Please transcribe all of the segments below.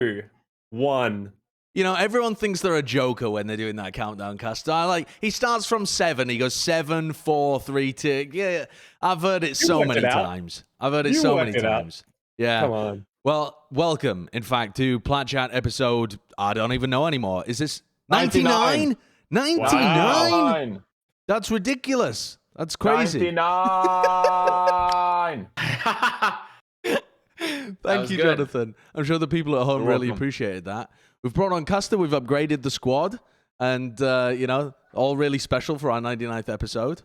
2, 1. You know, everyone thinks they're a joker when they're doing that countdown, Custa. He starts from 7. He goes 7, 4, 3, 2. Yeah, I've heard it so many times. I've heard it so many times. Yeah. Come on. Well, welcome, in fact, to Plat Chat episode, I don't even know anymore. Is this 99? 99? Wow. That's ridiculous. That's crazy. 99. Thank you, good. Jonathan. I'm sure the people at home really appreciated that. We've brought on Custa. We've upgraded the squad. And, you know, all really special for our 99th episode.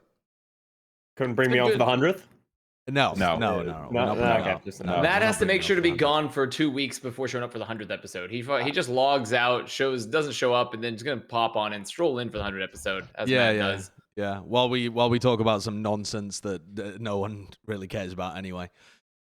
Couldn't bring me on for the 100th? No. Matt has to make sure to be gone for 2 weeks before showing up for the 100th episode. He just logs out, doesn't show up, and then he's gonna pop on and stroll in for the 100th episode. As Matt does. Yeah. While we talk about some nonsense that no one really cares about anyway.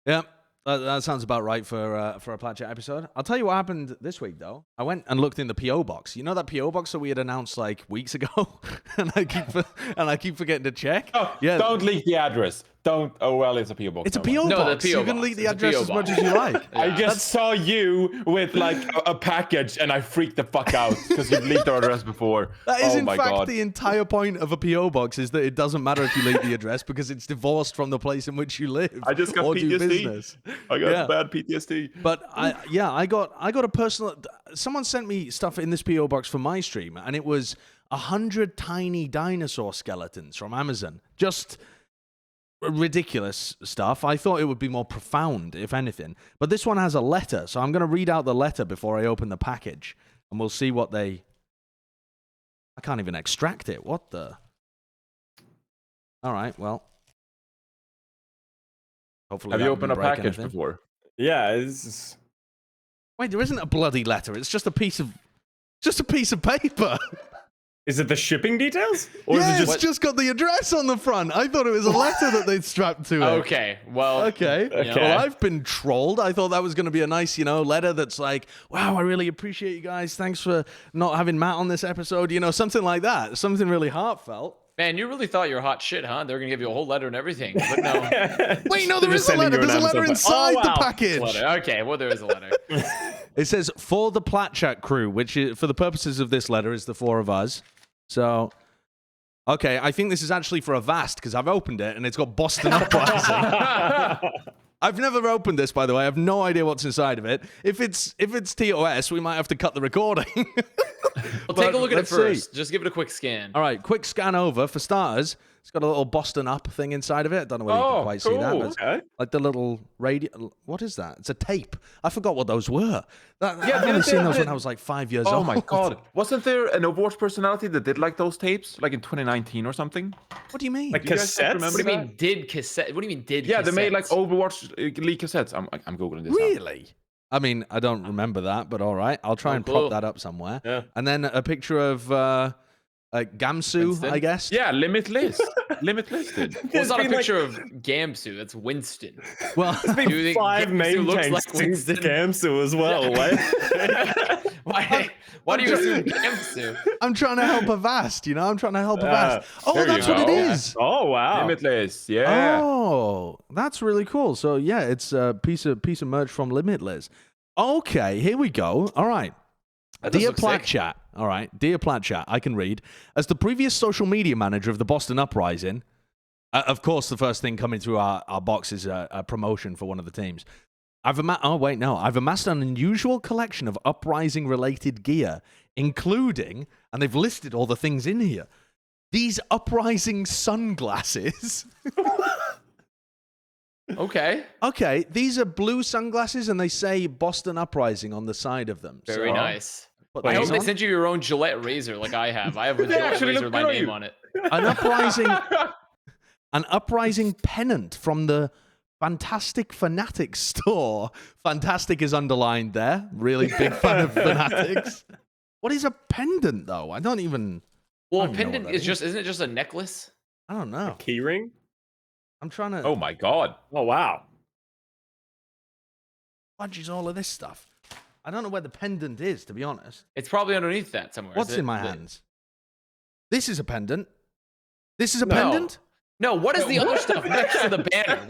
Yeah. That sounds about right for a Plat Chat episode. I'll tell you what happened this week, though. I went and looked in the PO box. You know that PO box that we had announced like weeks ago, and I keep forgetting to check. Oh, yeah. Don't leak the address. Don't. Oh well, it's a PO box. It's a PO box. The PO you can leak the address as much as you like. I just saw you with like a package, and I freaked the fuck out because you've leaked our address before. That is in fact the entire point of a PO box is that it doesn't matter if you leak the address because it's divorced from the place in which you live. I just got or do PTSD. business. I got bad PTSD. But I got a personal. Someone sent me stuff in this PO box for my stream, and it was 100 tiny dinosaur skeletons from Amazon. Just ridiculous stuff. I thought it would be more profound, if anything. But this one has a letter, so I'm going to read out the letter before I open the package, and we'll see what they. I can't even extract it. What the? All right. Well. Hopefully. Have you opened a package before? Yeah. It's... Wait, there isn't a bloody letter. It's just a piece of paper. Is it the shipping details? Or yeah, is it it's just got the address on the front. I thought it was a letter that they'd strapped to it. Okay, well... Okay. Well, I've been trolled. I thought that was going to be a nice, letter that's like, wow, I really appreciate you guys. Thanks for not having Matt on this episode. Something like that. Something really heartfelt. Man, you really thought you're hot shit, huh? They were going to give you a whole letter and everything. But no. Wait, no, there is a letter. There's a letter inside the package. Okay, well, there is a letter. It says, for the Plat Chat crew, which is, for the purposes of this letter is the 4 of us. So, okay, I think this is actually for Avast because I've opened it and it's got Boston Uprising. I've never opened this, by the way. I have no idea what's inside of it. If it's TOS, we might have to cut the recording. Well, take a look at it first. Just give it a quick scan. All right, quick scan over. For starters, it's got a little Boston Up thing inside of it. I don't know whether you can quite see that. Okay. Like the little radio. What is that? It's a tape. I forgot what those were. I've only seen those when I was like 5 years old. Oh my god. Wasn't there an Overwatch personality that did like those tapes? Like in 2019 or something? What do you mean? Like cassettes? What do you mean did cassette? What do you mean did Yeah, cassettes? they made like Overwatch leak cassettes. I'm Googling this now. Really? I mean, I don't remember that, but all right. I'll try and prop that up somewhere. Yeah. And then a picture of Gamsu, Winston? I guess. Yeah, Limitless. Limitless did. Well, it's not a picture of Gamsu. That's Winston. Well, Do you think 5 Gamsu name looks changes like to Winston? Gamsu as well. Why do you assume Gamsu? I'm trying to help Avast, I'm trying to help Avast. Oh, there that's you what it go. is. Oh, wow. Limitless, yeah. Oh, that's really cool. So, yeah, it's a piece of merch from Limitless. Okay, here we go. All right. Dear Plat Chat. All right. Dear Plat Chat, I can read. As the previous social media manager of the Boston Uprising, of course, the first thing coming through our box is a promotion for one of the teams. I've amassed an unusual collection of Uprising-related gear, including, and they've listed all the things in here, these Uprising sunglasses. Okay, these are blue sunglasses, and they say Boston Uprising on the side of them. Very nice. But I hope they sent you your own Gillette razor like I have. I have a Gillette razor with my name on it. An uprising pennant from the Fantastic Fanatics store. Fantastic is underlined there. Really big fan of Fanatics. What is a pendant, though? I don't even... Well, a pendant is just... Isn't it just a necklace? I don't know. A key ring? I'm trying to... Oh my god. Oh, wow. What is all of this stuff? I don't know where the pendant is, to be honest. It's probably underneath that somewhere. What's in my hands? This is a pendant. This is a pendant? No, what is the other stuff next to the banner?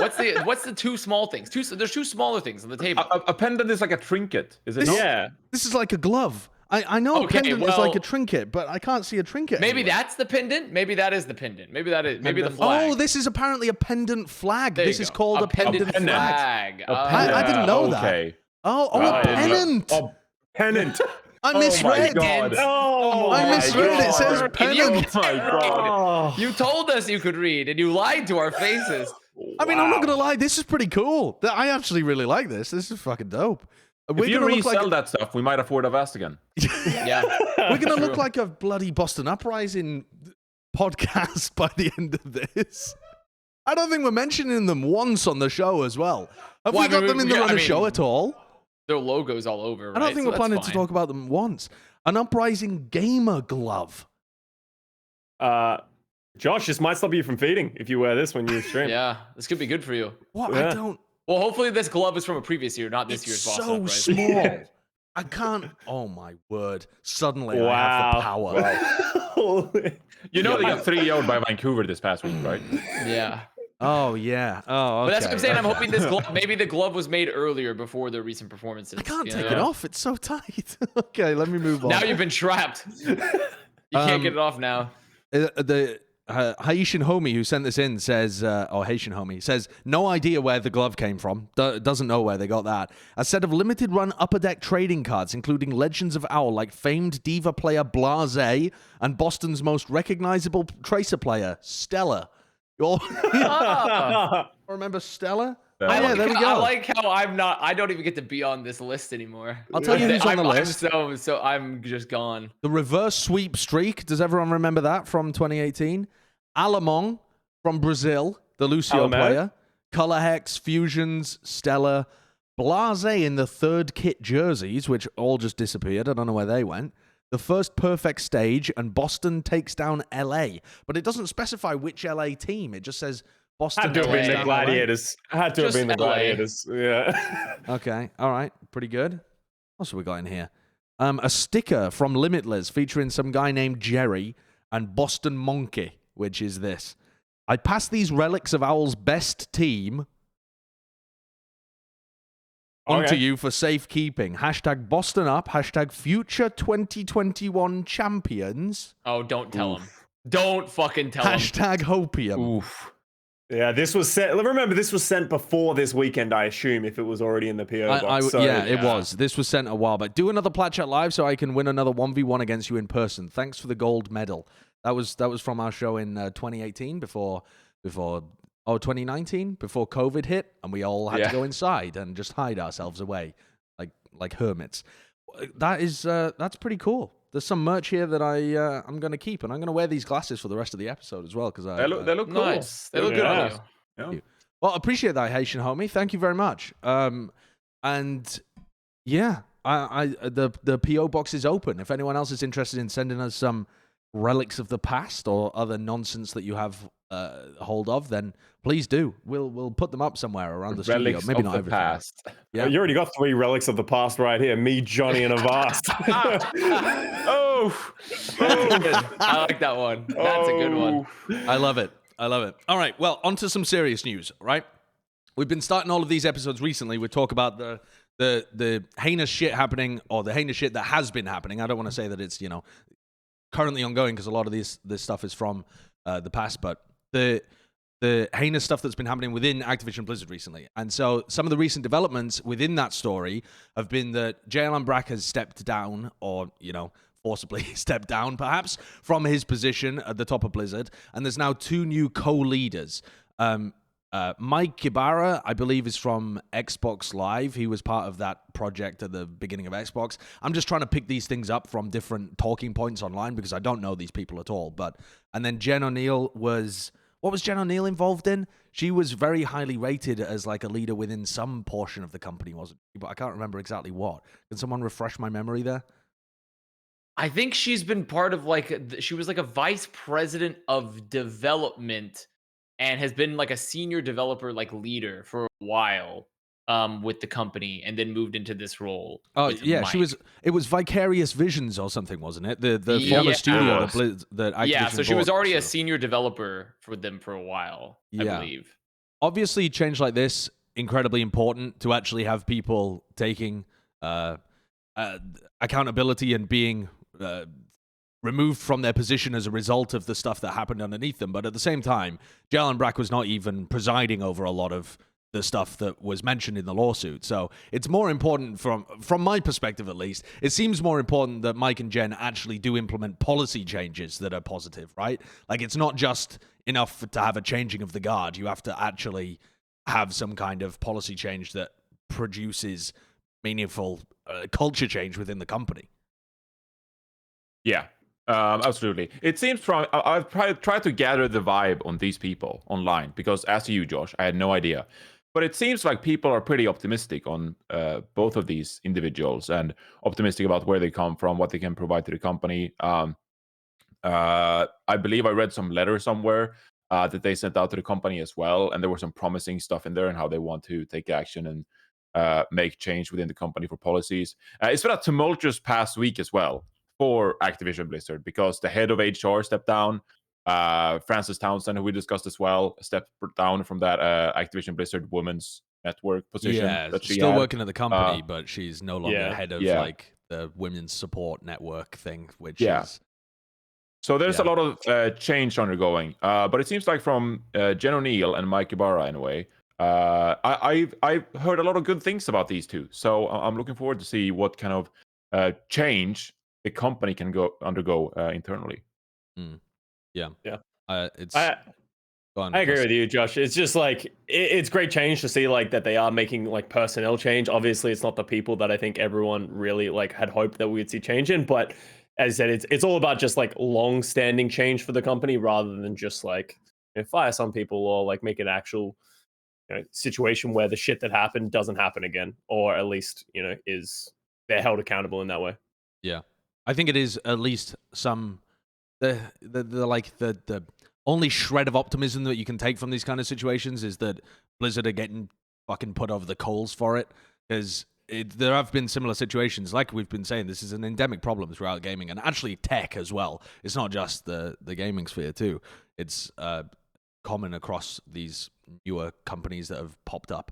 What's the two small things? There's two smaller things on the table. A pendant is like a trinket, is it This- not? Yeah. This is like a glove. I know a Okay, pendant is like a well- trinket, but I can't see a trinket. Maybe anywhere. that's the pendant. Maybe that is the pendant. Maybe that is maybe the Pendant. flag. Oh, this is apparently a pendant flag. There you This is go. called a pendant pendant. flag. flag. I didn't know that. Okay. Oh, a Right. pennant. Oh, pennant. I my misread. God. Oh, I my misread it. It says God. pennant. Oh my god. Oh. You told us you could read, and you lied to our faces. I mean, I'm not gonna lie. This is pretty cool. I actually really like this. This is fucking dope. If you resell that stuff, we might afford Avast again. Yeah. We're gonna look True. like a bloody Boston Uprising podcast by the end of this. I don't think we're mentioning them once on the show as well. Have Well, we I got mean, them in the yeah, run I of show mean, at all? Their logos all over. Right? I don't think So we're that's planning to fine. talk about them once. An Uprising gamer glove. Josh, this might stop you from feeding if you wear this when you stream. Yeah, this could be good for you. What? Yeah. I don't. Well, hopefully this glove is from a previous year, not this It's year's so Boston Uprising. small. I can't. Oh my word! Suddenly I have the power. Holy- You know they got 3-0'd by Vancouver this past week, right? Yeah. Oh yeah. Oh, okay. But that's what I'm saying. I'm okay. hoping this glove, maybe the glove was made earlier before the recent performances. I can't you take know? it off. It's so tight. Okay, let me move on. Now you've been trapped. You can't get it off now. The Haitian homie who sent this in says, or Haitian homie says, no idea where the glove came from. Doesn't know where they got that. A set of limited run upper deck trading cards, including Legends of Owl, like famed Diva player Blase and Boston's most recognizable Tracer player, Stella. You all remember Stella? Oh, I yeah, like there we how, go. I like how I don't even get to be on this list anymore. I'll tell you who's on the list. So I'm just gone. The reverse sweep streak. Does everyone remember that from 2018? Alamong from Brazil, the Lucio Alamog. player. Color Hex, Fusions, Stella. Blase in the third kit jerseys, which all just disappeared. I don't know where they went. The first perfect stage, and Boston takes down LA. But it doesn't specify which LA team. It just says Boston Had to have takes been the down LA. Gladiators. Had to have Just been the LA. Gladiators. Yeah. Okay, all right, pretty good. What else have we got in here? A sticker from Limitless featuring some guy named Jerry and Boston Monkey, which is this. I pass these relics of Owl's best team onto Okay. you for safekeeping. Hashtag Boston up. Hashtag future 2021 champions. Oh, don't tell him. Don't fucking tell him. Hashtag hopium. Oof. Yeah, this was sent. Remember, this was sent before this weekend, I assume, if it was already in the PO box. So, yeah, it yeah. was. This was sent a while back. Do another Plat Chat live so I can win another 1v1 against you in person. Thanks for the gold medal. That was from our show in 2018 before 2019 before COVID hit and we all had to go inside and just hide ourselves away like hermits. That's pretty cool. There's some merch here that I'm gonna keep, and I'm gonna wear these glasses for the rest of the episode as well because They look cool. Nice. They look good on you. Yeah. Well, I appreciate that, Haitian homie. Thank you very much. And yeah, the PO box is open. If anyone else is interested in sending us some relics of the past or other nonsense that you have hold of, then please do. We'll put them up somewhere around the Relics studio. Maybe of not the everything. past. Yeah. You already got 3 relics of the past right here. Me, Johnny, and Avast. Oh, I like that one. That's a good one. I love it. I love it. All right. Well, on to some serious news, right? We've been starting all of these episodes recently. We talk about the heinous shit happening, or the heinous shit that has been happening. I don't want to say that it's, currently ongoing because a lot of this stuff is from the past, but the heinous stuff that's been happening within Activision Blizzard recently. And so some of the recent developments within that story have been that JLM Brack has stepped down, or, forcibly stepped down perhaps, from his position at the top of Blizzard. And there's now 2 new co-leaders. Mike Ybarra, I believe, is from Xbox Live. He was part of that project at the beginning of Xbox. I'm just trying to pick these things up from different talking points online because I don't know these people at all. And then Jen Oneal was... What was Jen Oneal involved in? She was very highly rated as like a leader within some portion of the company, wasn't she? But I can't remember exactly what. Can someone refresh my memory there? I think she's been part of she was like a vice president of development and has been like a senior developer leader for a while. with the company and then moved into this role. Oh with yeah, Mike. it was Vicarious Visions or something, wasn't it? The Yeah. former studio Yes. that Activision Yeah, so she was bought, already a so- senior developer for them for a while, I Yeah. believe. Obviously, change like this incredibly important to actually have people taking accountability and being removed from their position as a result of the stuff that happened underneath them. But at the same time, Jalen Brack was not even presiding over a lot of the stuff that was mentioned in the lawsuit. So it's more important from my perspective, at least. It seems more important that Mike and Jen actually do implement policy changes that are positive, right? Like, it's not just enough to have a changing of the guard. You have to actually have some kind of policy change that produces meaningful culture change within the company. Yeah, absolutely. It seems from I've tried to gather the vibe on these people online because, as you, Josh, I had no idea. But it seems like people are pretty optimistic on both of these individuals and optimistic about where they come from, what they can provide to the company. I believe I read some letter somewhere that they sent out to the company as well, and there was some promising stuff in there and how they want to take action and make change within the company for policies. It's been a tumultuous past week as well for Activision Blizzard because the head of HR stepped down. Frances Townsend, who we discussed as well, stepped down from that Activision Blizzard Women's Network position Yeah, that she still had. working at the company, but she's no longer yeah, head of yeah. like the women's support network thing, which Yeah. is So there's a Yeah. lot of change undergoing, but it seems like from Jen Oneal and Mike Ybarra in a way, I've heard a lot of good things about these two. So I'm looking forward to see what kind of change the company can undergo internally. yeah. Yeah. It's I go on, I agree Custa. with you, Josh. It's just like it's great change to see like that they are making like personnel change. Obviously, it's not the people that I think everyone really like had hoped that we would see change in, but as I said, it's all about just like long-standing change for the company rather than just like fire some people or like make an actual situation where the shit that happened doesn't happen again, or at least is they're held accountable in that way. Yeah, I think it is at least some the like the only shred of optimism that you can take from these kind of situations is that Blizzard are getting fucking put over the coals for it, because there have been similar situations. Like we've been saying, this is an endemic problem throughout gaming and actually tech as well. It's not just the gaming sphere too. It's common across these newer companies that have popped up.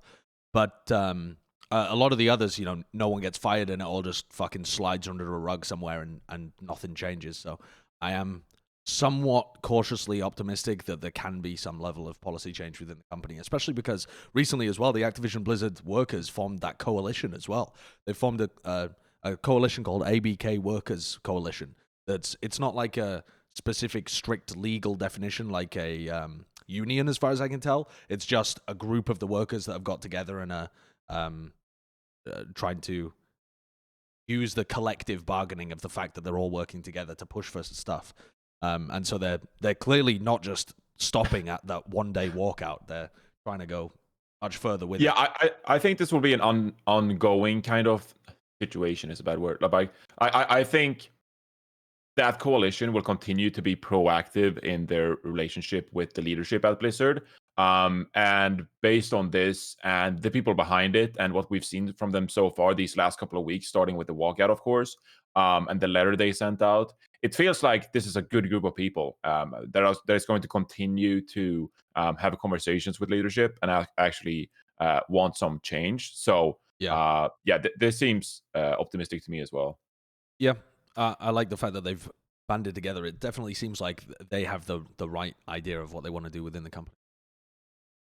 But a lot of the others, no one gets fired and it all just fucking slides under a rug somewhere and nothing changes. So I am somewhat cautiously optimistic that there can be some level of policy change within the company, especially because recently as well, the Activision Blizzard workers formed that coalition as well. They formed a coalition called ABK Workers Coalition. It's not like a specific strict legal definition like a union as far as I can tell. It's just a group of the workers that have got together and are trying to use the collective bargaining of the fact that they're all working together to push for stuff. And so they're clearly not just stopping at that one-day walkout. They're trying to go much further with it. Yeah, I think this will be an ongoing kind of situation. Is a bad word. Like I think that coalition will continue to be proactive in their relationship with the leadership at Blizzard. And based on this and the people behind it and what we've seen from them so far these last couple of weeks, starting with the walkout, of course, and the letter they sent out, it feels like this is a good group of people that is going to continue to have conversations with leadership and actually want some change. So this seems optimistic to me as well. Yeah, I like the fact that they've banded together. It definitely seems like they have the right idea of what they want to do within the company.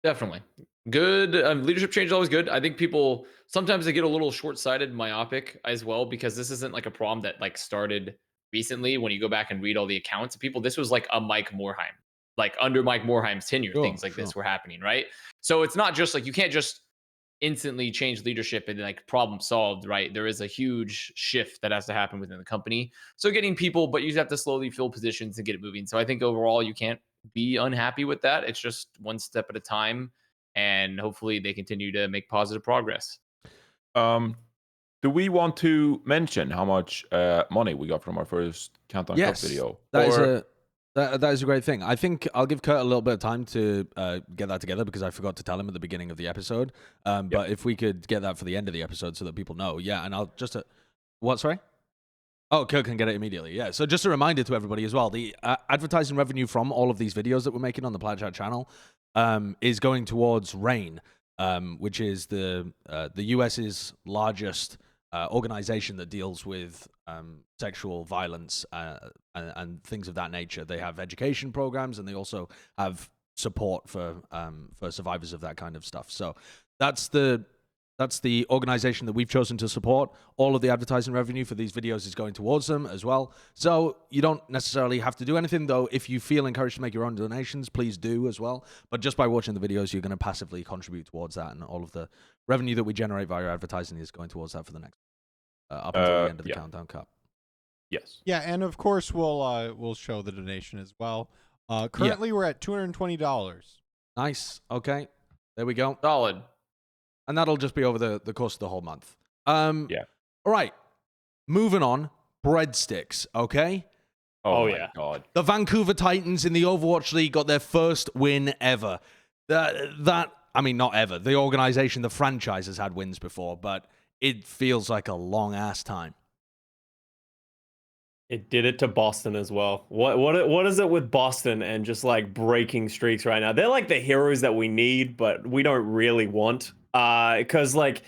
Definitely. Good. Leadership change is always good. I think people sometimes they get a little short-sighted, myopic as well, because this isn't like a problem that like started recently. When you go back and read all the accounts of people, this was like a Mike Morhaime, like under Mike Morhaime's tenure, things like this were happening, right? So it's not just like you can't just instantly change leadership and like problem solved, right? There is a huge shift that has to happen within the company. So getting people, but you have to slowly fill positions and get it moving. So I think overall you can't be unhappy with that. It's just one step at a time, and hopefully they continue to make positive progress. Do we want to mention how much money we got from our first Countdown Cup video? That is a great thing. I think I'll give Kurt a little bit of time to get that together because I forgot to tell him at the beginning of the episode. But if we could get that for the end of the episode so that people know, yeah. And I'll just what? Sorry. Oh, Kurt can get it immediately. Yeah. So just a reminder to everybody as well: the advertising revenue from all of these videos that we're making on the Plat Chat channel is going towards RAIN, which is the US's largest organization that deals with sexual violence and things of that nature. They have education programs and they also have support for survivors of that kind of stuff. So that's the organization that we've chosen to support. All of the advertising revenue for these videos is going towards them as well. So you don't necessarily have to do anything, though. If you feel encouraged to make your own donations, please do as well. But just by watching the videos, you're going to passively contribute towards that, and all of the revenue that we generate via advertising is going towards that for the next up until the end of the Countdown Cup. Yes. Yeah, and of course we'll show the donation as well. Currently, we're at $220. Nice. Okay. There we go. Solid. And that'll just be over the course of the whole month. All right. Moving on. Breadsticks, okay? Oh my yeah. God. The Vancouver Titans in the Overwatch League got their first win ever. I mean, not ever. The organization, the franchise has had wins before, but it feels like a long-ass time. It did it to Boston as well. What is it with Boston and just like breaking streaks right now? They're like the heroes that we need, but we don't really want. Because like,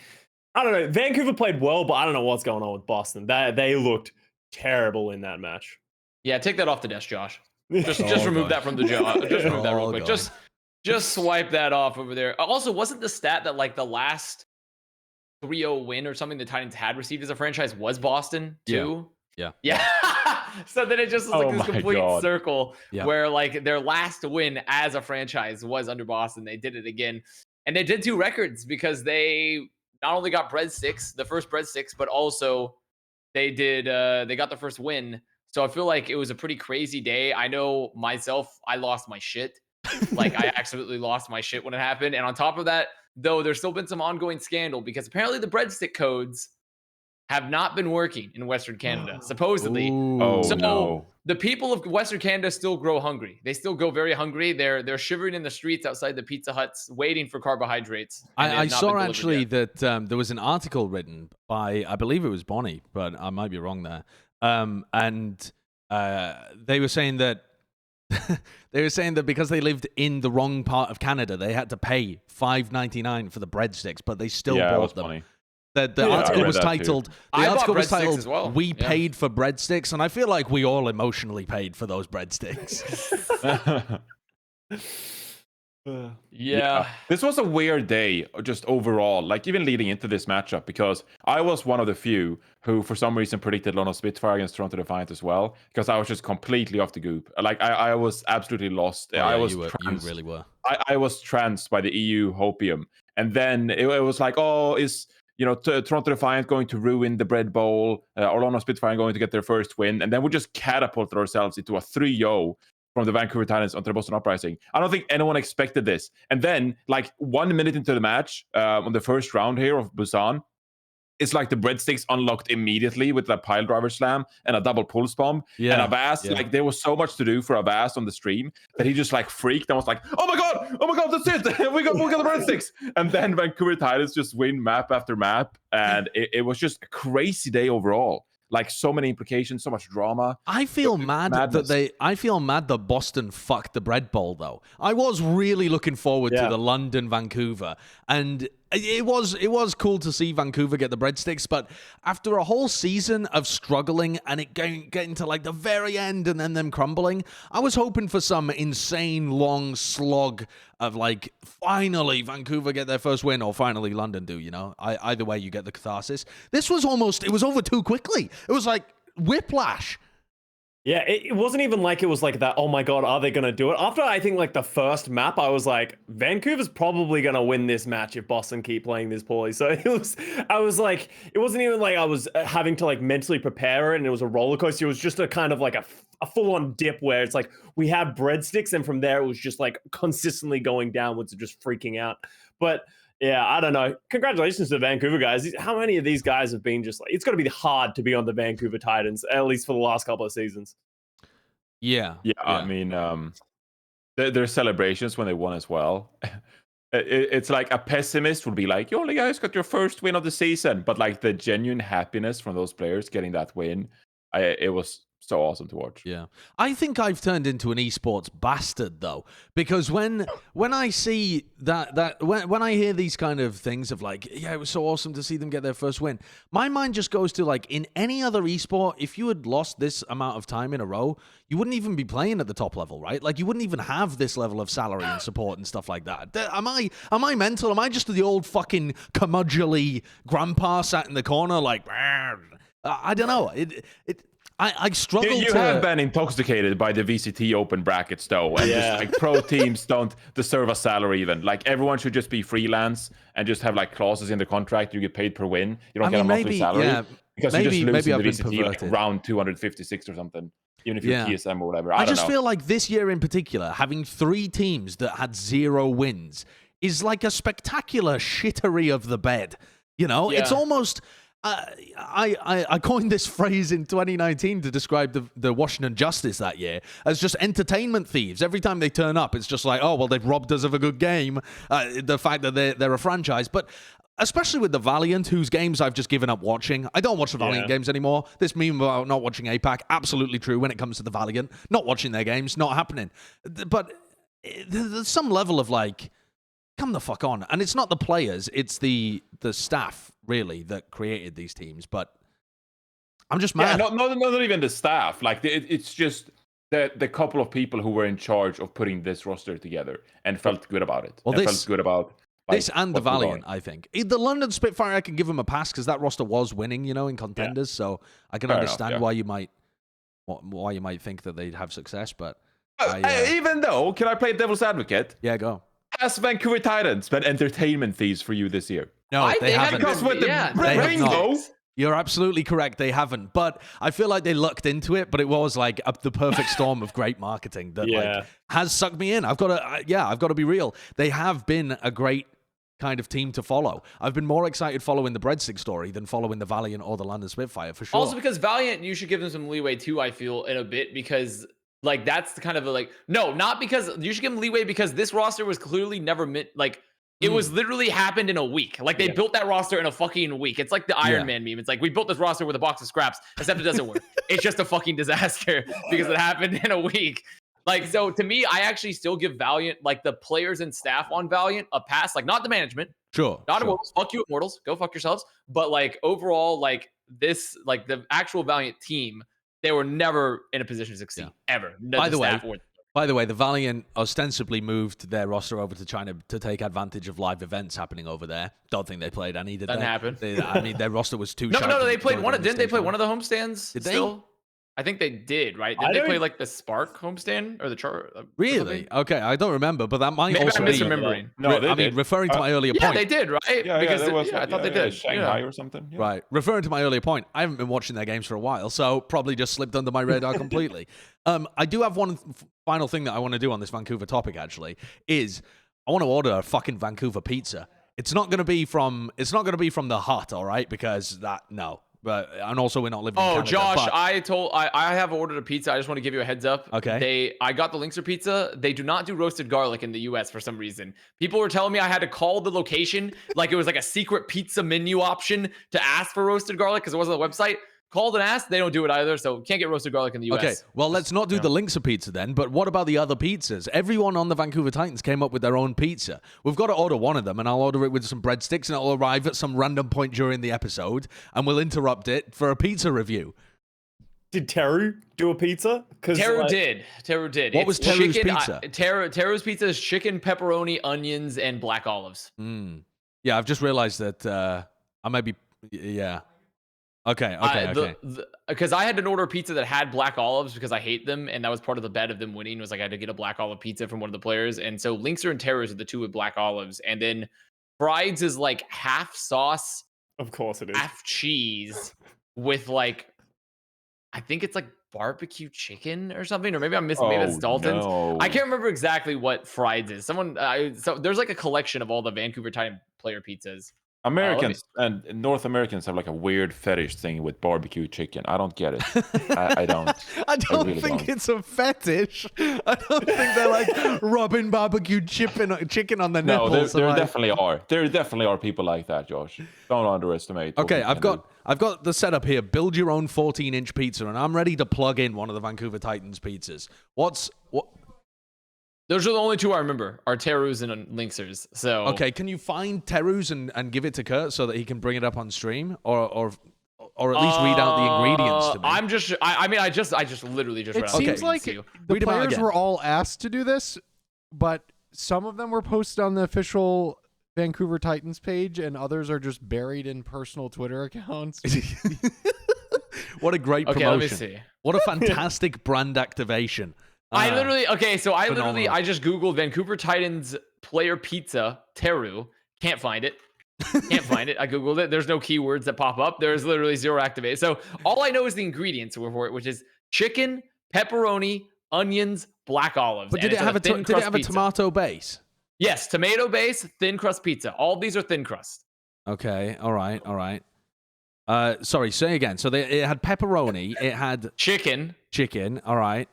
I don't know, Vancouver played well, but I don't know what's going on with Boston. They looked terrible in that match. Yeah, take that off the desk, Josh. Just remove that from the job. Just remove that real quick. God. Just swipe that off over there. Also, wasn't the stat that like the last 3-0 win or something the Titans had received as a franchise was Boston too? Yeah. So then it just was like this complete circle where like their last win as a franchise was under Boston. They did it again. And they did 2 records because they not only got breadsticks, the first breadsticks, but also they got the first win. So I feel like it was a pretty crazy day. I know myself, I lost my shit. Like I absolutely lost my shit when it happened. And on top of that, though, there's still been some ongoing scandal because apparently the breadstick codes have not been working in Western Canada, supposedly. The people of Western Canada still grow hungry. They still go very hungry. They're shivering in the streets outside the Pizza Huts, waiting for carbohydrates. I saw actually that there was an article written by, I believe it was Bonnie, but I might be wrong there. And they were saying that because they lived in the wrong part of Canada, they had to pay $5.99 for the breadsticks, but they still bought them. Funny. The article was titled. Well. "We paid for breadsticks," and I feel like we all emotionally paid for those breadsticks. This was a weird day, just overall. Like even leading into this matchup, because I was one of the few who, for some reason, predicted London Spitfire against Toronto Defiant as well, because I was just completely off the goop. Like I was absolutely lost. You really were. I was tranced by the EU hopium, and then it was like, is Toronto Defiant going to ruin the bread bowl, or London Spitfire going to get their first win, and then we just catapulted ourselves into a 3-0 from the Vancouver Titans onto the Boston Uprising. I don't think anyone expected this. And then, like 1 minute into the match, on the first round here of Busan, it's like the breadsticks unlocked immediately with that pile driver slam and a double pulse bomb. And Avast, like there was so much to do for Avast on the stream that he just like freaked and was like, oh my god, that's it. we got the breadsticks. And then Vancouver Titans just win map after map. And it was just a crazy day overall. Like so many implications, so much drama. I feel mad that Boston fucked the bread bowl though. I was really looking forward to the London Vancouver, and it was cool to see Vancouver get the breadsticks. But after a whole season of struggling and it getting to like the very end and then them crumbling, I was hoping for some insane long slog of like finally Vancouver get their first win or finally London do. Either way you get the catharsis. This was it was over too quickly. It was like whiplash. Yeah, it wasn't even like it was like that, oh my god, are they going to do it? After I think like the first map, I was like, Vancouver's probably going to win this match if Boston keep playing this poorly. So it wasn't even like I was having to like mentally prepare it and it was a roller coaster. It was just a kind of like a full-on dip where it's like we had breadsticks and from there it was just like consistently going downwards and just freaking out. But yeah, I don't know. Congratulations to the Vancouver guys. How many of these guys have been just like, it's got to be hard to be on the Vancouver Titans, at least for the last couple of seasons. Yeah. Yeah, I mean, their celebrations when they won as well. It's like a pessimist would be like, "You only guys got your first win of the season," but like the genuine happiness from those players getting that win, it was so awesome to watch. Yeah. I think I've turned into an esports bastard though, because when I see when I hear these kind of things of like, yeah, it was so awesome to see them get their first win, my mind just goes to like, in any other esport, if you had lost this amount of time in a row, you wouldn't even be playing at the top level, right? Like you wouldn't even have this level of salary and support and stuff like that. Am I mental? Am I just the old fucking curmudgeonly grandpa sat in the corner like, I don't know. I struggle You to... have been intoxicated by the VCT open brackets, though, and just like pro teams don't deserve a salary even. Like everyone should just be freelance and just have like clauses in the contract. You get paid per win. You don't get a monthly salary because you just lose in the VCT like round 256 or something. Even if you're TSM or whatever. I just feel like this year in particular, having 3 teams that had 0 wins is like a spectacular shittery of the bed. You know, it's almost... I coined this phrase in 2019 to describe the Washington Justice that year as just entertainment thieves. Every time they turn up, it's just like, oh, well, they've robbed us of a good game. The fact that they're a franchise. But especially with the Valiant, whose games I've just given up watching. I don't watch the Valiant games anymore. This meme about not watching APAC, absolutely true when it comes to the Valiant. Not watching their games, not happening. But there's some level of like, come the fuck on. And it's not the players, it's the staff, really, that created these teams. But I'm just mad. Yeah, not even the staff. Like, it's just the couple of people who were in charge of putting this roster together and felt good about it. Well, felt good about... Like, this and the Valiant, I think. The London Spitfire, I can give them a pass because that roster was winning, you know, in contenders. So I can understand why you might think that they'd have success. But even though, can I play devil's advocate? Yeah, go. Has Vancouver Titans been entertainment thieves for you this year? No, they haven't. Because with the rainbow... You're absolutely correct. They haven't, but I feel like they lucked into it. But it was like the perfect storm of great marketing that like has sucked me in. I've got to be real. They have been a great kind of team to follow. I've been more excited following the Breadstick story than following the Valiant or the London Spitfire for sure. Also because Valiant, you should give them some leeway too. I feel in a bit because like that's the kind of not because you should give them leeway because this roster was clearly never meant like. It was literally happened in a week. Like they built that roster in a fucking week. It's like the Iron Man meme. It's like we built this roster with a box of scraps, except it doesn't work. It's just a fucking disaster because it happened in a week. Like, so to me, I actually still give Valiant, like the players and staff on Valiant, a pass. Like not the management. Sure. Not Immortals. Fuck you, Immortals. Go fuck yourselves. But like overall, like this, like the actual Valiant team, they were never in a position to succeed ever. By the way, the Valiant ostensibly moved their roster over to China to take advantage of live events happening over there. Don't think they played any, did they? Doesn't happen. I mean, their roster was too sharp. No, they played one. Didn't they play one of the homestands? Did they? I think they did, right? Did they play like the Spark homestand or the chart? Really? Okay, I don't remember, but that might Maybe also I'm misremembering. No, they did. Referring to my earlier point. Yeah, they did, right? Yeah, because I thought they did. Shanghai or something. Yeah. Right. Referring to my earlier point, I haven't been watching their games for a while, so probably just slipped under my radar completely. I do have one final thing that I want to do on this Vancouver topic, actually, is I want to order a fucking Vancouver pizza. It's not going to be from the hut, all right? Because no. But and also we're not living in Canada. Josh, I have ordered a pizza. I just want to give you a heads up. Okay. I got the Linkser pizza. They do not do roasted garlic in the US for some reason. People were telling me I had to call the location like it was like a secret pizza menu option to ask for roasted garlic because it wasn't on the website. Called and asked, they don't do it either, so can't get roasted garlic in the US. Okay, well, let's not do the Linkser pizza then, but what about the other pizzas? Everyone on the Vancouver Titans came up with their own pizza. We've got to order one of them, and I'll order it with some breadsticks, and it'll arrive at some random point during the episode, and we'll interrupt it for a pizza review. Did Teru do a pizza? Teru did. What was Teru's pizza? Teru's pizza is chicken, pepperoni, onions, and black olives. Yeah, I've just realized that I might be... Yeah. Okay. Because I had to order a pizza that had black olives because I hate them, and that was part of the bet of them winning. Was like I had to get a black olive pizza from one of the players, and so Linkser and Terrors are the two with black olives, and then Fried's is like half sauce, of course it is, half cheese with like I think it's like barbecue chicken or something, or maybe I'm missing. Maybe it's Dalton's. No. I can't remember exactly what Fried's is. So there's like a collection of all the Vancouver Titan player pizzas. Americans and North Americans have like a weird fetish thing with barbecue chicken. I don't get it. I don't. I don't really think don't. it's a fetish. I don't think they're like rubbing barbecue chicken on their No, nipples. there like... definitely are. There definitely are people like that, Josh. Don't underestimate. Okay, I've got the setup here. Build your own 14-inch pizza, and I'm ready to plug in one of the Vancouver Titans pizzas. What? Those are the only two I remember, are Terus and Lynxers. So Okay, can you find Terus and give it to Kurt so that he can bring it up on stream, or at least read out the ingredients to me? I just literally just. It seems like the Read 'em out players again. were all asked to do this, but some of them were posted on the official Vancouver Titans page, and others are just buried in personal Twitter accounts. What a great promotion! Let me see. What a fantastic brand activation! I just Googled Vancouver Titans player pizza Teru. Can't find it. I Googled it. There's no keywords that pop up. There's literally zero activated. So all I know is the ingredients for it, which is chicken, pepperoni, onions, black olives. But did it have a tomato base? Yes, tomato base, thin crust pizza. All these are thin crust. Okay, all right. Sorry, say again. So it had pepperoni. It had chicken. All right.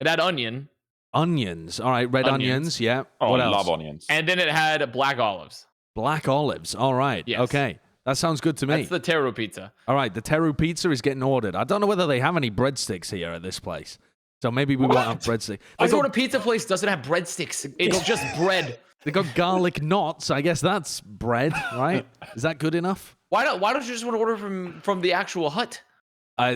It had onions. All right, red onions. Yeah. Oh, what I else? love onions. And then it had black olives. Black olives. All right. Yes. Okay. That sounds good to me. That's the Teru pizza. All right, the Teru pizza is getting ordered. I don't know whether they have any breadsticks here at this place. So maybe we won't have breadsticks. I go to a pizza place doesn't have breadsticks. It's just bread. They got garlic knots. I guess that's bread, right? Is that good enough? Why don't you just want to order from the actual hut?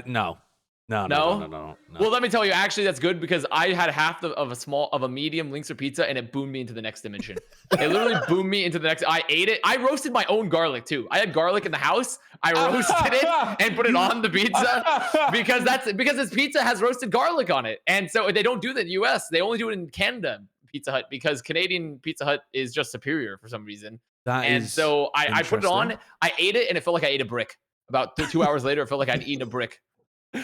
No. No. Well, let me tell you, actually, that's good because I had half of a medium Lynxer pizza and it boomed me into the next dimension. It literally boomed me into the next. I ate it. I roasted my own garlic too. I had garlic in the house. I roasted it and put it on the pizza because this pizza has roasted garlic on it. And so they don't do that in the US. They only do it in Canada Pizza Hut because Canadian Pizza Hut is just superior for some reason. So I put it on. I ate it and it felt like I ate a brick. About 2 hours later, it felt like I'd eaten a brick.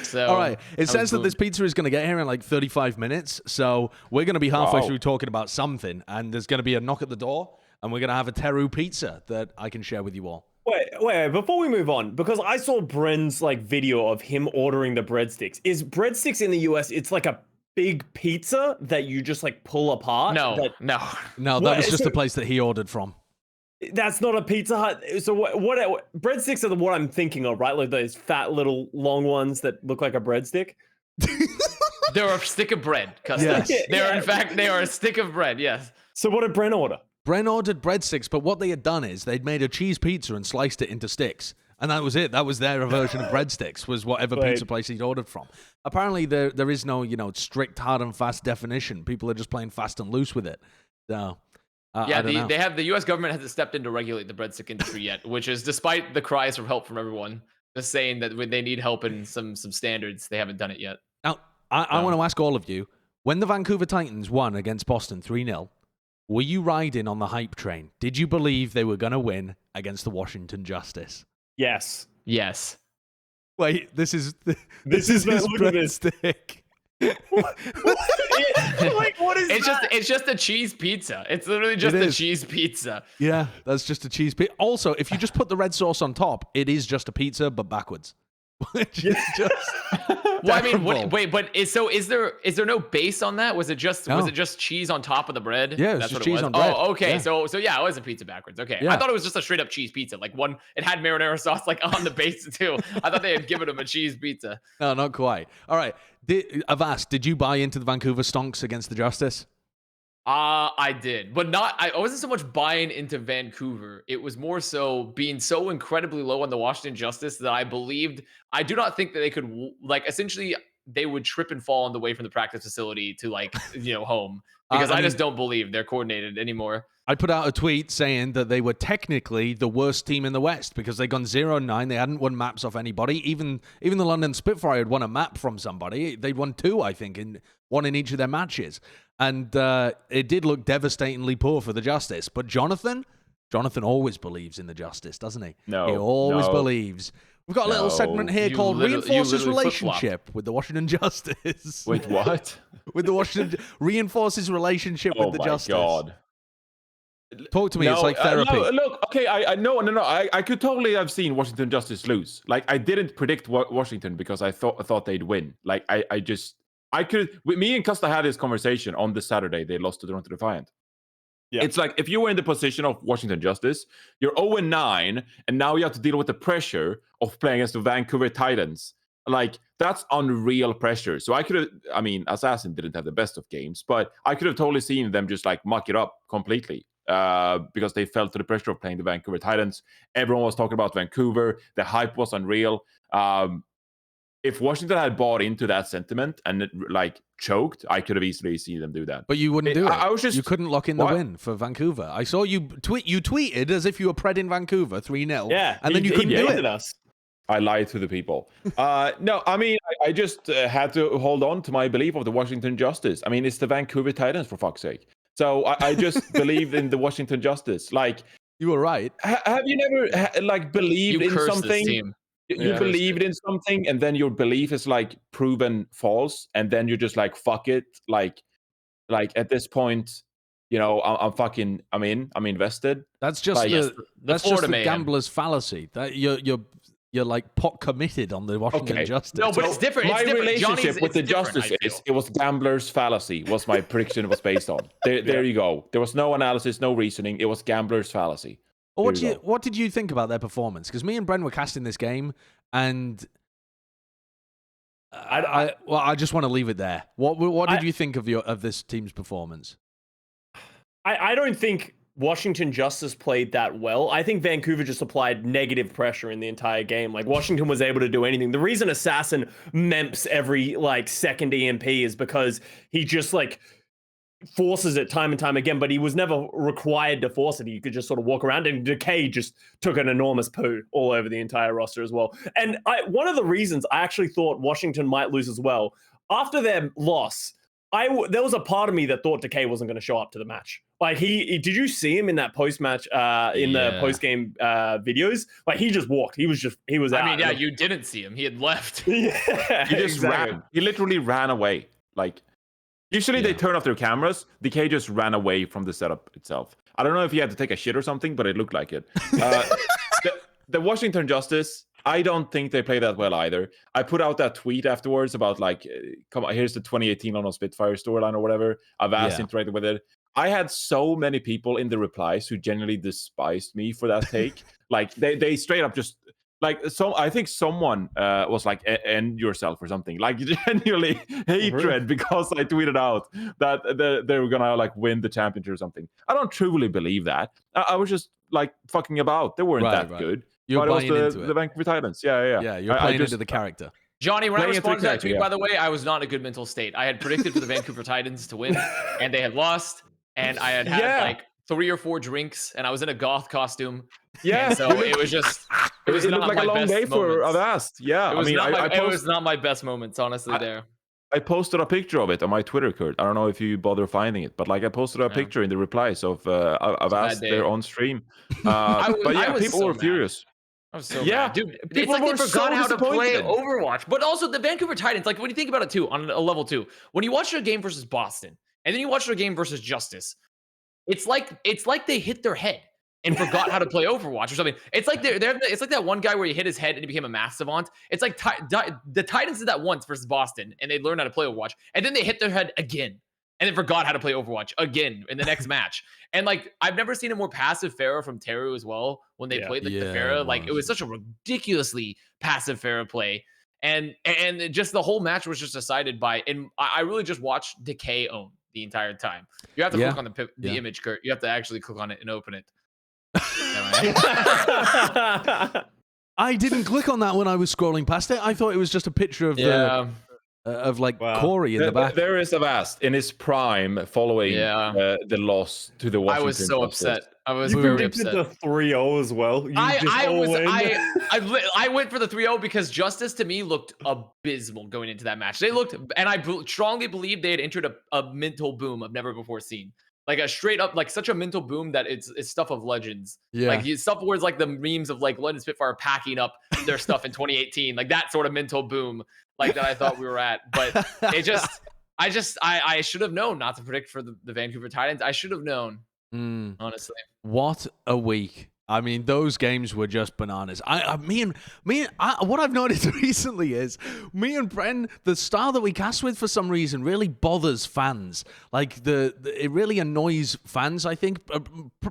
So, all right. It says that this pizza is going to get here in like 35 minutes. So we're going to be halfway through talking about something, and there's going to be a knock at the door, and we're going to have a Teru pizza that I can share with you all. Wait, before we move on, because I saw Bren's like video of him ordering the breadsticks. Is breadsticks in the US, it's like a big pizza that you just like pull apart? No, that was just the place that he ordered from. That's not a Pizza Hut. So what breadsticks are what I'm thinking of, right? Like those fat little long ones that look like a breadstick. They're a stick of bread, Custa. Yes. They are a stick of bread, yes. So what did Bren order? Bren ordered breadsticks, but what they had done is they'd made a cheese pizza and sliced it into sticks. And that was it. That was their version of breadsticks, was whatever pizza place he'd ordered from. Apparently there is no, strict hard and fast definition. People are just playing fast and loose with it. So the U.S. government hasn't stepped in to regulate the breadstick industry yet, which is despite the cries for help from everyone, just saying that when they need help in some standards, they haven't done it yet. Now, I want to ask all of you, when the Vancouver Titans won against Boston 3-0, were you riding on the hype train? Did you believe they were going to win against the Washington Justice? Yes. Wait, this is his breadstick. What is that? It's just a cheese pizza. It's literally just a cheese pizza. Yeah, that's just a cheese pizza. Also, if you just put the red sauce on top, it is just a pizza but backwards. Which is just well, I mean, wait, but is there no base on that? Was it just cheese on top of the bread? Yeah, that's just cheese on bread. Oh, okay. Yeah. So yeah, it was a pizza backwards. Okay, yeah. I thought it was just a straight up cheese pizza. Like it had marinara sauce like on the base too. I thought they had given him a cheese pizza. No, not quite. All right, Avast, did you buy into the Vancouver Stonks against the Justice? I did, but I wasn't so much buying into Vancouver. It was more so being so incredibly low on the Washington Justice that I do not think that they could, like, essentially they would trip and fall on the way from the practice facility to home because I just don't believe they're coordinated anymore. I put out a tweet saying that they were technically the worst team in the West because they'd gone 0-9. They hadn't won maps off anybody. Even the London Spitfire had won a map from somebody. They'd won 2, I think, one in each of their matches. And it did look devastatingly poor for the Justice. But Jonathan always believes in the Justice, doesn't he? No. He always believes. We've got a little segment here called Reinforces Relationship with the Washington Justice. Wait, what? With the Washington Reinforces Relationship with the Justice. Oh my God. Talk to me. It's like therapy. Look, okay, no. I could totally have seen Washington Justice lose. Like, I didn't predict Washington because I thought they'd win. Like, I could. Me and Custa had this conversation on the Saturday. They lost to Toronto Defiant. Yeah. It's like if you were in the position of Washington Justice, you're 0-9, and now you have to deal with the pressure of playing against the Vancouver Titans. Like, that's unreal pressure. So I could have, I mean, Assassin didn't have the best of games, but I could have totally seen them just like muck it up completely because they fell to the pressure of playing the Vancouver Titans. Everyone was talking about Vancouver. The hype was unreal. If Washington had bought into that sentiment and like choked, I could have easily seen them do that. But you wouldn't do it. I was just, you couldn't lock in the win for Vancouver. I saw you tweet. You tweeted as if you were predding Vancouver 3-0. Yeah, and then you couldn't do it. Us. I lied to the people. No, I mean, I just had to hold on to my belief of the Washington Justice. I mean, it's the Vancouver Titans, for fuck's sake. So I just believed in the Washington Justice. Like, you were right. Have you never like believed in something? You believed in something, and then your belief is like proven false, and then you're just like, fuck it. Like at this point, you know, I'm invested. That's just like, that's just the gambler's fallacy. That you're like pot committed on the Washington Justice. No, but it's different. My it's relationship with the Justice it was gambler's fallacy. Was my prediction was based on. There you go. There was no analysis, no reasoning. It was gambler's fallacy. What did you think about their performance? Because me and Bren were casting this game, and I just want to leave it there. What did you think of this team's performance? I don't think Washington Justice played that well. I think Vancouver just applied negative pressure in the entire game. Like, Washington was able to do anything. The reason Assassin memps every like second EMP is because he just like forces it time and time again, but he was never required to force it. He could just sort of walk around, and Decay just took an enormous poo all over the entire roster as well. And one of the reasons I actually thought Washington might lose as well, after their loss, there was a part of me that thought Decay wasn't going to show up to the match. Like, did you see him in that post-match, the post-game videos? Like, he just walked. He was out. I mean, yeah, you didn't see him. He had left. Yeah, he just ran. He literally ran away. Like, usually they turn off their cameras. Decay just ran away from the setup itself. I don't know if he had to take a shit or something, but it looked like it. The Washington Justice, I don't think they play that well either. I put out that tweet afterwards about like, come on, here's the 2018 on Spitfire storyline or whatever. Avast interacted with it. I had so many people in the replies who genuinely despised me for that take. Like, they straight up just like, so I think someone was like, end yourself or something. Like, genuinely hatred because I tweeted out that they were gonna like win the championship or something. I don't truly believe that. I was just like fucking about. They weren't that good. You're but buying it was into the Vancouver Titans. Yeah. Yeah, you're playing into the character. Johnny, when I responded to that tweet, yeah. by the way, I was not in a good mental state. I had predicted for the Vancouver Titans to win, and they had lost, and I had like 3 or 4 drinks, and I was in a goth costume. Yeah. And so it was just, it was not like my a long best day for Avast. Yeah. It was not my best moments, honestly, there. I posted a picture of it on my Twitter, Kurt. I don't know if you bother finding it, but like I posted a picture in the replies of Avast there on stream. But yeah, people were furious. I was so mad. Dude, it's like they forgot how to play Overwatch. But also the Vancouver Titans, like when you think about it too, on a level 2, when you watch their game versus Boston, and then you watch their game versus Justice, it's like they hit their head and forgot how to play Overwatch or something. It's like it's like that one guy where he hit his head and he became a math savant. It's like the Titans did that once versus Boston, and they learned how to play Overwatch, and then they hit their head again, and then forgot how to play Overwatch again in the next match. And like, I've never seen a more passive Pharah from Teru as well when they played like the Pharah. Like, it was such a ridiculously passive Pharah play. And just the whole match was just decided by, and I really just watched Decay own the entire time. You have to click on the image, Kurt. You have to actually click on it and open it. I didn't click on that when I was scrolling past it. I thought it was just a picture of Corey in the back. There is Avast in his prime following the loss to the Washington. I was so upset. I was very very upset. upset. The 3-0 as well. I went for the 3-0 because Justice to me looked abysmal going into that match. They looked, and I strongly believe they had entered a mental boom I've never before seen. Like a straight up, like such a mental boom that it's stuff of legends. Yeah. Like stuff where it's like the memes of like London Spitfire packing up their stuff in 2018, like that sort of mental boom, like that I thought we were at. But I should have known not to predict for the Vancouver Titans. I should have known honestly. What a week. I mean, those games were just bananas. What I've noticed recently is me and Bren, the style that we cast with for some reason really bothers fans. Like it really annoys fans, I think.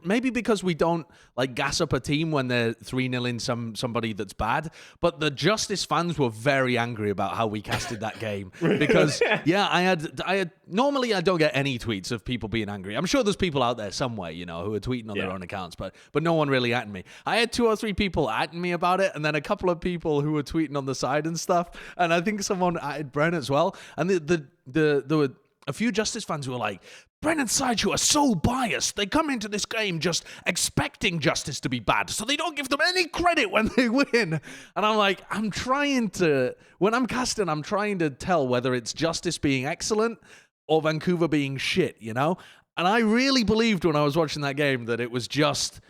Maybe because we don't like gas up a team when they're 3-0 in somebody that's bad. But the Justice fans were very angry about how we casted that game. Because I had normally I don't get any tweets of people being angry. I'm sure there's people out there somewhere, who are tweeting on their own accounts, but no one really at me. I had 2 or 3 people atting me about it, and then a couple of people who were tweeting on the side and stuff. And I think someone atted Bren as well. And there were a few Justice fans who were like, Bren and Sideshow are so biased. They come into this game just expecting Justice to be bad, so they don't give them any credit when they win. And I'm like, when I'm casting, I'm trying to tell whether it's Justice being excellent or Vancouver being shit, And I really believed when I was watching that game that it was just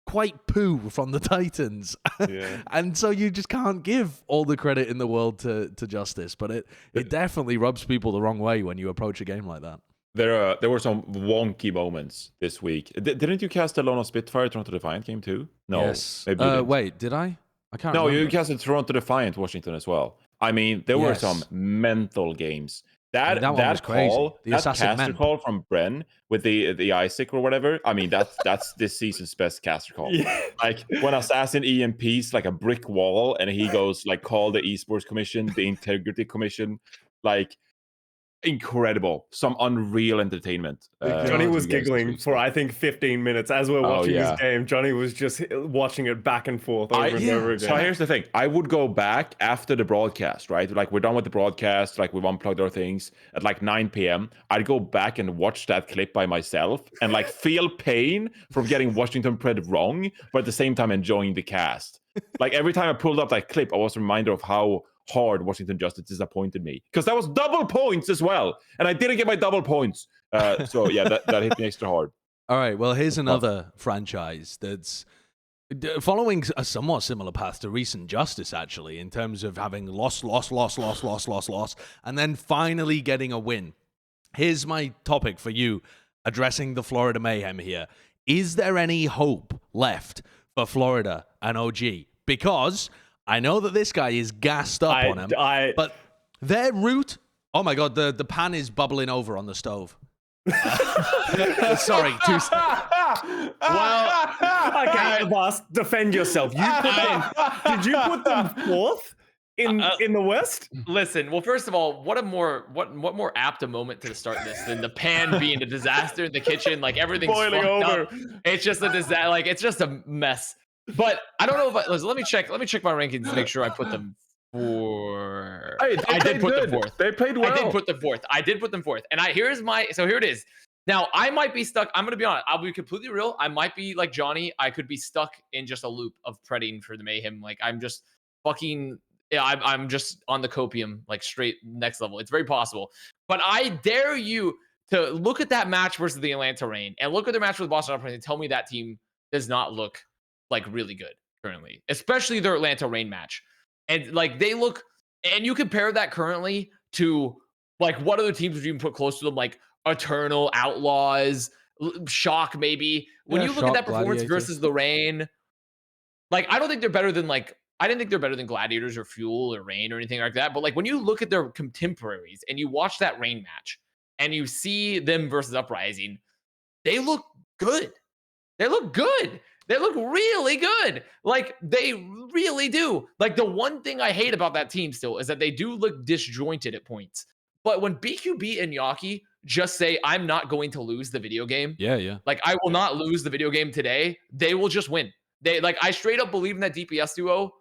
quite poo from the Titans. Yeah. And so you just can't give all the credit in the world to Justice. But it definitely rubs people the wrong way when you approach a game like that. There were some wonky moments this week. Didn't you cast Alone on Spitfire Toronto Defiant game too? No. Yes. Maybe you didn't. Wait, did I? I can't No, remember. you casted Toronto Defiant Washington as well. I mean, there were some mental games. That one was crazy. call, The that assassin caster men. call from Bren with the Isaac or whatever. I mean, that's this season's best caster call. Yeah. Like when Assassin EMPs like a brick wall, and he goes like, call the Esports Commission, the Integrity Commission, like. Incredible, some unreal entertainment. Johnny was you guys this giggling week. for I think 15 minutes as we're watching this game. Johnny was just watching it back and forth over and over again. So here's the thing: I would go back after the broadcast, right? Like we're done with the broadcast, like we've unplugged our things at like 9 p.m. I'd go back and watch that clip by myself and like feel pain from getting Washington Pred wrong, but at the same time enjoying the cast. Like every time I pulled up that clip, I was reminded of how hard Washington Justice disappointed me, because that was double points as well, and I didn't get my double points. So yeah, that hit me extra hard. All right, well, here's another franchise that's following a somewhat similar path to recent Justice, actually, in terms of having lost, and then finally getting a win. Here's my topic for you, addressing the Florida Mayhem here. Is there any hope left for Florida and OG? Because I know that this guy is gassed up on him, but their route... Oh my God, the pan is bubbling over on the stove. Sorry. Well, okay, boss, defend yourself. Did you put them fourth in the West? Listen, well, first of all, what more apt a moment to start this than the pan being a disaster in the kitchen, like everything's boiling fucked over. up. It's just a disaster, like it's just a mess. But I don't know if listen, let me check my rankings to make sure I put them fourth. Hey, I did put them fourth. They played well. I did put them fourth. And here it is. Now I might be stuck. I'm gonna be honest. I'll be completely real. I might be like Johnny. I could be stuck in just a loop of predding for the mayhem. Like I'm just fucking. Yeah, I'm just on the copium, like straight next level. It's very possible. But I dare you to look at that match versus the Atlanta Reign and look at their match with Boston Opera and tell me that team does not look like really good currently, especially their Atlanta Reign match. And like they look, and you compare that currently to like what other teams would you even put close to them, like Eternal, Outlaws, Shock maybe. When you look at that performance versus the Reign, like I don't think they're better than I didn't think they're better than Gladiators or Fuel or Reign or anything like that. But like when you look at their contemporaries and you watch that Reign match and you see them versus Uprising, they look good. They look good. They look really good. Like they really do. Like the one thing I hate about that team still is that they do look disjointed at points. But when BQB and Yaki just say, I'm not going to lose the video game. Yeah. Like I will not lose the video game today. They will just win. I straight up believe in that DPS duo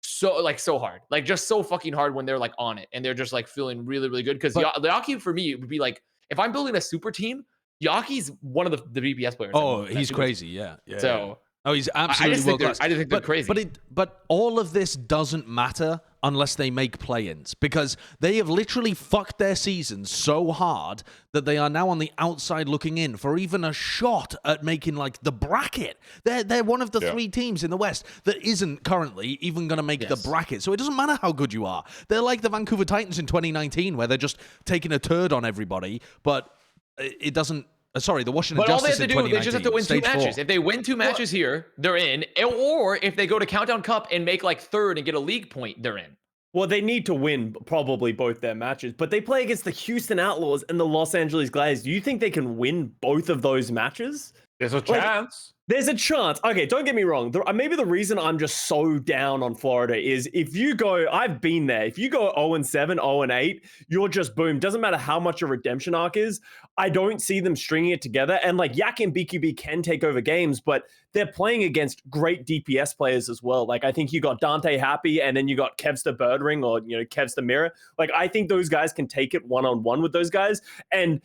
so hard. Like just so fucking hard when they're like on it and they're just like feeling really, really good. Because Yaki for me would be like, if I'm building a super team, Yaki's one of the BPS players. Oh, he's crazy. Yeah. So he's absolutely world class. I just think they're crazy. But all of this doesn't matter unless they make play-ins, because they have literally fucked their season so hard that they are now on the outside looking in for even a shot at making like the bracket. They're one of the 3 teams in the West that isn't currently even going to make the bracket. So it doesn't matter how good you are. They're like the Vancouver Titans in 2019 where they're just taking a turd on everybody, but it doesn't Sorry, the Washington But all they Justice have to in do, they just have to 2019, win two stage matches. 4. If they win two matches here, they're in. Or if they go to Countdown Cup and make like third and get a league point, they're in. Well, they need to win probably both their matches, but they play against the Houston Outlaws and the Los Angeles Gladiators. Do you think they can win both of those matches? There's a chance. There's a chance. Okay, don't get me wrong. Maybe the reason I'm just so down on Florida is if you go, I've been there. If you go 0-7, 0-8, you're just boom. Doesn't matter how much your redemption arc is. I don't see them stringing it together. And like Yak and BQB can take over games, but they're playing against great DPS players as well. Like I think you got Dante Happy and then you got Kevster Birdring or, Kevster Mirror. Like I think those guys can take it one-on-one with those guys. And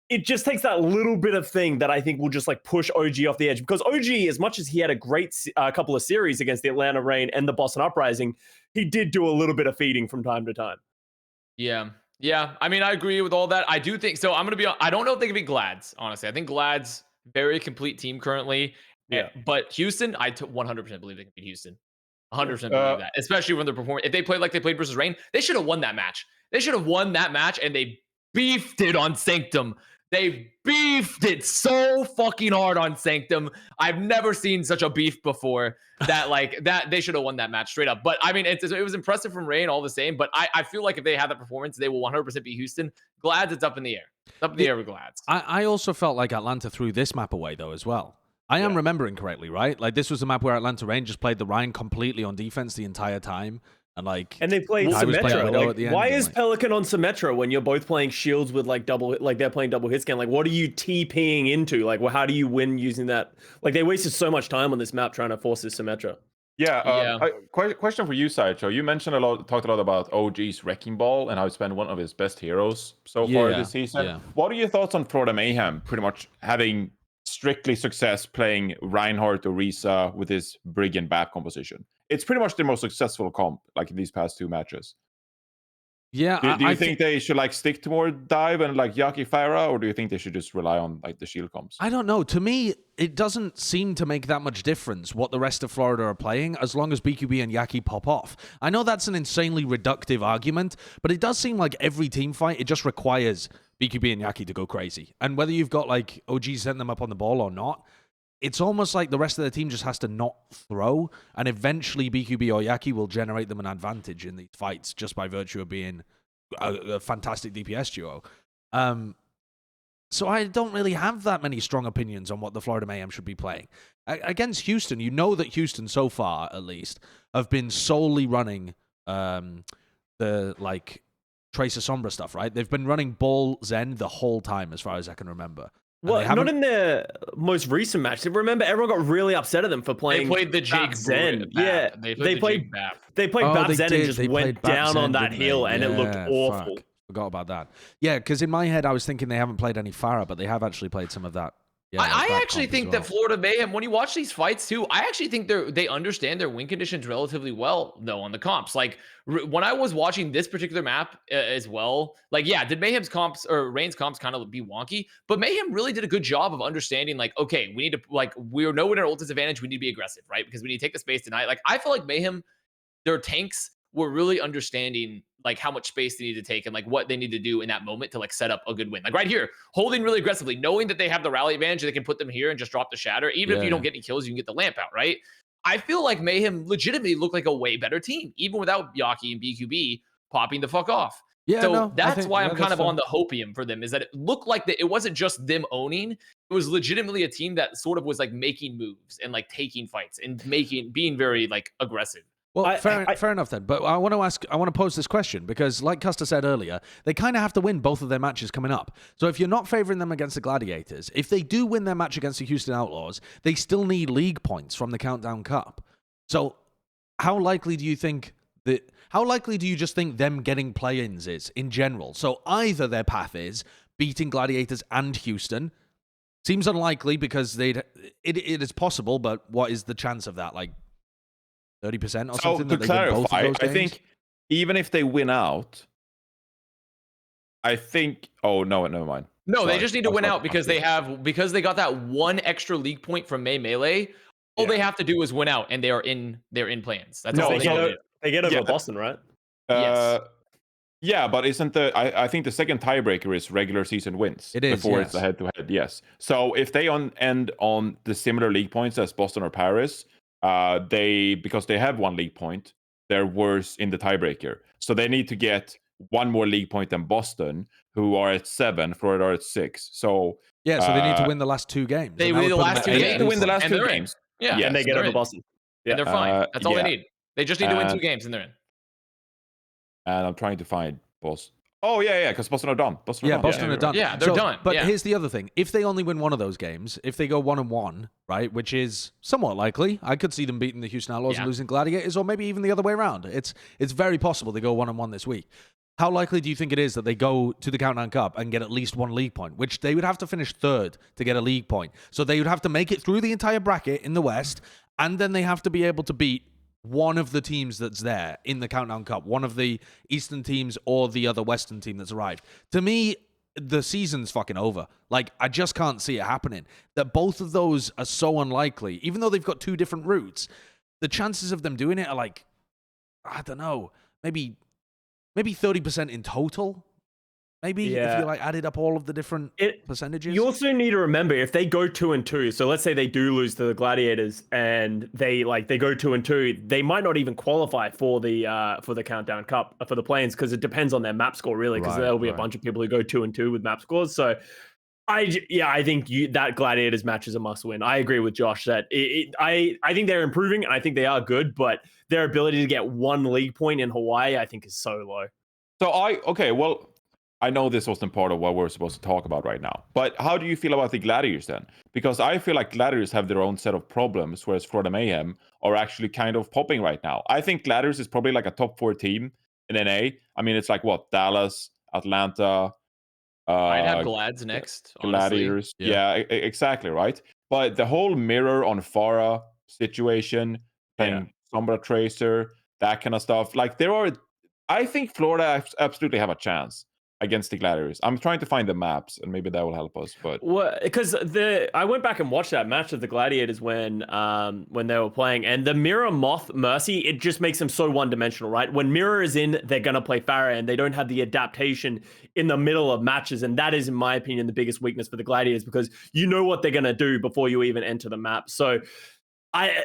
it just takes that little bit of thing that I think will just like push OG off the edge, because OG, as much as he had a great couple of series against the Atlanta Reign and the Boston Uprising, he did do a little bit of feeding from time to time. Yeah. I mean, I agree with all that. I do think so. I don't know if they can beat Glads, honestly. I think Glads, very complete team currently. Yeah. But Houston, I 100% believe they can beat Houston. 100% believe that, especially when they're performing. If they played like they played versus Reign, they should have won that match. They should have won that match, and they beefed it on Sanctum. They beefed it so fucking hard on Sanctum. I've never seen such a beef before. That they should have won that match straight up. But I mean, it was impressive from Reign all the same. But I feel like if they have that performance, they will 100% beat Houston. Glads, it's up in the air. It's up in the air with Glads. I also felt like Atlanta threw this map away though as well. I am remembering correctly, right? Like this was a map where Atlanta Reign just played the Rhine completely on defense the entire time. And they played Symmetra. Why is Pelican on Symmetra when you're both playing shields with like double, like they're playing double hit scan? Like, what are you TPing into? Like, well, how do you win using that? Like, they wasted so much time on this map trying to force this Symmetra. Question for you, Sideshow. You talked a lot about OG's Wrecking Ball and how it's been one of his best heroes so far this season. Yeah. What are your thoughts on Florida Mayhem pretty much having strictly success playing Reinhardt or Risa with his Brigand BAP composition? It's pretty much the most successful comp, like in these past two matches. Yeah. Do you think they should like stick to more dive and like Yaki Farah, or do you think they should just rely on like the shield comps? I don't know. To me, it doesn't seem to make that much difference what the rest of Florida are playing, as long as BQB and Yaki pop off. I know that's an insanely reductive argument, but it does seem like every team fight, it just requires BQB and Yaki to go crazy. And whether you've got like OG setting them up on the ball or not, it's almost like the rest of the team just has to not throw, and eventually BQB or Yaki will generate them an advantage in these fights just by virtue of being a fantastic DPS duo. So I don't really have that many strong opinions on what the Florida Mayhem should be playing. Against Houston, you know that Houston so far, at least, have been solely running the like Tracer Sombra stuff, right? They've been running Ball Zen the whole time, as far as I can remember. Well, not in their most recent match. Remember, everyone got really upset at them for playing. They played the Jake Zen. Yeah, they played BAP. They played BAP Zen and just went down on that hill, and it looked awful. Forgot about that. Yeah, because in my head, I was thinking they haven't played any Farah, but they have actually played some of that. Yeah, I actually think that Florida Mayhem, when you watch these fights too, I actually think they understand their win conditions relatively well, though, on the comps. Like, when I was watching this particular map as well, like, yeah, did Mayhem's comps or Reign's comps kind of be wonky? But Mayhem really did a good job of understanding, like, okay, we need to, like, we're nowhere in our ult disadvantage. We need to be aggressive, right? Because we need to take the space tonight. Like, I feel like Mayhem, their tanks were really understanding like how much space they need to take and like what they need to do in that moment to like set up a good win. Like right here, holding really aggressively, knowing that they have the rally advantage, they can put them here and just drop the shatter. Even if you don't get any kills, you can get the lamp out, right? I feel like Mayhem legitimately looked like a way better team, even without Yaki and BQB popping the fuck off. Yeah, so that's why I'm kind of on the hopium for them, is that it looked like that it wasn't just them owning. It was legitimately a team that sort of was like making moves and like taking fights and being very like aggressive. Well, fair enough then. But I want to pose this question because, like Custa said earlier, they kind of have to win both of their matches coming up. So if you're not favoring them against the Gladiators, if they do win their match against the Houston Outlaws, they still need league points from the Countdown Cup. So how likely do you just think them getting play-ins is in general? So either their path is beating Gladiators and Houston. Seems unlikely because it is possible, but what is the chance of that? Like 30% or something? So to clarify, I think even if they win out, I think. Oh no, never mind. No, they just need to win out because they got that one extra league point from Melee. All they have to do is win out, and they're in plans. That's all they get over Boston, right? Yes. Yeah, but isn't I think the second tiebreaker is regular season wins. It is, before yes. it's a head-to-head. Yes. So if they end on the similar league points as Boston or Paris, because they have 1 league point, they're worse in the tiebreaker. So they need to get 1 more league point than Boston, who are at 7, Florida are at 6. So Yeah, so they need to win the last 2 games. They and that win would the put them last at 2 8 they need to win the points. last And 2 they're in. games. Yeah, Yes. And they get they're over in. Boston. Yeah. And they're fine. That's all yeah. they need. They just need to win 2 And- games and they're in. And I'm trying to find Boston. Oh yeah, because Boston are done. Yeah, Boston are done. Yeah, they're done. But Yeah. here's the other thing. If they only win one of those games, if they go 1-1, right, which is somewhat likely, I could see them beating the Houston Outlaws and losing Gladiators, or maybe even the other way around. It's very possible they go 1-1 this week. How likely do you think it is that they go to the Countdown Cup and get at least 1 league point, which they would have to finish 3rd to get a league point? So they would have to make it through the entire bracket in the West, and then they have to be able to beat one of the teams that's there in the Countdown Cup, one of the Eastern teams or the other Western team that's arrived. To me, the season's fucking over. Like, I just can't see it happening. That both of those are so unlikely, even though they've got 2 different routes. The chances of them doing it are like, I don't know, maybe 30% in total. Maybe if you like added up all of the different percentages. You also need to remember, if they go 2-2, so let's say they do lose to the Gladiators and they go 2-2, they might not even qualify for the Countdown Cup for the play-ins, because it depends on their map score, really, because there'll be a bunch of people who go 2-2 with map scores. So I think that Gladiators match is a must win. I agree with Josh that I think they're improving and I think they are good, but their ability to get 1 league point in Hawaii, I think, is so low. So I know this wasn't part of what we're supposed to talk about right now, but how do you feel about the Gladiators then? Because I feel like Gladiators have their own set of problems, whereas Florida Mayhem are actually kind of popping right now. I think Gladiators is probably like a top 4 team in NA. I mean, it's like what? Dallas, Atlanta. I'd have Glads next. Gladiators. Honestly. Yeah, exactly, right? But the whole mirror on Farah situation, playing Sombra Tracer, that kind of stuff. Like, I think Florida absolutely have a chance against the Gladiators. I'm trying to find the maps, and maybe that will help us. But because I went back and watched that match of the Gladiators when they were playing, and the Mirror Moth Mercy, it just makes them so one-dimensional, right? When Mirror is in, they're gonna play Farah, and they don't have the adaptation in the middle of matches, and that is, in my opinion, the biggest weakness for the Gladiators, because you know what they're gonna do before you even enter the map. So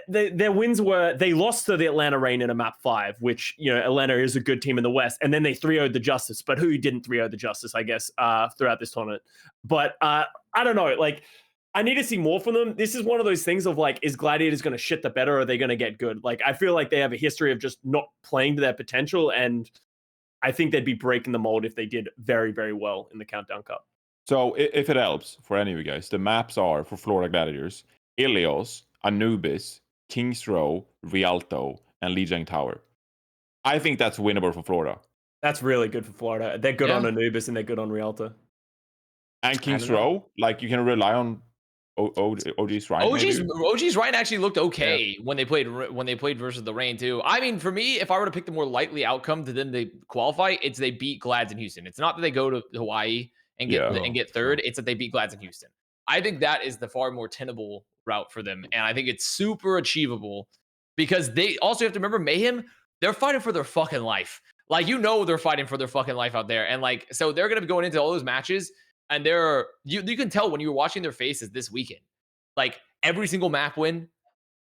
their wins were, they lost to the Atlanta Reign in a map 5, which, you know, Atlanta is a good team in the West, and then they 3-0'd the Justice, but who didn't 3-0 the Justice, I guess, throughout this tournament. But I don't know, like, I need to see more from them. This is one of those things of like, is Gladiators going to shit the bed, or are they going to get good? Like, I feel like they have a history of just not playing to their potential, and I think they'd be breaking the mold if they did very, very well in the Countdown Cup. So if it helps for any of you guys, the maps are for Florida Gladiators: Ilios, Anubis, Kings Row, Rialto, and Lijiang Tower. I think that's winnable for Florida. That's really good for Florida. They're good on Anubis and they're good on Rialto. And Kings Row, like, you can rely on OG's Rhine. OG's Rhine actually looked okay when they played versus the Reign too. I mean, for me, if I were to pick the more likely outcome to then they qualify, it's they beat Glads in Houston. It's not that they go to Hawaii and get third. It's that they beat Glads in Houston. I think that is the far more tenable route for them, and I think it's super achievable, because they also have to remember, Mayhem, they're fighting for their fucking life. Like, you know, they're fighting for their fucking life out there, and like, so they're gonna be going into all those matches, and you can tell when you were watching their faces this weekend, like, every single map win,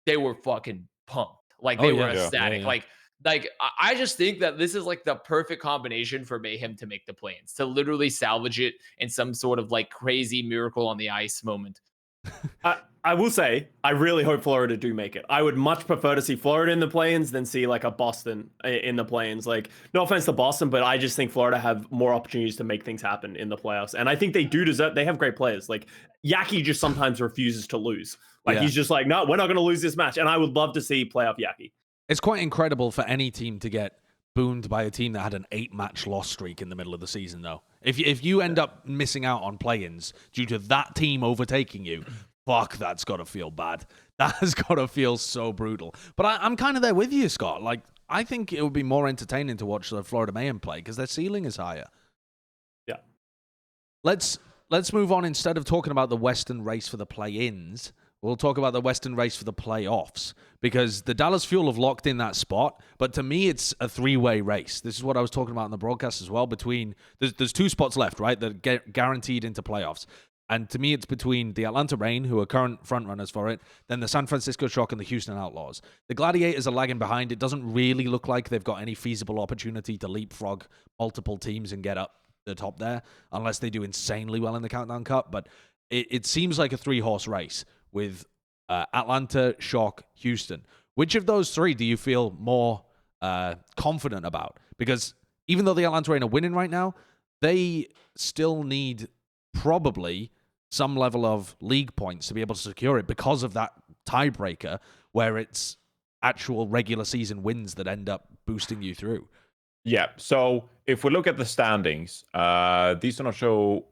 they were fucking pumped, like they were ecstatic. Like I just think that this is like the perfect combination for Mayhem to make the play-ins, to literally salvage it in some sort of like crazy miracle on the ice moment. I will say, I really hope Florida do make it. I would much prefer to see Florida in the play-ins than see like a Boston in the play-ins. Like, no offense to Boston, but I just think Florida have more opportunities to make things happen in the playoffs. And I think they do deserve, they have great players. Like, Yaki just sometimes refuses to lose. Like, he's just like, no, we're not going to lose this match. And I would love to see playoff Yaki. It's quite incredible for any team to get boomed by a team that had an 8-match loss streak in the middle of the season, though. If you end up missing out on play-ins due to that team overtaking you, fuck, that's got to feel bad. That has got to feel so brutal. But I'm kind of there with you, Scott. Like, I think it would be more entertaining to watch the Florida Mayhem play because their ceiling is higher. Yeah. Let's move on. Instead of talking about the Western race for the play-ins, we'll talk about the Western race for the playoffs, because the Dallas Fuel have locked in that spot. But to me, it's a three-way race. This is what I was talking about in the broadcast as well. There's 2 spots left, right? That get guaranteed into playoffs. And to me, it's between the Atlanta Reign, who are current frontrunners for it, then the San Francisco Shock and the Houston Outlaws. The Gladiators are lagging behind. It doesn't really look like they've got any feasible opportunity to leapfrog multiple teams and get up the top there, unless they do insanely well in the Countdown Cup. But it seems like a 3-horse race with Atlanta, Shock, Houston. Which of those 3 do you feel more confident about? Because even though the Atlanta Reign are winning right now, they still need probably some level of league points to be able to secure it because of that tiebreaker where it's actual regular season wins that end up boosting you through. Yeah, so if we look at the standings, these do not show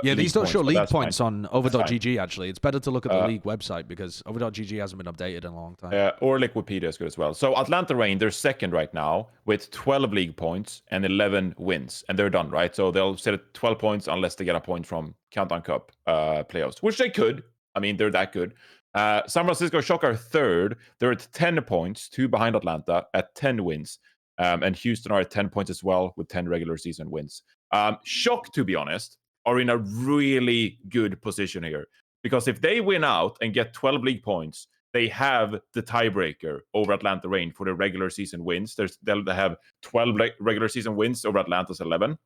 these don't show league points fine. on over.gg, actually. It's better to look at the league website because over.gg hasn't been updated in a long time. Or Wikipedia is good as well. So Atlanta Reign, they're second right now with 12 league points and 11 wins, and they're done, right? So they'll sit at 12 points unless they get a point from Countdown Cup playoffs, which they could. I mean, they're that good. San Francisco Shock are third. They're at 10 points, 2 behind Atlanta at 10 wins. And Houston are at 10 points as well with 10 regular season wins. Shock, to be honest, are in a really good position here. Because if they win out and get 12 league points, they have the tiebreaker over Atlanta Reign for the regular season wins. They'll have 12 regular season wins over Atlanta's 11.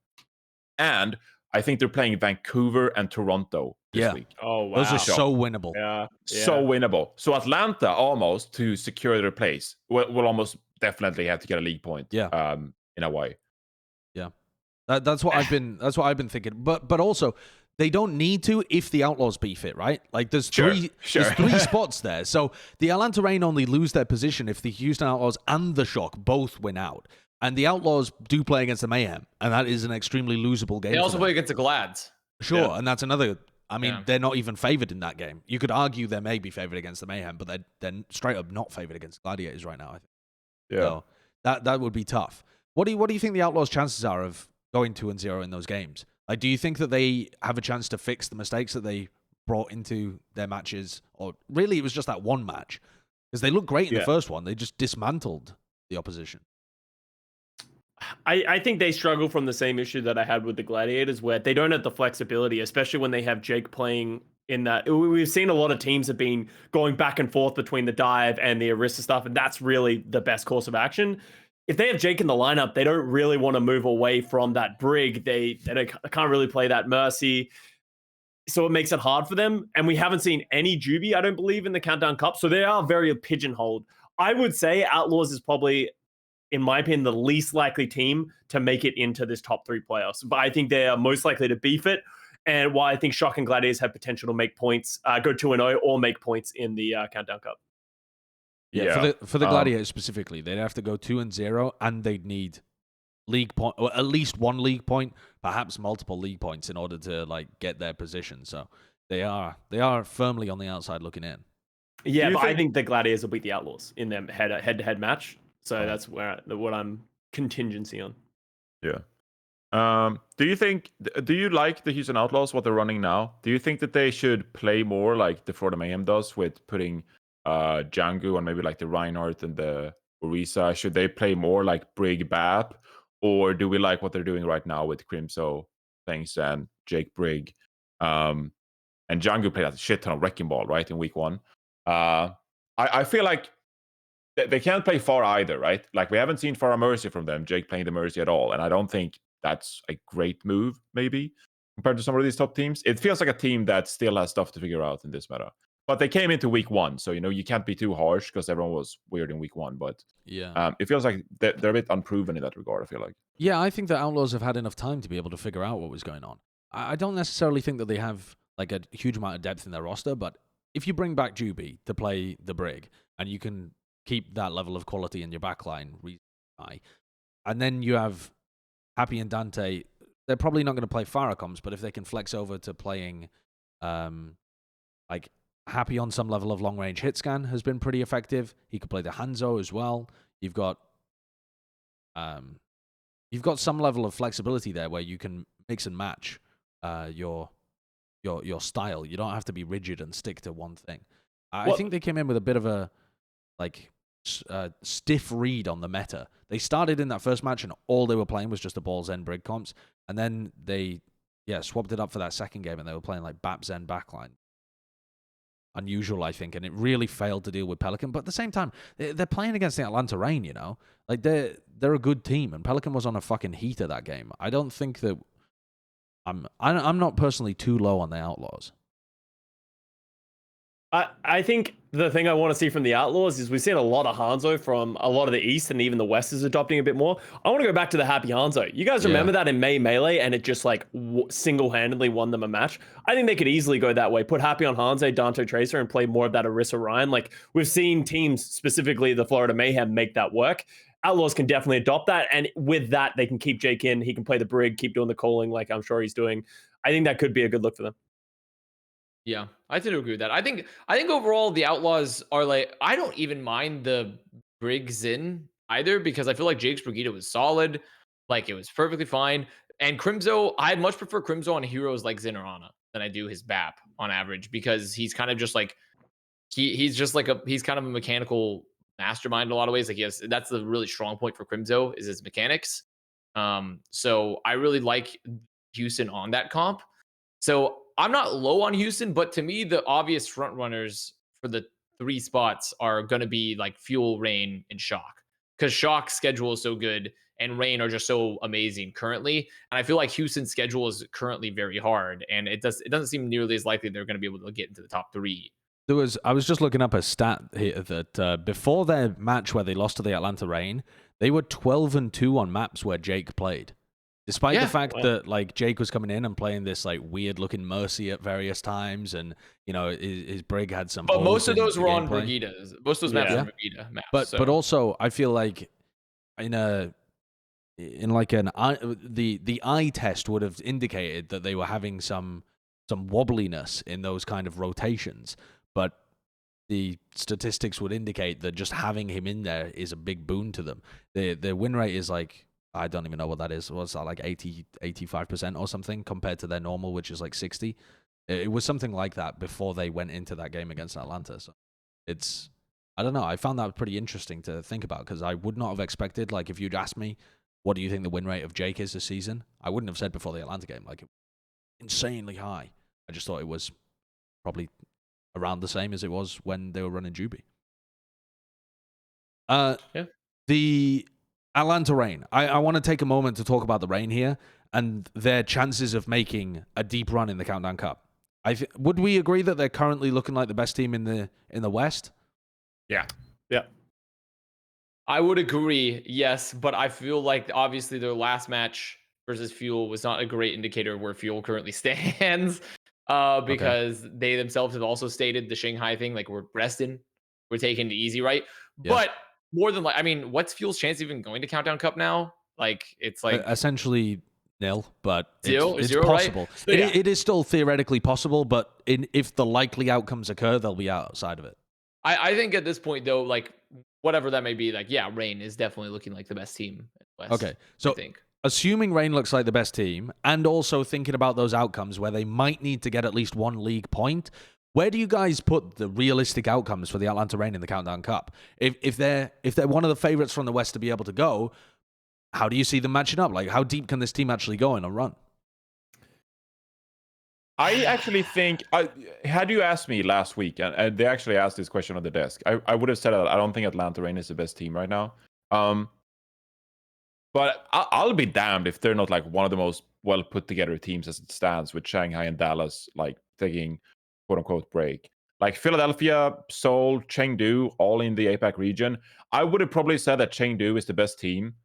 And I think they're playing Vancouver and Toronto this week. Oh, wow. Those are so winnable. Yeah. So winnable. So Atlanta almost, to secure their place, will almost definitely have to get a league point. In a way. Yeah. That's what I've been thinking. But also, they don't need to if the Outlaws beef it, right? Like there's three spots there. So the Atlanta Reign only lose their position if the Houston Outlaws and the Shock both win out. And the Outlaws do play against the Mayhem, and that is an extremely losable game. They also play against the Glads. Sure, and that's another. I mean, they're not even favored in that game. You could argue they may be favored against the Mayhem, but they're straight up not favored against Gladiators right now, I think. Yeah. So that would be tough. What do you think the Outlaws' chances are of going 2-0 in those games? Like, do you think that they have a chance to fix the mistakes that they brought into their matches? Or really, it was just that one match? Because they looked great in the first one. They just dismantled the opposition. I think they struggle from the same issue that I had with the Gladiators, where they don't have the flexibility, especially when they have Jake playing in that. We've seen a lot of teams have been going back and forth between the dive and the Arista stuff, and that's really the best course of action. If they have Jake in the lineup, they don't really want to move away from that Brig. They can't really play that Mercy. So it makes it hard for them. And we haven't seen any Juby, I don't believe, in the Countdown Cup. So they are very pigeonholed. I would say Outlaws is probably, in my opinion, the least likely team to make it into this top 3 playoffs. But I think they are most likely to beef it. And while I think Shock and Gladiators have potential to make points, go 2-0 or make points in the Countdown Cup. Yeah. For the Gladiators specifically, they'd have to go 2-0, and they'd need league point, or at least one league point, perhaps multiple league points in order to like get their position. So they are firmly on the outside looking in. Yeah, but I think the Gladiators will beat the Outlaws in their head-to-head match. So that's what I'm contingency on. Yeah. Do you like the Houston Outlaws, what they're running now? Do you think that they should play more like the Florida Mayhem does with putting Django and maybe like the Reinhardt and the Orisa? Should they play more like Brig Bap? Or do we like what they're doing right now with Crimso, Thanks, and Jake Brig? And Django played a shit ton of Wrecking Ball, right, in week 1. I feel like they can't play far either, right? Like, we haven't seen Farah Mercy from them, Jake playing the Mercy at all. And I don't think that's a great move, maybe, compared to some of these top teams. It feels like a team that still has stuff to figure out in this meta. But they came into week 1, so, you can't be too harsh because everyone was weird in week 1. But it feels like they're a bit unproven in that regard, I feel like. Yeah, I think the Outlaws have had enough time to be able to figure out what was going on. I don't necessarily think that they have like a huge amount of depth in their roster, but if you bring back Juby to play the Brig, and you can keep that level of quality in your backline reasonably high, and then you have Happy and Dante, they're probably not going to play Faracoms, but if they can flex over to playing like Happy on some level of long-range hit scan has been pretty effective. He could play the Hanzo as well. You've got some level of flexibility there where you can mix and match your style. You don't have to be rigid and stick to one thing. I think they came in with a bit of a like stiff read on the meta. They started in that first match and all they were playing was just the ball Zen Brig comps, and then they swapped it up for that second game and they were playing like BAP Zen backline. Unusual, I think, and it really failed to deal with Pelican. But at the same time, they're playing against the Atlanta Reign, you know, like they're a good team, and Pelican was on a fucking heater that game. I don't think that I'm not personally too low on the Outlaws. I think the thing I want to see from the Outlaws is we've seen a lot of Hanzo from a lot of the East, and even the West is adopting a bit more. I want to go back to the Happy Hanzo. You guys remember that in May Melee, and it just like single-handedly won them a match? I think they could easily go that way. Put Happy on Hanzo, Dante Tracer, and play more of that Orisa Ryan. Like, we've seen teams, specifically the Florida Mayhem, make that work. Outlaws can definitely adopt that, and with that, they can keep Jake in. He can play the Brig, keep doing the calling like I'm sure he's doing. I think that could be a good look for them. Yeah, I tend to agree with that. I think overall the Outlaws are like, I don't even mind the Briggs in either, because I feel like Jake's Brigida was solid. Like, it was perfectly fine. And Crimzo, I'd much prefer Crimzo on heroes like Zen or Ana than I do his BAP on average, because he's kind of just like, he's kind of a mechanical mastermind in a lot of ways. Like, that's the really strong point for Crimzo is his mechanics. So I really like Houston on that comp. So I'm not low on Houston, but to me, the obvious front runners for the 3 spots are going to be like Fuel, Rain, and Shock, because Shock's schedule is so good and Rain are just so amazing currently. And I feel like Houston's schedule is currently very hard, and it doesn't seem nearly as likely they're going to be able to get into the top 3. I was just looking up a stat here that before their match where they lost to the Atlanta Reign, they were 12-2 on maps where Jake played. Despite the fact that like Jake was coming in and playing this like weird looking Mercy at various times, and you know his Brig had some. But most of those were on Brigidas. Most of those maps were Brigida maps. But also I feel like the eye test would have indicated that they were having some wobbliness in those kind of rotations, but the statistics would indicate that just having him in there is a big boon to them. Their win rate is like, I don't even know what that is. What's that, like 85% or something compared to their normal, which is like 60? It was something like that before they went into that game against Atlanta. So I don't know. I found that pretty interesting to think about, because I would not have expected, like, if you'd asked me, what do you think the win rate of Jake is this season? I wouldn't have said before the Atlanta game, like, insanely high. I just thought it was probably around the same as it was when they were running Juby. The Atlanta Reign. I want to take a moment to talk about the Reign here and their chances of making a deep run in the Countdown Cup. Would we agree that they're currently looking like the best team in the West? Yeah. I would agree, yes, but I feel like obviously their last match versus Fuel was not a great indicator of where Fuel currently stands, because they themselves have also stated the Shanghai thing, like, we're resting, we're taking it easy, right? Yeah. But more than like, I mean, what's Fuel's chance of even going to Countdown Cup now? Like, it's like essentially nil, but it's zero, possible. Right? So, it is still theoretically possible, but if the likely outcomes occur, they'll be outside of it. I think at this point, though, like, whatever that may be, like, yeah, Reign is definitely looking like the best team in the West. Okay, so I think, assuming Reign looks like the best team, and also thinking about those outcomes where they might need to get at least 1 league point, where do you guys put the realistic outcomes for the Atlanta Reign in the Countdown Cup? If they're one of the favorites from the West to be able to go, how do you see them matching up? Like, how deep can this team actually go in a run? I actually think, had you asked me last week, and they actually asked this question on the desk, I would have said that I don't think Atlanta Reign is the best team right now. But I'll be damned if they're not like one of the most well put together teams as it stands, with Shanghai and Dallas like taking quote unquote break. Like Philadelphia, Seoul, Chengdu, all in the APAC region. I would have probably said that Chengdu is the best team.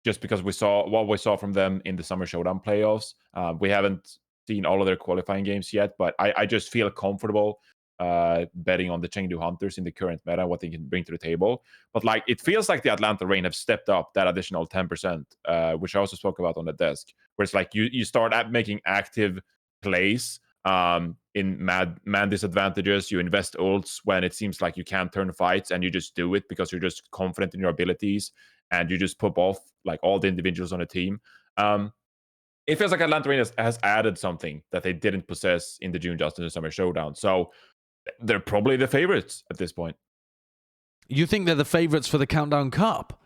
Just because we saw what we saw from them in the Summer Showdown playoffs. We haven't seen all of their qualifying games yet, but I just feel comfortable betting on the Chengdu Hunters in the current meta, what they can bring to the table. But like, it feels like the Atlanta Reign have stepped up that additional 10%, which I also spoke about on the desk, where it's like you start at making active plays in man disadvantages. You invest ults when it seems like you can't turn fights, and you just do it because you're just confident in your abilities, and you just pop off like all the individuals on the team. It feels like Atlanta Reign has added something that they didn't possess in the June Just in the Summer Showdown. So they're probably the favorites at this point. You think they're the favorites for the Countdown Cup?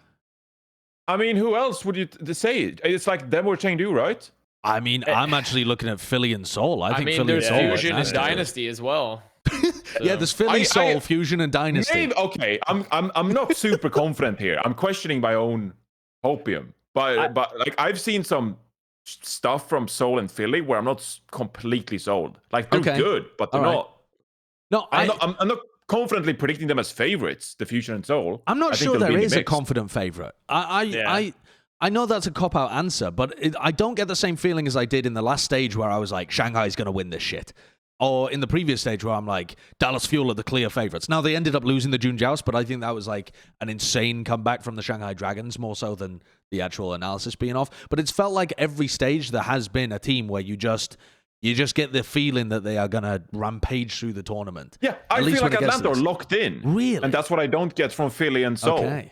I mean, who else would you say? It's like them or Chengdu, right? I mean, I'm actually looking at Philly and Seoul. I think Philly there's and Seoul are Fusion and nasty. Dynasty as well. Yeah, there's Philly, Seoul, Fusion, and Dynasty. Maybe, okay, I'm not super confident here. I'm questioning my own hopium, but like I've seen some stuff from Seoul and Philly where I'm not completely sold. Like they're good, but they're not. No, I'm not confidently predicting them as favorites. The Fusion and Seoul. I'm not sure there is a confident favorite. I know that's a cop-out answer, but I don't get the same feeling as I did in the last stage where I was like, Shanghai's going to win this shit. Or in the previous stage where I'm like, Dallas Fuel are the clear favorites. Now, they ended up losing the June Joust, but I think that was like an insane comeback from the Shanghai Dragons, more so than the actual analysis being off. But it's felt like every stage there has been a team where you just get the feeling that they are going to rampage through the tournament. Yeah, I feel like Atlanta are locked in. Really? And that's what I don't get from Philly and Seoul. Okay.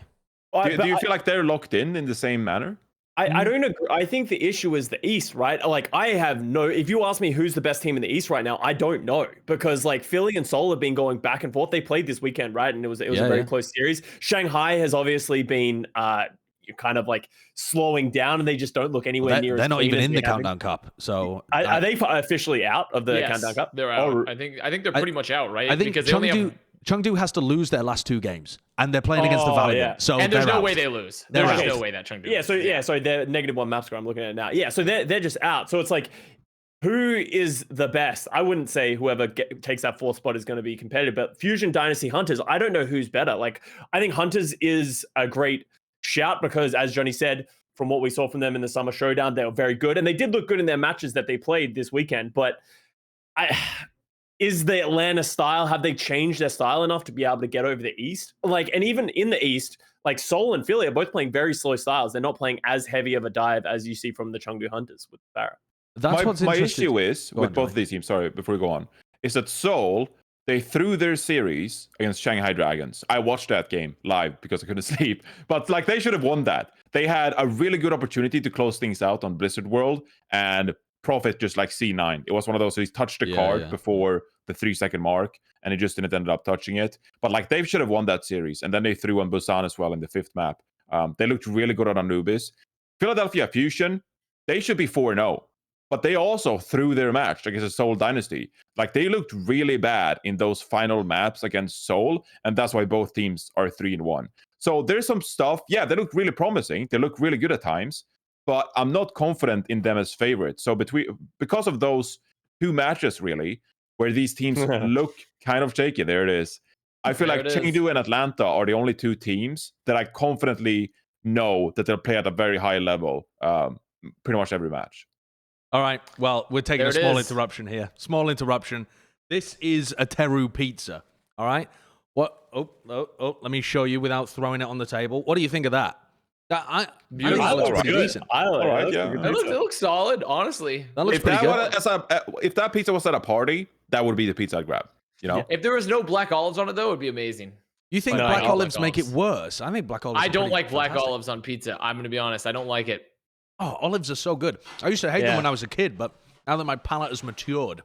Do you feel like they're locked in the same manner? I don't agree. I think the issue is the East, right? Like, I have no. If you ask me who's the best team in the East right now, I don't know, because like Philly and Seoul have been going back and forth. They played this weekend, right? And it was a very close series. Shanghai has obviously been kind of like slowing down, and they just don't look anywhere near. They're not even in the Countdown Cup. So are they officially out of the Countdown Cup? They're out. I think they're pretty much out, right? I think because Chengdu has to lose their last 2 games, and they're playing against the Valiant. Yeah. So and there's no out. way they lose. There's no way that Chengdu. So they're -1 map score. I'm looking at it now. Yeah, so they're just out. So it's like, who is the best? I wouldn't say whoever takes that 4th spot is going to be competitive, but Fusion, Dynasty, Hunters, I don't know who's better. Like, I think Hunters is a great shout because, as Johnny said, from what we saw from them in the Summer Showdown, they were very good, and they did look good in their matches that they played this weekend. But is the Atlanta style, have they changed their style enough to be able to get over the East? Like, and even in the East, like Seoul and Philly are both playing very slow styles. They're not playing as heavy of a dive as you see from the Chengdu Hunters with Barra. That's my issue is with both of these teams. Sorry, before we go on, is that Seoul, they threw their series against Shanghai Dragons. I watched that game live because I couldn't sleep, but like they should have won that. They had a really good opportunity to close things out on Blizzard World, and Prophet just like C9. It was one of those, so he's touched the card before the 3-second mark, and he just didn't end up touching it. But like they should have won that series, and then they threw on Busan as well in the 5th map. They looked really good on Anubis. Philadelphia Fusion, they should be 4-0, but they also threw their match against the Seoul Dynasty. Like they looked really bad in those final maps against Seoul, and that's why both teams are 3-1. So there's some stuff. Yeah, they look really promising. They look really good at times, but I'm not confident in them as favorites. So because of those 2 matches, really, where these teams look kind of shaky, there it is. I feel like Chengdu and Atlanta are the only 2 teams that I confidently know that they'll play at a very high level pretty much every match. All right. Well, we're taking a small interruption here. Small interruption. This is a Teru pizza. All right. What? Oh, let me show you without throwing it on the table. What do you think of that? I think that looks pretty decent. It looks solid, honestly. That looks pretty good. If that pizza was at a party, that would be the pizza I'd grab. You know? If there was no black olives on it, though, it would be amazing. You think black olives make it worse? I think black olives. I don't like black olives on pizza. I'm going to be honest. I don't like it. Oh, olives are so good. I used to hate them when I was a kid, but now that my palate has matured,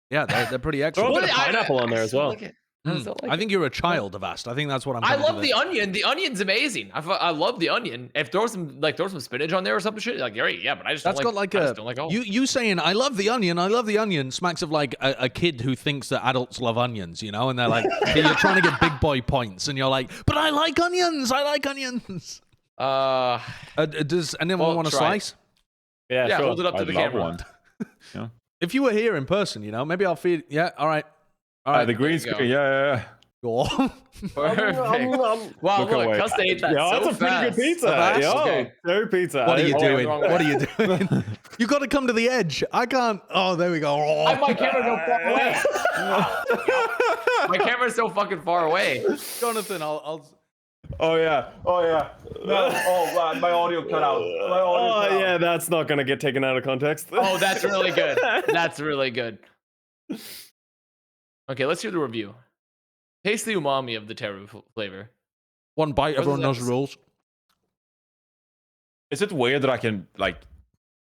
they're pretty excellent. Throw a bit of pineapple on there as well. I think you're a child, Avast. I think that's what I'm. I love the onion. The onion's amazing. I love the onion. If throw some spinach on there or something shit, like yeah, but I just don't like olives. You saying I love the onion smacks of like a kid who thinks that adults love onions, you know, and they're like you're trying to get big boy points, and you're like, but I like onions. Does anyone want a slice? Yeah, sure. Hold it up to the camera. Yeah. If you were here in person, you know, maybe I'll feed. Yeah, all right. The green screen. Yeah. Go on. Perfect. Wow, look, Custa ate that that's a pretty good pizza. Teru pizza. What are you doing? What are you doing? You got to come to the edge. I can't. Oh, there we go. My camera's so far away. My camera's so fucking far away. Jonathan, I'll. Oh yeah. No. My audio cut out. Yeah, that's not gonna get taken out of context. Oh, that's really good. That's really good. Okay, let's hear the review. Taste the umami of the Teru flavor. One bite, everyone knows the rules. Is it weird that I can like?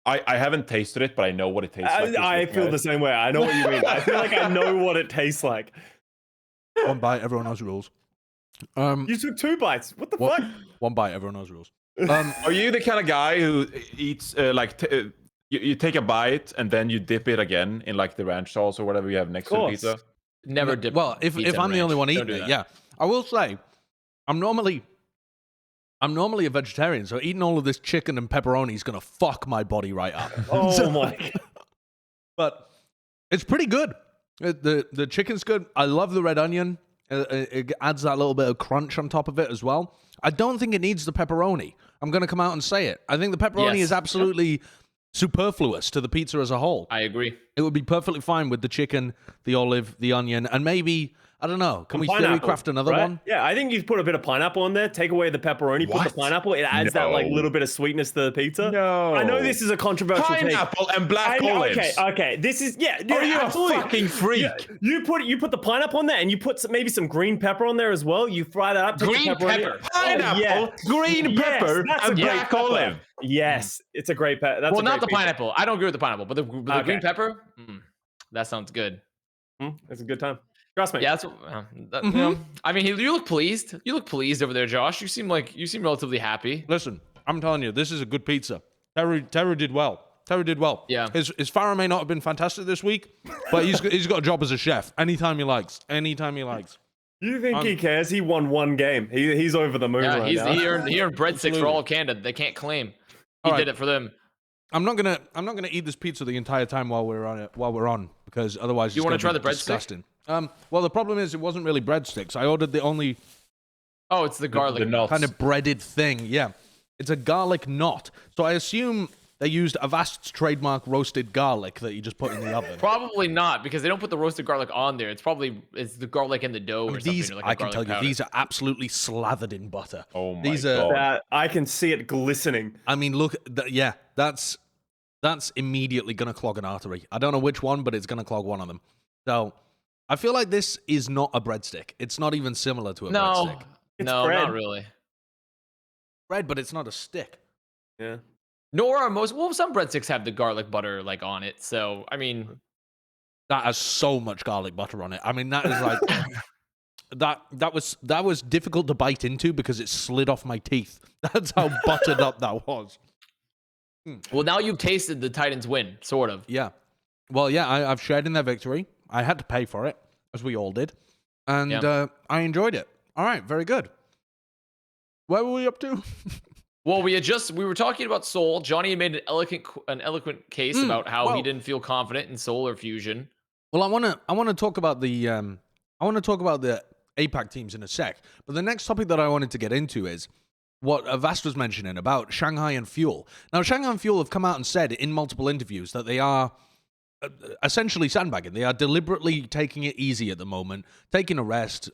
I haven't tasted it, but I know what it tastes like. I feel the same way. I know what you mean. I feel like I know what it tastes like. One bite, everyone knows the rules. You took 2 bites. What the What- fuck? One bite, everyone knows the rules. Are you the kind of guy who eats you take a bite and then you dip it again in like the ranch sauce or whatever you have next to the Course. pizza? Never dip. Well, if pizza in I'm the only ranch. one Don't eating do it, that. yeah. I will say, I'm normally a vegetarian, so eating all of this chicken and pepperoni is gonna fuck my body right up. Oh my god. But it's pretty good. The chicken's good. I love the red onion. It adds that little bit of crunch on top of it as well. I don't think it needs the pepperoni. I'm going to come out and say it. I think the pepperoni Yes. is absolutely superfluous to the pizza as a whole. I agree. It would be perfectly fine with the chicken, the olive, the onion, and maybe, I don't know, can we theory Pineapple, craft another right? one? Yeah, I think you put a bit of pineapple in there, take away the pepperoni, put What? the pineapple. It adds that like No. little bit of sweetness to the pizza. No. I know this is a controversial take. Pineapple and black olives. Okay. This is Are you absolutely. a fucking freak? Yeah, you put the pineapple on there, and you put maybe some green pepper on there as well. You fry that up. take the Green pepperoni- pepper. Pineapple, yeah. green Yes, pepper, that's a and great black pepper. olive. Yes, it's a great pepper. Well, not the pineapple. I don't agree with the pineapple, but the green Okay. pepper, that sounds good. It's a good time. Trust me. Yeah, that's you know. I mean, you look pleased. You look pleased over there, Josh. You seem relatively happy. Listen, I'm telling you, this is a good pizza. Terry did well. Terry did well. Yeah. His Farah may not have been fantastic this week, but he's got a job as a chef. Anytime he likes. You think he cares? He won 1 game. He's over the moon Yeah, right now. he earned breadsticks Absolutely. for all of Canada. They can't claim he All right. did it for them. I'm not gonna eat this pizza the entire time while we're on because otherwise You want wanna to try the breadstick? disgusting. Well, the problem is it wasn't really breadsticks. I ordered the only Oh, it's the garlic. The nuts. kind of breaded thing. Yeah, it's a garlic knot. So I assume they used Avast's trademark roasted garlic that you just put in the oven. Probably not, because they don't put the roasted garlic on there. It's the garlic in the dough or These, something. Or like a I can tell garlic you, powder. these are absolutely slathered in butter. Oh my These god. are. That I can see it glistening. I mean, look. Yeah, that's immediately gonna clog an artery. I don't know which one, but it's gonna clog one of them. So I feel like this is not a breadstick. It's not even similar to a No, breadstick. It's no, bread. not really. Bread, but it's not a stick. Yeah. Nor are some breadsticks have the garlic butter like on it. So I mean, That has so much garlic butter on it. I mean, that is like that was difficult to bite into because it slid off my teeth. That's how buttered up that was. well, now you've tasted the Titans win, sort of. Yeah. Well, yeah, I've shared in their victory. I had to pay for it, as we all did, and Yeah. I enjoyed it. All right, very good. Where were we up to? Well, we were talking about Seoul. Johnny had made an eloquent case about how he well- didn't feel confident in Seoul or Fusion. Well, I want to talk about the APAC teams in a sec. But the next topic that I wanted to get into is what Avast was mentioning about Shanghai and Fuel. Now, Shanghai and Fuel have come out and said in multiple interviews that they are essentially sandbagging. They are deliberately taking it easy at the moment, taking a rest,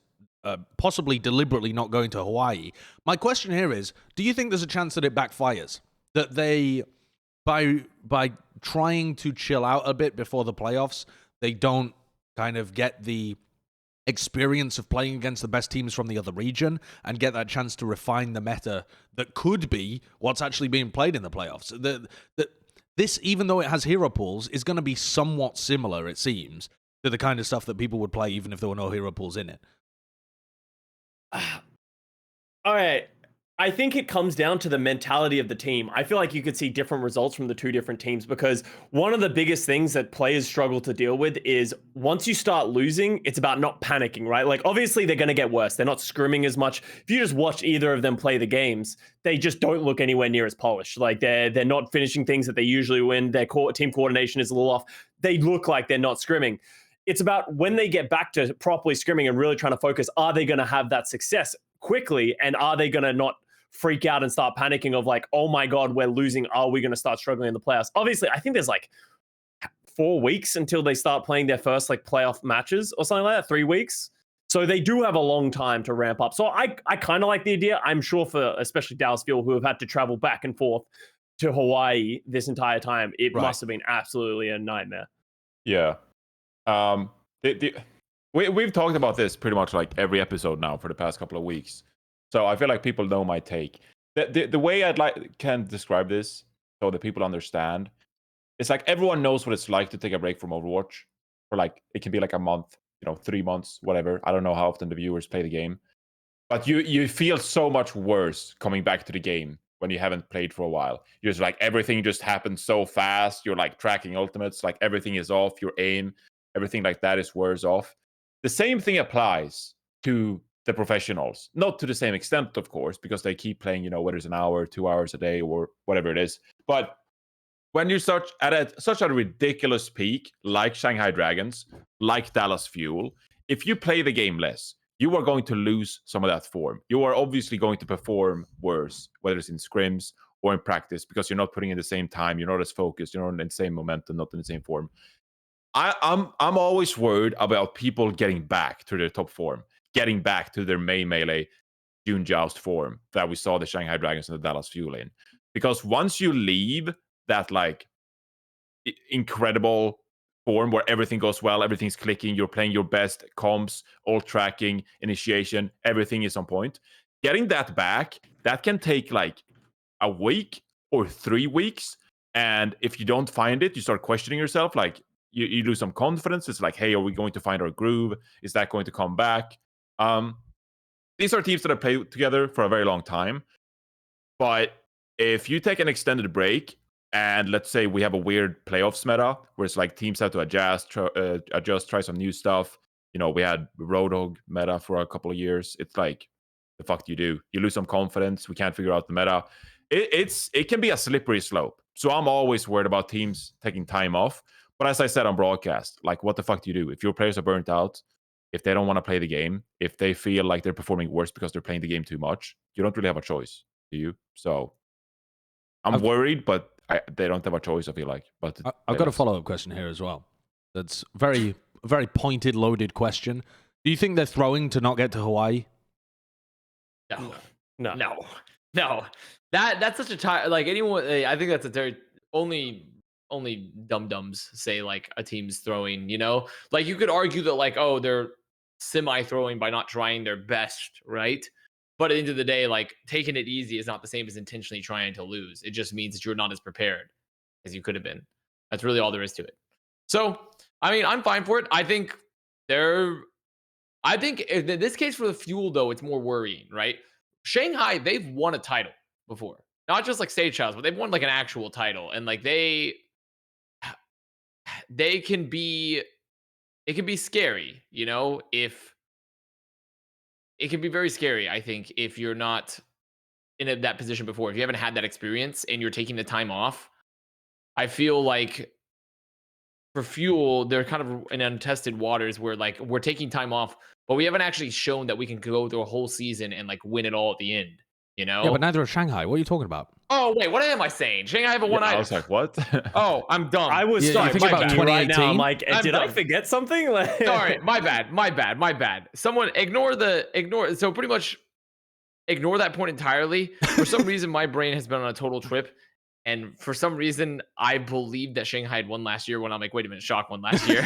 possibly deliberately not going to Hawaii. My question here is, do you think there's a chance that it backfires? That they, by trying to chill out a bit before the playoffs, they don't kind of get the experience of playing against the best teams from the other region and get that chance to refine the meta that could be what's actually being played in the playoffs. This, even though it has hero pools, is going to be somewhat similar, it seems, to the kind of stuff that people would play even if there were no hero pools in it. All right. I think it comes down to the mentality of the team. I feel like you could see different results from the 2 different teams because one of the biggest things that players struggle to deal with is once you start losing, it's about not panicking, right? Like obviously they're going to get worse. They're not scrimming as much. If you just watch either of them play the games, they just don't look anywhere near as polished. Like they're not finishing things that they usually win. Their team coordination is a little off. They look like they're not scrimming. It's about when they get back to properly scrimming and really trying to focus, are they going to have that success quickly? And are they going to not freak out and start panicking of like, oh my God, we're losing. Are we going to start struggling in the playoffs? Obviously, I think there's like 4 weeks until they start playing their first like playoff matches or something like that, 3 weeks. So they do have a long time to ramp up. So I kind of like the idea. I'm sure for especially Dallas Fuel, who have had to travel back and forth to Hawaii this entire time, it Right. must have been absolutely a nightmare. Yeah. We've talked about this pretty much like every episode now for the past couple of weeks. So I feel like people know my take. The way can describe this so that people understand, it's like everyone knows what it's like to take a break from Overwatch for like, it can be like a month, 3 months, whatever. I don't know how often the viewers play the game, but you feel so much worse coming back to the game when you haven't played for a while. You're just like, everything just happens so fast. You're like tracking ultimates, like everything is off. Your aim, everything like that is worse off. The same thing applies to the professionals, not to the same extent, of course, because they keep playing, whether it's an hour, 2 hours a day, or whatever it is. But when you're such a ridiculous peak, like Shanghai Dragons, like Dallas Fuel, if you play the game less, you are going to lose some of that form. You are obviously going to perform worse, whether it's in scrims or in practice, because you're not putting in the same time, you're not as focused, you're not in the same momentum, not in the same form. I'm always worried about people getting back to their top form, getting back to their main melee June Joust form that we saw the Shanghai Dragons and the Dallas Fuel in. Because once you leave that like incredible form where everything goes well, everything's clicking, you're playing your best comps, all tracking, initiation, everything is on point. Getting that back, that can take like a week or 3 weeks. And if you don't find it, you start questioning yourself, like you lose some confidence. It's like, hey, are we going to find our groove? Is that going to come back? These are teams that have played together for a very long time. But if you take an extended break, and let's say we have a weird playoffs meta where it's like teams have to adjust, try some new stuff. We had Roadhog meta for a couple of years. It's like, the fuck do? You lose some confidence. We can't figure out the meta. It can be a slippery slope. So I'm always worried about teams taking time off. But as I said on broadcast, like, what the fuck do you do? If your players are burnt out, if they don't want to play the game, if they feel like they're performing worse because they're playing the game too much, you don't really have a choice, do you? So I'm worried, but they don't have a choice, I feel like. But I've got a follow-up question here as well. That's very pointed, loaded question. Do you think they're throwing to not get to Hawaii? No. That's such a time. Like, anyone, I think that's a very only dum-dums say like a team's throwing. Like, you could argue that like, oh, they're semi-throwing by not trying their best, right? But at the end of the day, like, taking it easy is not the same as intentionally trying to lose. It just means that you're not as prepared as you could have been. That's really all there is to it. So, I mean, I'm fine for it. I think in this case for the Fuel, though, it's more worrying, right? Shanghai, they've won a title before. Not just like stage shows, but they've won like an actual title. And like they can be, it can be scary, if it can be very scary, I think, if you're not in that position before. If you haven't had that experience and you're taking the time off, I feel like for Fuel, they're kind of in untested waters where like we're taking time off, but we haven't actually shown that we can go through a whole season and like win it all at the end. Yeah, but neither is Shanghai. What are you talking about? Oh wait, what am I saying? Shanghai haven't won either. I was like, what? Oh, I'm dumb. I was Yeah, you think about 2018? right now. I'm like, I'm did I dumb. forget something? Like, Sorry, my bad. Someone ignore. So pretty much ignore that point entirely. For some reason, my brain has been on a total trip. And for some reason, I believe that Shanghai had won last year when I'm like, wait a minute, Shock won last year.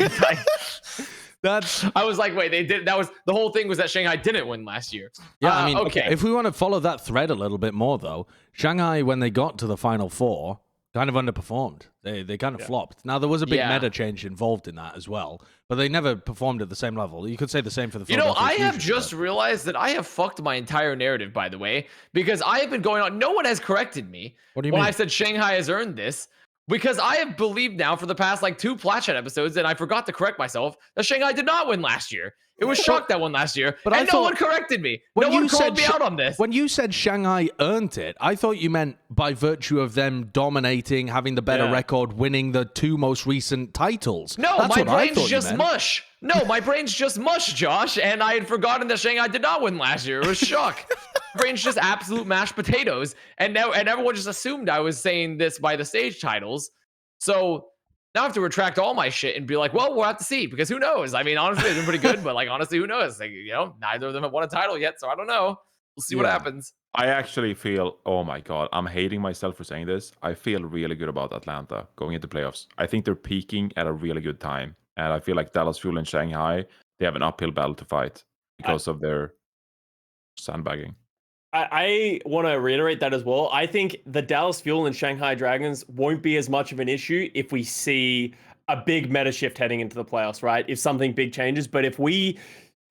I was like, wait, they did. That was the whole thing, was that Shanghai didn't win last year. Yeah, I mean, okay. If we want to follow that thread a little bit more, though, Shanghai, when they got to the Final Four, kind of underperformed. They kind of flopped. Now, there was a big meta change involved in that as well, but they never performed at the same level. You could say the same for the Philadelphia I have Fusion, just realized that I have fucked my entire narrative, by the way, because I have been going on. No one has corrected me What do you when mean? I said Shanghai has earned this, because I have believed now for the past like 2 Plat Chat episodes, and I forgot to correct myself, that Shanghai did not win last year. It was Shock that won last year, but and no one corrected me. No one called me out on this. When you said Shanghai earned it, I thought you meant by virtue of them dominating, having the better record, winning the 2 most recent titles. No, That's my what I brain's thought you just meant. mush. No, my brain's just mush, Josh, and I had forgotten that Shanghai did not win last year. It was Shock. Brain's just absolute mashed potatoes, and everyone just assumed I was saying this by the stage titles. So now I have to retract all my shit and be like, well, we'll have to see, because who knows? I mean, honestly, they've been pretty good, but like, honestly, who knows? Like, neither of them have won a title yet, so I don't know. We'll see what happens. I actually feel, oh my God, I'm hating myself for saying this. I feel really good about Atlanta going into playoffs. I think they're peaking at a really good time. And I feel like Dallas Fuel and Shanghai, they have an uphill battle to fight because of their sandbagging. I want to reiterate that as well. I think the Dallas Fuel and Shanghai Dragons won't be as much of an issue if we see a big meta shift heading into the playoffs, right? If something big changes, but if we,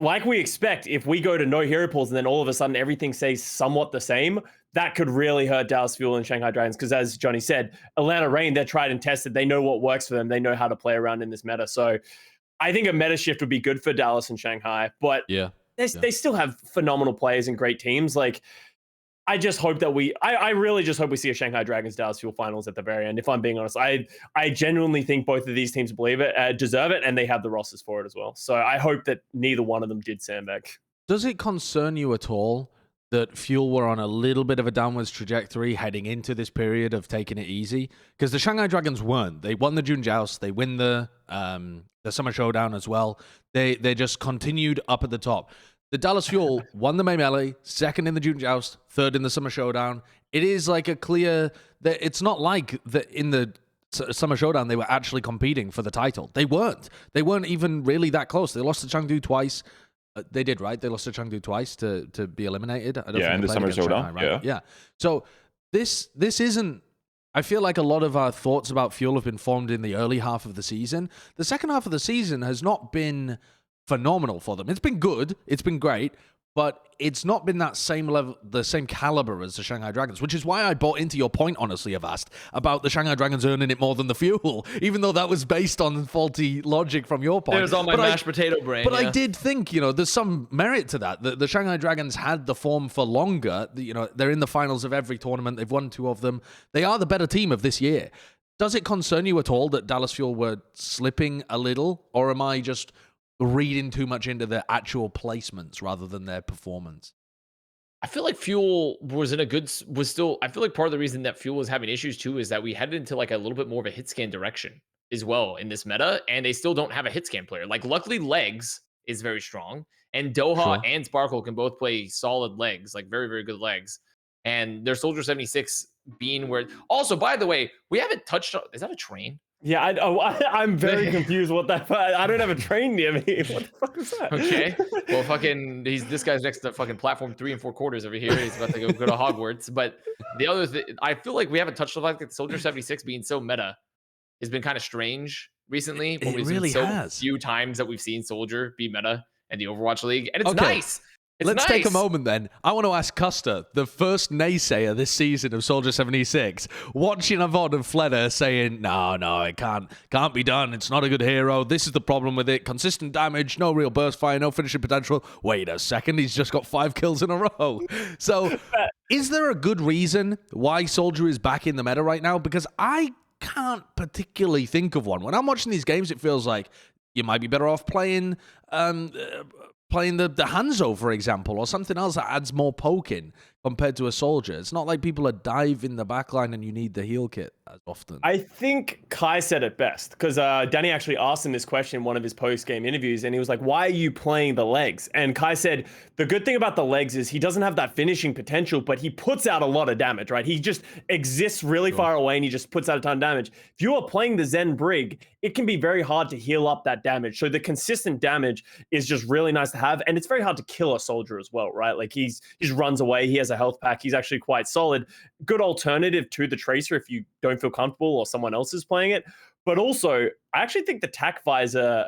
like we expect, if we go to no hero pools and then all of a sudden everything stays somewhat the same, that could really hurt Dallas Fuel and Shanghai Dragons. Because as Johnny said, Atlanta Reign, they're tried and tested. They know what works for them. They know how to play around in this meta. So I think a meta shift would be good for Dallas and Shanghai. But they still have phenomenal players and great teams. Like, I just hope that I really just hope we see a Shanghai Dragons Dallas Fuel finals at the very end. If I'm being honest, I genuinely think both of these teams deserve it, and they have the rosters for it as well. So I hope that neither one of them did sandbag. Does it concern you at all that Fuel were on a little bit of a downwards trajectory heading into this period of taking it easy? Because the Shanghai Dragons weren't. They won the June Joust. They win the Summer Showdown as well. They just continued up at the top. The Dallas Fuel won the May Melee, second in the June Joust, third in the Summer Showdown. It is like a clear that it's not like that in the Summer Showdown they were actually competing for the title. They weren't. They weren't even really that close. They lost to Chengdu twice. They did, right? They lost to Chengdu twice to be eliminated. I don't think in the Summer Showdown. Shanghai, right? Yeah. So this isn't. I feel like a lot of our thoughts about Fuel have been formed in the early half of the season. The second half of the season has not been phenomenal for them. It's been good. It's been great. But it's not been that same level, the same caliber as the Shanghai Dragons, which is why I bought into your point, honestly, Avast, about the Shanghai Dragons earning it more than the Fuel, even though that was based on faulty logic from your point. It was on my mashed potato brain. But I did think, there's some merit to that. The Shanghai Dragons had the form for longer. They're in the finals of every tournament. They've won 2 of them. They are the better team of this year. Does it concern you at all that Dallas Fuel were slipping a little, or am I just reading too much into their actual placements rather than their performance? I feel like Fuel I feel like part of the reason that Fuel was having issues too is that we headed into like a little bit more of a hit scan direction as well in this meta, and they still don't have a hit scan player. Like, luckily Legs is very strong, and Doha and Sparkle can both play solid legs, like very, very good legs. And their Soldier 76 being where, also, by the way, we haven't touched on, is that a train? Yeah, I'm very confused. What that? I don't have a train near me. What the fuck is that? Okay, well, this guy's next to fucking platform 3 and 4 quarters over here. He's about to go to Hogwarts. But the other thing, I feel like we haven't touched on, like, the Soldier 76 being so meta has been kind of strange recently. It really has. Few times that we've seen Soldier be meta in the Overwatch League, and it's nice. Let's take a moment then. I want to ask Custa, the first naysayer this season of Soldier 76, watching a VOD of Fleder saying, no, it can't be done. It's not a good hero. This is the problem with it. Consistent damage, no real burst fire, no finishing potential. Wait a second, he's just got 5 kills in a row. So is there a good reason why Soldier is back in the meta right now? Because I can't particularly think of one. When I'm watching these games, it feels like you might be better off playing the Hanzo, for example, or something else that adds more poking compared to a Soldier. It's not like people are diving the backline and you need the heal kit as often. I think Kai said it best, because Danny actually asked him this question in one of his post-game interviews, and he was like, why are you playing the legs? And Kai said, the good thing about the legs is he doesn't have that finishing potential, but he puts out a lot of damage, right? He just exists really far away, and he just puts out a ton of damage. If you are playing the Zen Brig, it can be very hard to heal up that damage. So the consistent damage is just really nice to have, and it's very hard to kill a Soldier as well, right? Like, he just runs away. He has a health pack. He's actually quite solid. Good alternative to the Tracer if you don't feel comfortable or someone else is playing it. But also, I actually think the Tac Visor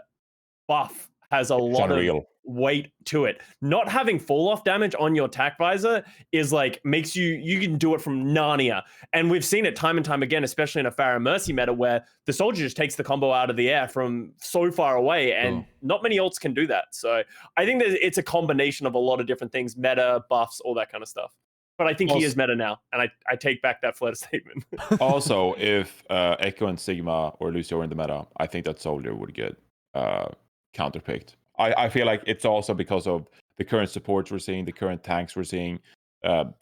buff has a lot of weight to it. Not having fall off damage on your Tac Visor is like, makes you can do it from Narnia. And we've seen it time and time again, especially in a Pharah Mercy meta, where the Soldier just takes the combo out of the air from so far away, and not many ults can do that. So I think that it's a combination of a lot of different things, meta, buffs, all that kind of stuff. But I think he is meta now, and I take back that Fleder statement. Also, if Echo and Sigma or Lucio are in the meta, I think that Soldier would get counterpicked. I feel like it's also because of the current supports we're seeing, the current tanks we're seeing.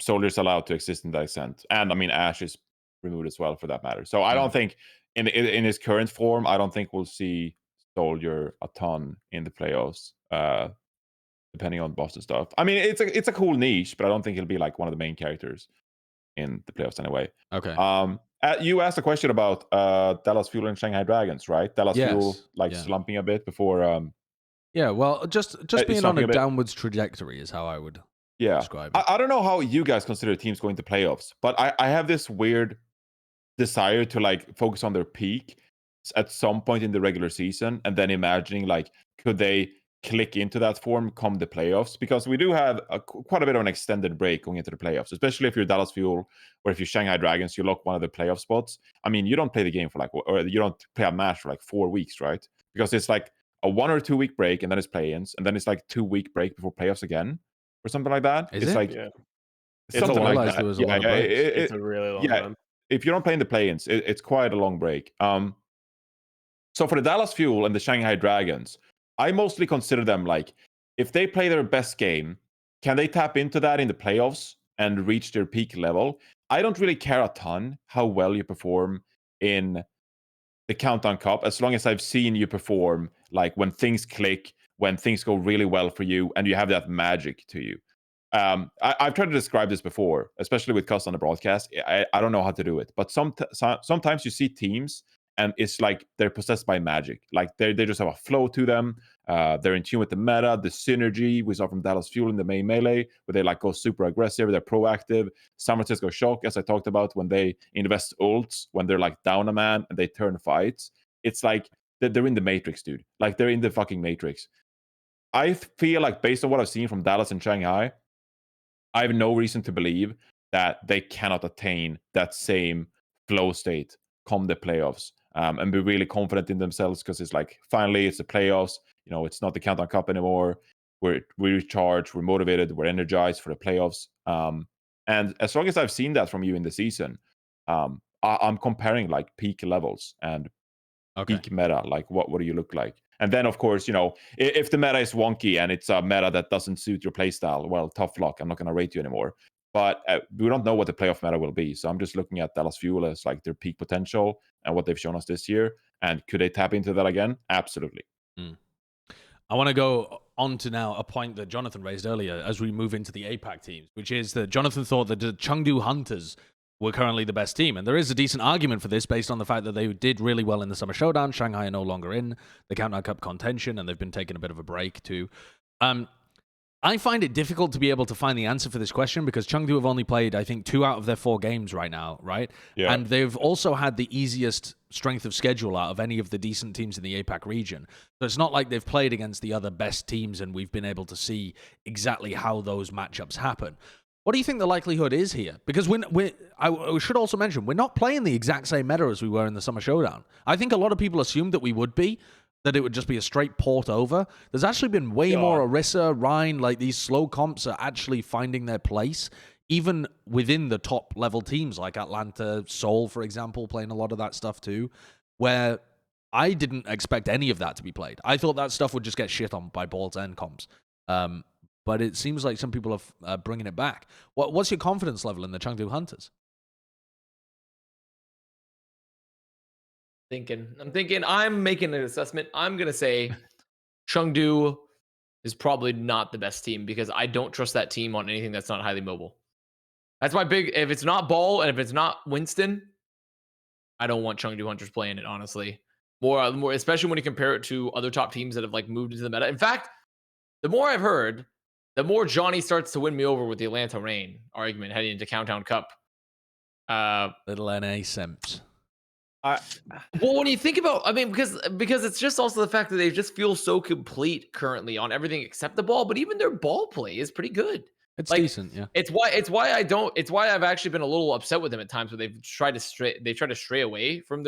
Soldier's allowed to exist in that extent. And, I mean, Ashe is removed as well, for that matter. So I don't think, in his current form, I don't think we'll see Soldier a ton in the playoffs. Depending on boss and stuff. I mean, it's a cool niche, but I don't think he'll be like one of the main characters in the playoffs anyway. Okay. You asked a question about Dallas Fuel and Shanghai Dragons, right? Dallas Fuel slumping a bit before. Yeah, well, just being on a downwards trajectory is how I would describe it. I don't know how you guys consider teams going to playoffs, but I have this weird desire to like focus on their peak. at some point in the regular season, and then imagining like, could they click into that form come the playoffs? Because we do have quite a bit of an extended break going into the playoffs, especially if you're Dallas Fuel or if you're Shanghai Dragons, you lock one of the playoff spots. I mean, you don't play the game for like, or you don't play a match for like 4 weeks, right? Because it's like a 1 or 2 week break, and then it's play-ins, and then it's like 2-week break before playoffs again, or something like that. Is it's it? like Yeah. something a like long realized that. there was a lot of breaks. It's a really long time. If you don't play in the play-ins, it's quite a long break. So for the Dallas Fuel and the Shanghai Dragons, I mostly consider them like, if they play their best game, can they tap into that in the playoffs and reach their peak level? I don't really care a ton how well you perform in the Countdown Cup, as long as I've seen you perform like when things click, when things go really well for you, and you have that magic to you. I've tried to describe this before, especially with Custa on the broadcast. I don't know how to do it, but sometimes you see teams and it's like they're possessed by magic. Like they just have a flow to them. They're in tune with the meta, the synergy we saw from Dallas Fuel in the main melee, where they like go super aggressive, they're proactive. San Francisco Shock, as I talked about, when they invest ults, when they're like down a man and they turn fights. It's like they're in the Matrix, dude. Like they're in the fucking Matrix. I feel like based on what I've seen from Dallas and Shanghai, I have no reason to believe that they cannot attain that same flow state come the playoffs, and be really confident in themselves, because it's like, finally, it's the playoffs. You know, it's not the Countdown Cup anymore. We're recharged, we're motivated, we're energized for the playoffs. And as long as I've seen that from you in the season, I'm comparing like peak levels and peak meta. Like, what do you look like? And then, of course, you know, if the meta is wonky and it's a meta that doesn't suit your playstyle, well, tough luck. I'm not going to rate you anymore. But we don't know what the playoff meta will be. So I'm just looking at Dallas Fuel as like their peak potential and what they've shown us this year. And could they tap into that again? Absolutely. I want to go on to now a point that Jonathan raised earlier as we move into the APAC teams, which is that Jonathan thought that the Chengdu Hunters were currently the best team. And there is a decent argument for this based on the fact that they did really well in the Summer Showdown. Shanghai are no longer in the Countdown Cup contention, and they've been taking a bit of a break too. I find it difficult to be able to find the answer for this question because Chengdu have only played, I think, 2 out of their 4 games right now, right? Yeah. And they've also had the easiest strength of schedule out of any of the decent teams in the APAC region. So it's not like they've played against the other best teams and we've been able to see exactly how those matchups happen. What do you think the likelihood is here? Because I should also mention, we're not playing the exact same meta as we were in the Summer Showdown. I think a lot of people assumed that we would be, that it would just be a straight port over. There's actually been way more Orisa, Rhine, like these slow comps are actually finding their place, even within the top level teams like Atlanta, Seoul, for example, playing a lot of that stuff too, where I didn't expect any of that to be played. I thought that stuff would just get shit on by Balls and comps. But it seems like some people are bringing it back. What's your confidence level in the Chengdu Hunters? I'm making an assessment. I'm going to say Chengdu is probably not the best team because I don't trust that team on anything that's not highly mobile. That's my big, if it's not Ball and if it's not Winston, I don't want Chengdu Hunters playing it, honestly. More, especially when you compare it to other top teams that have like moved into the meta. In fact, the more I've heard, the more Johnny starts to win me over with the Atlanta Reign argument heading into Countdown Cup. Little NA simps. Well, when you think about, I mean, because it's just also the fact that they just feel so complete currently on everything except the ball, but even their ball play is pretty good. It's like, decent, yeah. It's why I've actually been a little upset with them at times where they've tried to stray away from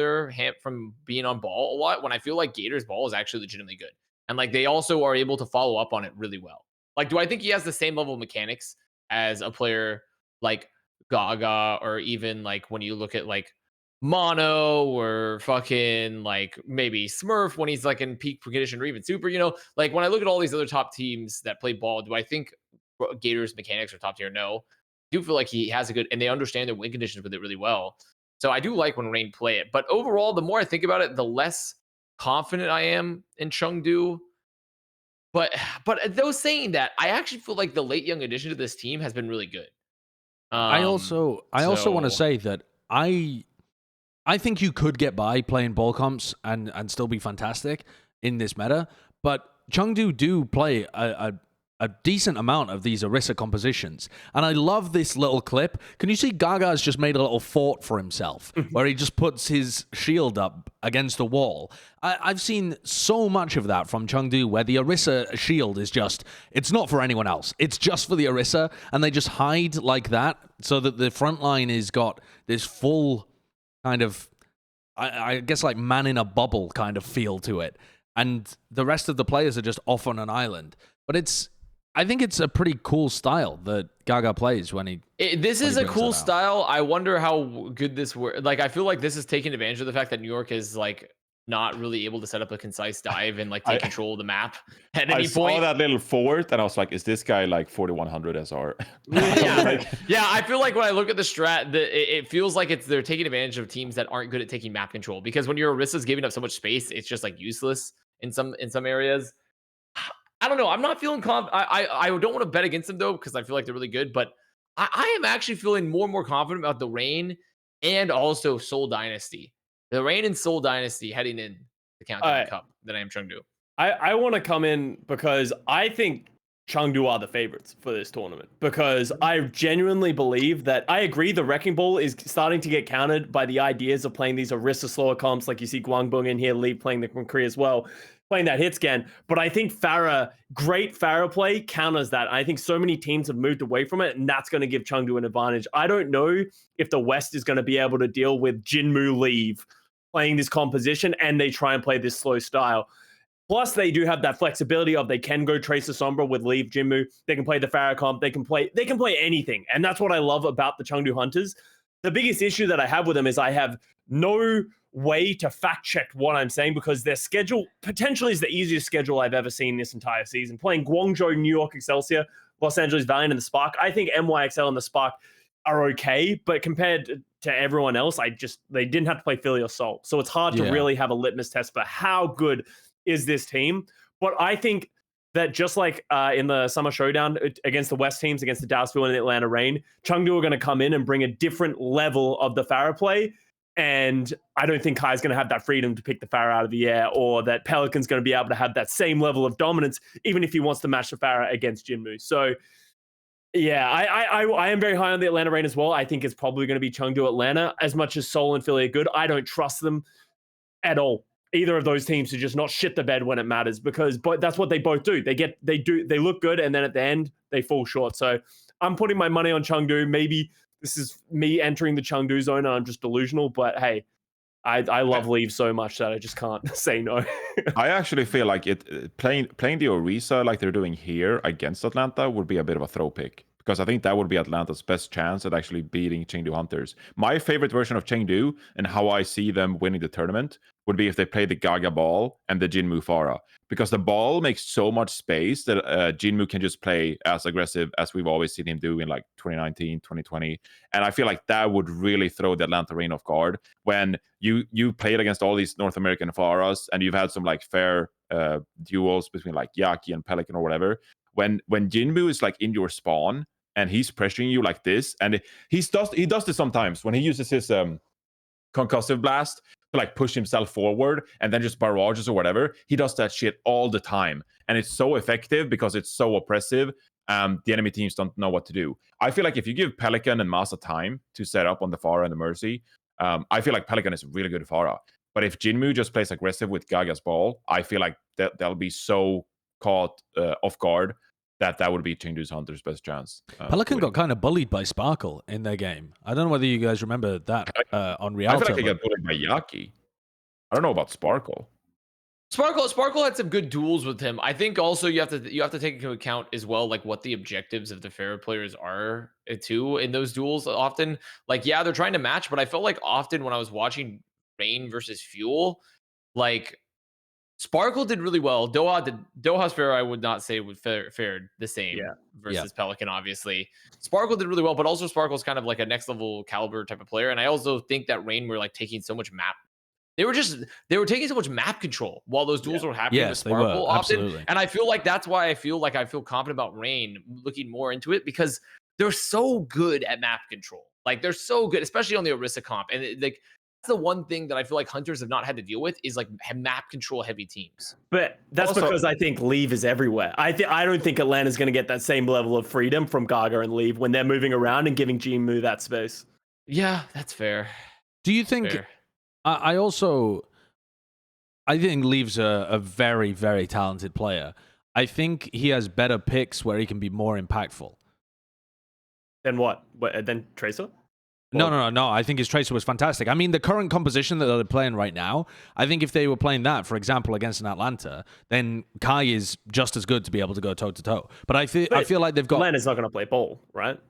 from being on ball a lot when I feel like Gator's ball is actually legitimately good. And like they also are able to follow up on it really well. Like, do I think he has the same level of mechanics as a player like Gaga, or even like when you look at like Mono or fucking like maybe Smurf when he's like in peak condition, or even Super, you know, like when I look at all these other top teams that play ball, do I think Gator's mechanics are top tier? No. I do feel like he has a good, and they understand their win conditions with it really well. So I do like when Reign play it. But overall, the more I think about it, the less confident I am in Chengdu. But those saying that, I actually feel like the late young addition to this team has been really good. I also want to say that I think you could get by playing ball comps and still be fantastic in this meta, but Chengdu do play a a decent amount of these Orisa compositions. And I love this little clip. Can you see Gaga's just made a little fort for himself where he just puts his shield up against the wall? I've seen so much of that from Chengdu where the Orisa shield is just, it's not for anyone else. It's just for the Orisa, and they just hide like that so that the front line has got this full kind of, I guess like man in a bubble kind of feel to it. And the rest of the players are just off on an island. But I think it's a pretty cool style that Gaga plays when he. This is a cool style. I wonder how good this works. Like, I feel like this is taking advantage of the fact that New York is like not really able to set up a concise dive and like take control of the map at any point. I saw that little fort and I was like, is this guy like 4100 SR? Yeah, I feel like when I look at the strat, it feels like they're taking advantage of teams that aren't good at taking map control, because when your Orisa's giving up so much space, it's just like useless in some areas. I don't know. I'm not feeling I don't want to bet against them though, because I feel like they're really good, but I am actually feeling more and more confident about the Reign and also Seoul Dynasty. The Reign and Seoul Dynasty heading in the Countdown Cup than I am Chengdu. I want to come in because I think Chengdu are the favorites for this tournament, because I genuinely believe that, I agree, the Wrecking Ball is starting to get countered by the ideas of playing these Orisa slower comps, like you see Guangbong in here, Lee playing the McCree as well, playing that hit scan. But I think great Pharah play counters that. I think so many teams have moved away from it, and that's going to give Chengdu an advantage. I don't know if the West is going to be able to deal with Jinmu leave playing this composition and they try and play this slow style. Plus, they do have that flexibility of they can go Tracer Sombra with leave Jinmu. They can play the Pharah comp. They can play anything. And that's what I love about the Chengdu Hunters. The biggest issue that I have with them is I have no way to fact check what I'm saying, because their schedule potentially is the easiest schedule I've ever seen this entire season. Playing Guangzhou, New York Excelsior, Los Angeles Valiant, and the Spark. I think NYXL and the Spark are okay, but compared to everyone else, they didn't have to play Philly or Seoul. So it's hard to really have a litmus test for how good is this team. But I think that just like in the Summer Showdown against the West teams, against the Dallasville and the Atlanta Reign, Chengdu are going to come in and bring a different level of the Pharah play. And I don't think Kai's going to have that freedom to pick the Pharah out of the air, or that Pelican's going to be able to have that same level of dominance, even if he wants to match the Pharah against Jinmu. So yeah, I am very high on the Atlanta Reign as well. I think it's probably going to be Chengdu Atlanta. As much as Seoul and Philly are good, I don't trust them at all. Either of those teams to just not shit the bed when it matters, because that's what they both do. They look good, and then at the end they fall short. So I'm putting my money on Chengdu. Maybe this is me entering the Chengdu zone and I'm just delusional, but hey, I love Leave so much that I just can't say no. I actually feel like playing the Orisa like they're doing here against Atlanta would be a bit of a throw pick, because I think that would be Atlanta's best chance at actually beating Chengdu Hunters. My favorite version of Chengdu and how I see them winning the tournament would be if they play the Gaga ball and the Jinmu Pharah, because the ball makes so much space that Jinmu can just play as aggressive as we've always seen him do in like 2019, 2020. And I feel like that would really throw the Atlanta Reign off guard when you played against all these North American Pharahs and you've had some like fair duels between like Yaki and Pelican or whatever. When Jinmu is like in your spawn and he's pressuring you like this, and he does this sometimes when he uses his concussive blast to like push himself forward and then just barrages or whatever. He does that shit all the time, and it's so effective because it's so oppressive. The enemy teams don't know what to do. I feel like if you give Pelican and Masa time to set up on the Pharah and the Mercy, I feel like Pelican is a really good Pharah. But if Jinmu just plays aggressive with Gaga's ball, I feel like they'll be so caught off guard that would be Chengdu's Hunter's best chance. Pelican got kind of bullied by Sparkle in their game. I don't know whether you guys remember that on Rialto. I feel like they got bullied by Yaki. I don't know about Sparkle. Sparkle had some good duels with him. I think also you have to take into account as well, like what the objectives of the Pharah players are too in those duels. Often, like, yeah, they're trying to match, but I felt like often when I was watching Rain versus Fuel, like Sparkle did really well. Doha's Pharah, I would not say would fared the same versus Pelican, obviously. Sparkle did really well, but also Sparkle's kind of like a next level caliber type of player. And I also think that Rain were like taking so much map. They were taking so much map control while those duels were happening with Sparkle often. Absolutely. And I feel like that's why I feel confident about Rain looking more into it, because they're so good at map control. Like they're so good, especially on the Orisa comp. And the one thing that I feel like Hunters have not had to deal with is like map control heavy teams. But that's Also- because I think Leave is everywhere. I don't think Atlanta's going to get that same level of freedom from Gaga and Leave when they're moving around and giving Jimu that space. Yeah, that's fair. Do you think? Fair. I think Leave's a very, very talented player. I think he has better picks where he can be more impactful. Then what? Then Tracer? No. I think his Tracer was fantastic. I mean, the current composition that they're playing right now, I think if they were playing that, for example, against an Atlanta, then Kai is just as good to be able to go toe-to-toe. But I feel like they've got... Atlanta's not going to play ball, right?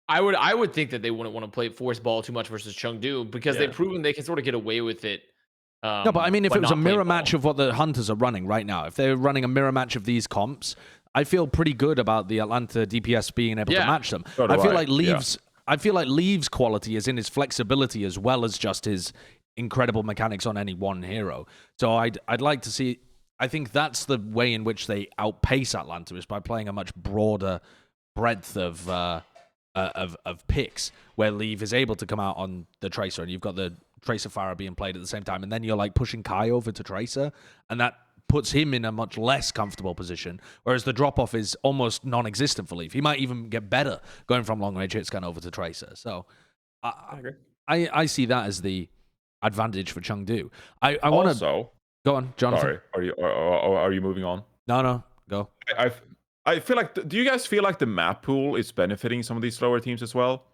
I would think that they wouldn't want to play force ball too much versus Chengdu because they've proven they can sort of get away with it. No, but I mean, if it was a mirror match of what the Hunters are running right now, if they're running a mirror match of these comps, I feel pretty good about the Atlanta DPS being able to match them. So do I feel I. like Leave's quality is in his flexibility as well as just his incredible mechanics on any one hero. So I'd like to see. I think that's the way in which they outpace Atlanta is by playing a much broader breadth of picks, where Leave is able to come out on the Tracer, and you've got the Tracer Farah being played at the same time, and then you're like pushing Kai over to Tracer, and that puts him in a much less comfortable position, whereas the drop-off is almost non-existent for Leave. He might even get better going from long-range hit scan over to Tracer. So I agree. I see that as the advantage for Chengdu. I want to... Go on, Jonathan. Sorry, are you moving on? No, go. I feel like, do you guys feel like the map pool is benefiting some of these slower teams as well?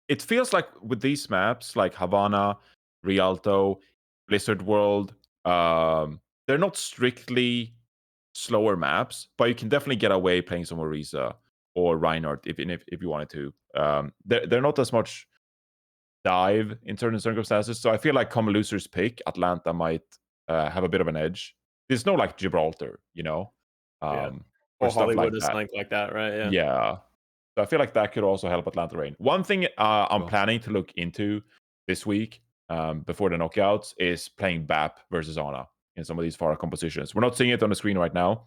It feels like with these maps, like Havana, Rialto, Blizzard World, they're not strictly slower maps, but you can definitely get away playing some Orisa or Reinhardt if you wanted to. They're not as much dive in certain circumstances, so I feel like come loser's pick, Atlanta might have a bit of an edge. There's no like Gibraltar, you know? Or stuff Hollywood like or something like that, right? Yeah. So I feel like that could also help Atlanta Reign. One thing I'm planning to look into this week before the knockouts is playing BAP versus Ana in some of these Farah compositions. We're not seeing it on the screen right now,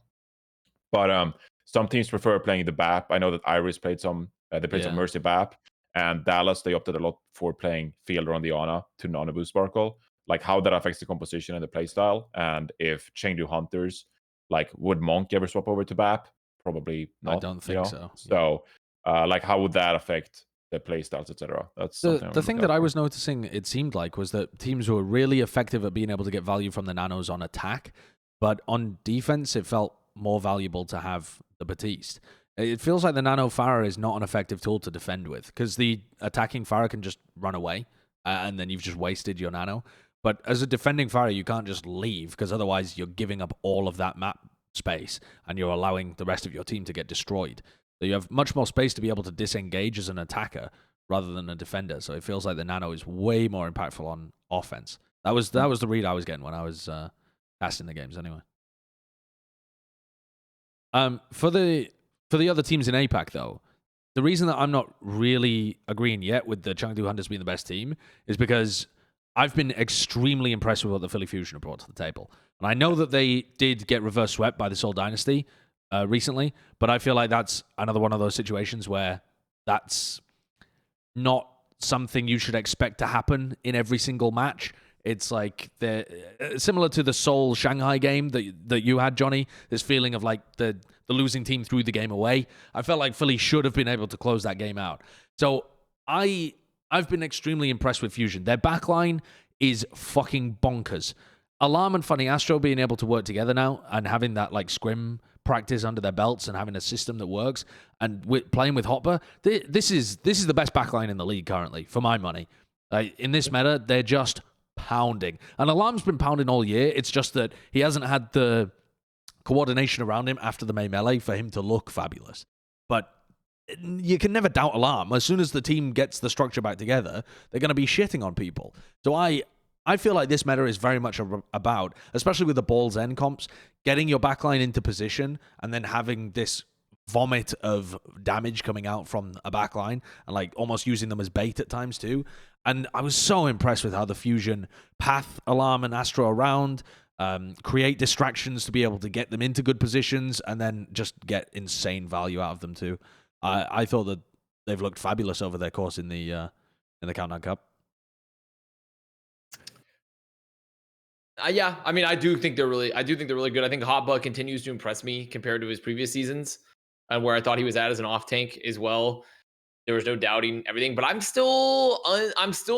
but some teams prefer playing the BAP. I know that Iris played some, they played some Mercy BAP, and Dallas, they opted a lot for playing Fielder on the Ana to Nanabu Sparkle. Like how that affects the composition and the playstyle, and if Chengdu Hunters, like would Monk ever swap over to BAP? Probably not. I don't think so. So, like, how would that affect the playstyles, etc.? That's the thing that I was noticing. It seemed like was that teams were really effective at being able to get value from the nanos on attack, but on defense, it felt more valuable to have the Batiste. It feels like the Nano Farah is not an effective tool to defend with because the attacking Farah can just run away, and then you've just wasted your Nano. But as a defending Farah, you can't just leave because otherwise you're giving up all of that map space and you're allowing the rest of your team to get destroyed. So you have much more space to be able to disengage as an attacker rather than a defender. So it feels like the Nano is way more impactful on offense. That was the read I was getting when I was casting the games anyway. For the other teams in APAC though, the reason that I'm not really agreeing yet with the Chengdu Hunters being the best team is because I've been extremely impressed with what the Philly Fusion have brought to the table. And I know that they did get reverse swept by the Seoul Dynasty recently, but I feel like that's another one of those situations where that's not something you should expect to happen in every single match. It's like they're similar to the Seoul Shanghai game that you had, Johnny. This feeling of like the losing team threw the game away. I felt like Philly should have been able to close that game out. So I've been extremely impressed with Fusion. Their backline is fucking bonkers. Alarm and Funny Astro being able to work together now and having that like scrim practice under their belts and having a system that works and playing with Hopper, this is the best backline in the league currently for my money. In this meta, they're just pounding. And Alarm's been pounding all year. It's just that he hasn't had the coordination around him after the May Melee for him to look fabulous. But you can never doubt Alarm. As soon as the team gets the structure back together, they're going to be shitting on people. So I feel like this meta is very much about, especially with the Ball's End comps, getting your backline into position and then having this vomit of damage coming out from a backline and like almost using them as bait at times too. And I was so impressed with how the Fusion path Alarm and Astro around, create distractions to be able to get them into good positions and then just get insane value out of them too. I thought that they've looked fabulous over their course in the Countdown Cup. Yeah, I mean, I do think they're really good. I think Hotba continues to impress me compared to his previous seasons, and where I thought he was at as an off tank as well. There was no doubting everything, but I'm still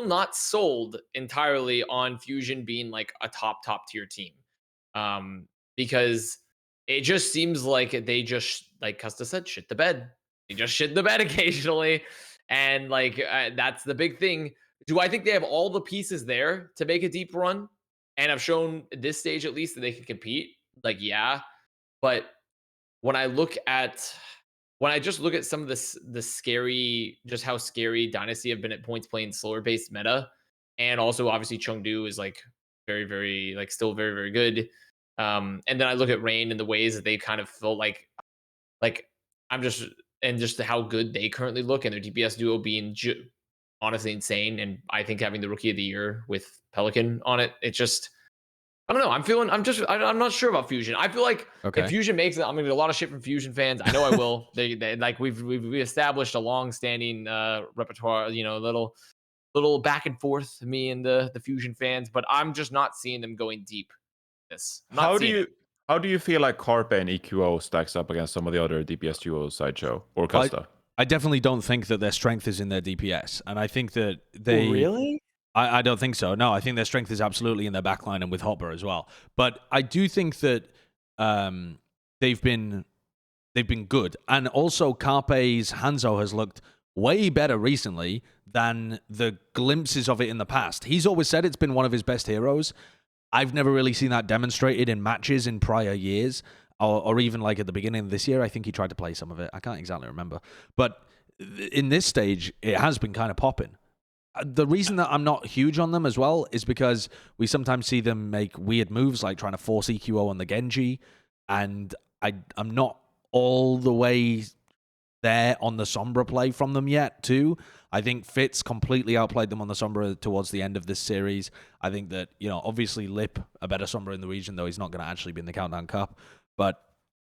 not sold entirely on Fusion being like a top tier team, because it just seems like they just, like Custa said, shit the bed. They just shit the bed occasionally, and like that's the big thing. Do I think they have all the pieces there to make a deep run, and have shown at this stage at least that they can compete? Like, yeah, but when I look at when I just look at some of the scary, just how scary Dynasty have been at points playing slower based meta, and also obviously Chengdu is like very like still very good. And then I look at Rain and the ways that they kind of feel like I'm just and just how good they currently look, and their DPS duo being honestly insane. And I think having the Rookie of the Year with Pelican on it, it's just I don't know. I'm not sure about Fusion. I feel like if Fusion makes it, I'm gonna get a lot of shit from Fusion fans. I know I will. They like we've established a long-standing repertoire, little back and forth, me and the Fusion fans, but I'm just not seeing them going deep. How do you feel like Carpe and EQO stacks up against some of the other DPS duos, Sideshow or Custa? I definitely don't think that their strength is in their DPS, and I think that they really. I don't think so. No, I think their strength is absolutely in their backline and with Hopper as well. But I do think that they've been good, and also Carpe's Hanzo has looked way better recently than the glimpses of it in the past. He's always said it's been one of his best heroes. I've never really seen that demonstrated in matches in prior years, or even like at the beginning of this year. I think he tried to play some of it. I can't exactly remember. But in this stage, it has been kind of popping. The reason that I'm not huge on them as well is because we sometimes see them make weird moves, like trying to force EQO on the Genji, and I'm not all the way there on the Sombra play from them yet, too. I think Fitz completely outplayed them on the Sombra towards the end of this series. I think that, obviously Lip, a better Sombra in the region, though he's not going to actually be in the Countdown Cup. But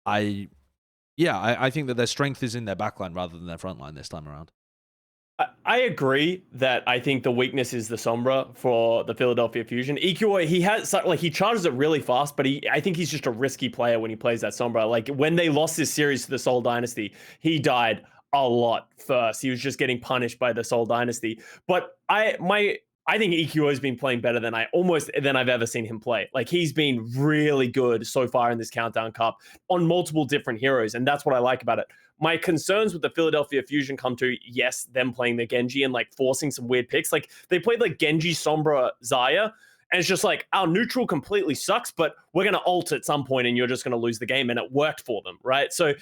I think that their strength is in their backline rather than their frontline this time around. I agree that I think the weakness is the Sombra for the Philadelphia Fusion. EQO, he charges it really fast, but I think he's just a risky player when he plays that Sombra. Like when they lost this series to the Seoul Dynasty, he died a lot first. He was just getting punished by the Seoul Dynasty. But I think EQO has been playing better than I've ever seen him play. Like he's been really good so far in this Countdown Cup on multiple different heroes, and that's what I like about it. My concerns with the Philadelphia Fusion come to, yes, them playing the Genji and like forcing some weird picks. Like they played like Genji, Sombra, Xayah, and it's just like our neutral completely sucks, but we're going to ult at some point and you're just going to lose the game, and it worked for them, right? So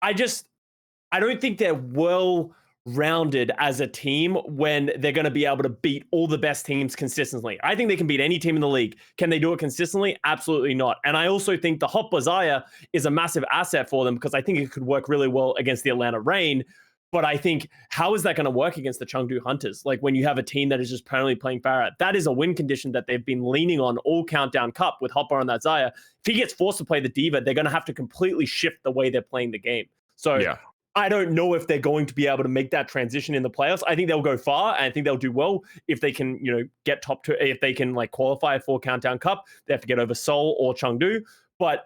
I don't think they're well-rounded as a team when they're going to be able to beat all the best teams consistently. I think they can beat any team in the league. Can they do it consistently? Absolutely not. And I also think the Hot Xayah is a massive asset for them because I think it could work really well against the Atlanta Reign. But I think, how is that going to work against the Chengdu Hunters? Like when you have a team that is just permanently playing Farah, that is a win condition that they've been leaning on all Countdown Cup with Hopper on that Xayah. If he gets forced to play the Diva, they're going to have to completely shift the way they're playing the game. So yeah. I don't know if they're going to be able to make that transition in the playoffs. I think they'll go far, and I think they'll do well if they can, get top two. If they can like qualify for Countdown Cup, they have to get over Seoul or Chengdu. But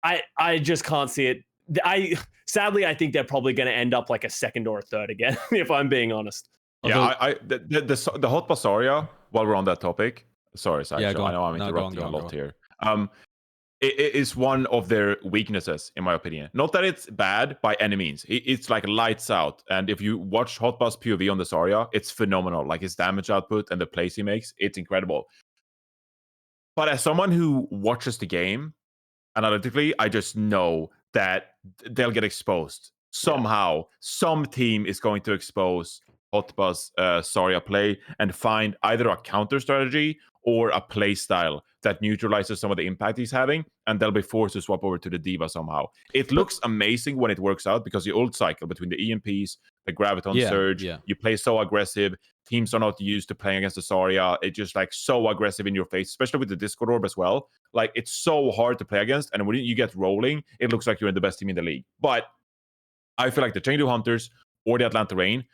I just can't see it. Sadly, I think they're probably going to end up like a second or a third again, if I'm being honest. Yeah, the Hot Basaria. While we're on that topic, sorry, Sideshow. Yeah, I know I'm interrupting a lot here. It is one of their weaknesses, in my opinion. Not that it's bad by any means. It's like lights out. And if you watch Hotbus POV on the Zarya, it's phenomenal. Like his damage output and the plays he makes, it's incredible. But as someone who watches the game analytically, I just know that they'll get exposed. Somehow, some team is going to expose Hotbus Zarya play and find either a counter strategy or a play style that neutralizes some of the impact he's having, and they'll be forced to swap over to the Diva somehow. It looks amazing when it works out because the ult cycle between the EMPs, the Graviton Surge, you play so aggressive. Teams are not used to playing against the Zarya. It's just like so aggressive in your face, especially with the Discord Orb as well. Like it's so hard to play against, and when you get rolling, it looks like you're in the best team in the league. But I feel like the Chengdu Hunters or the Atlanta Reign,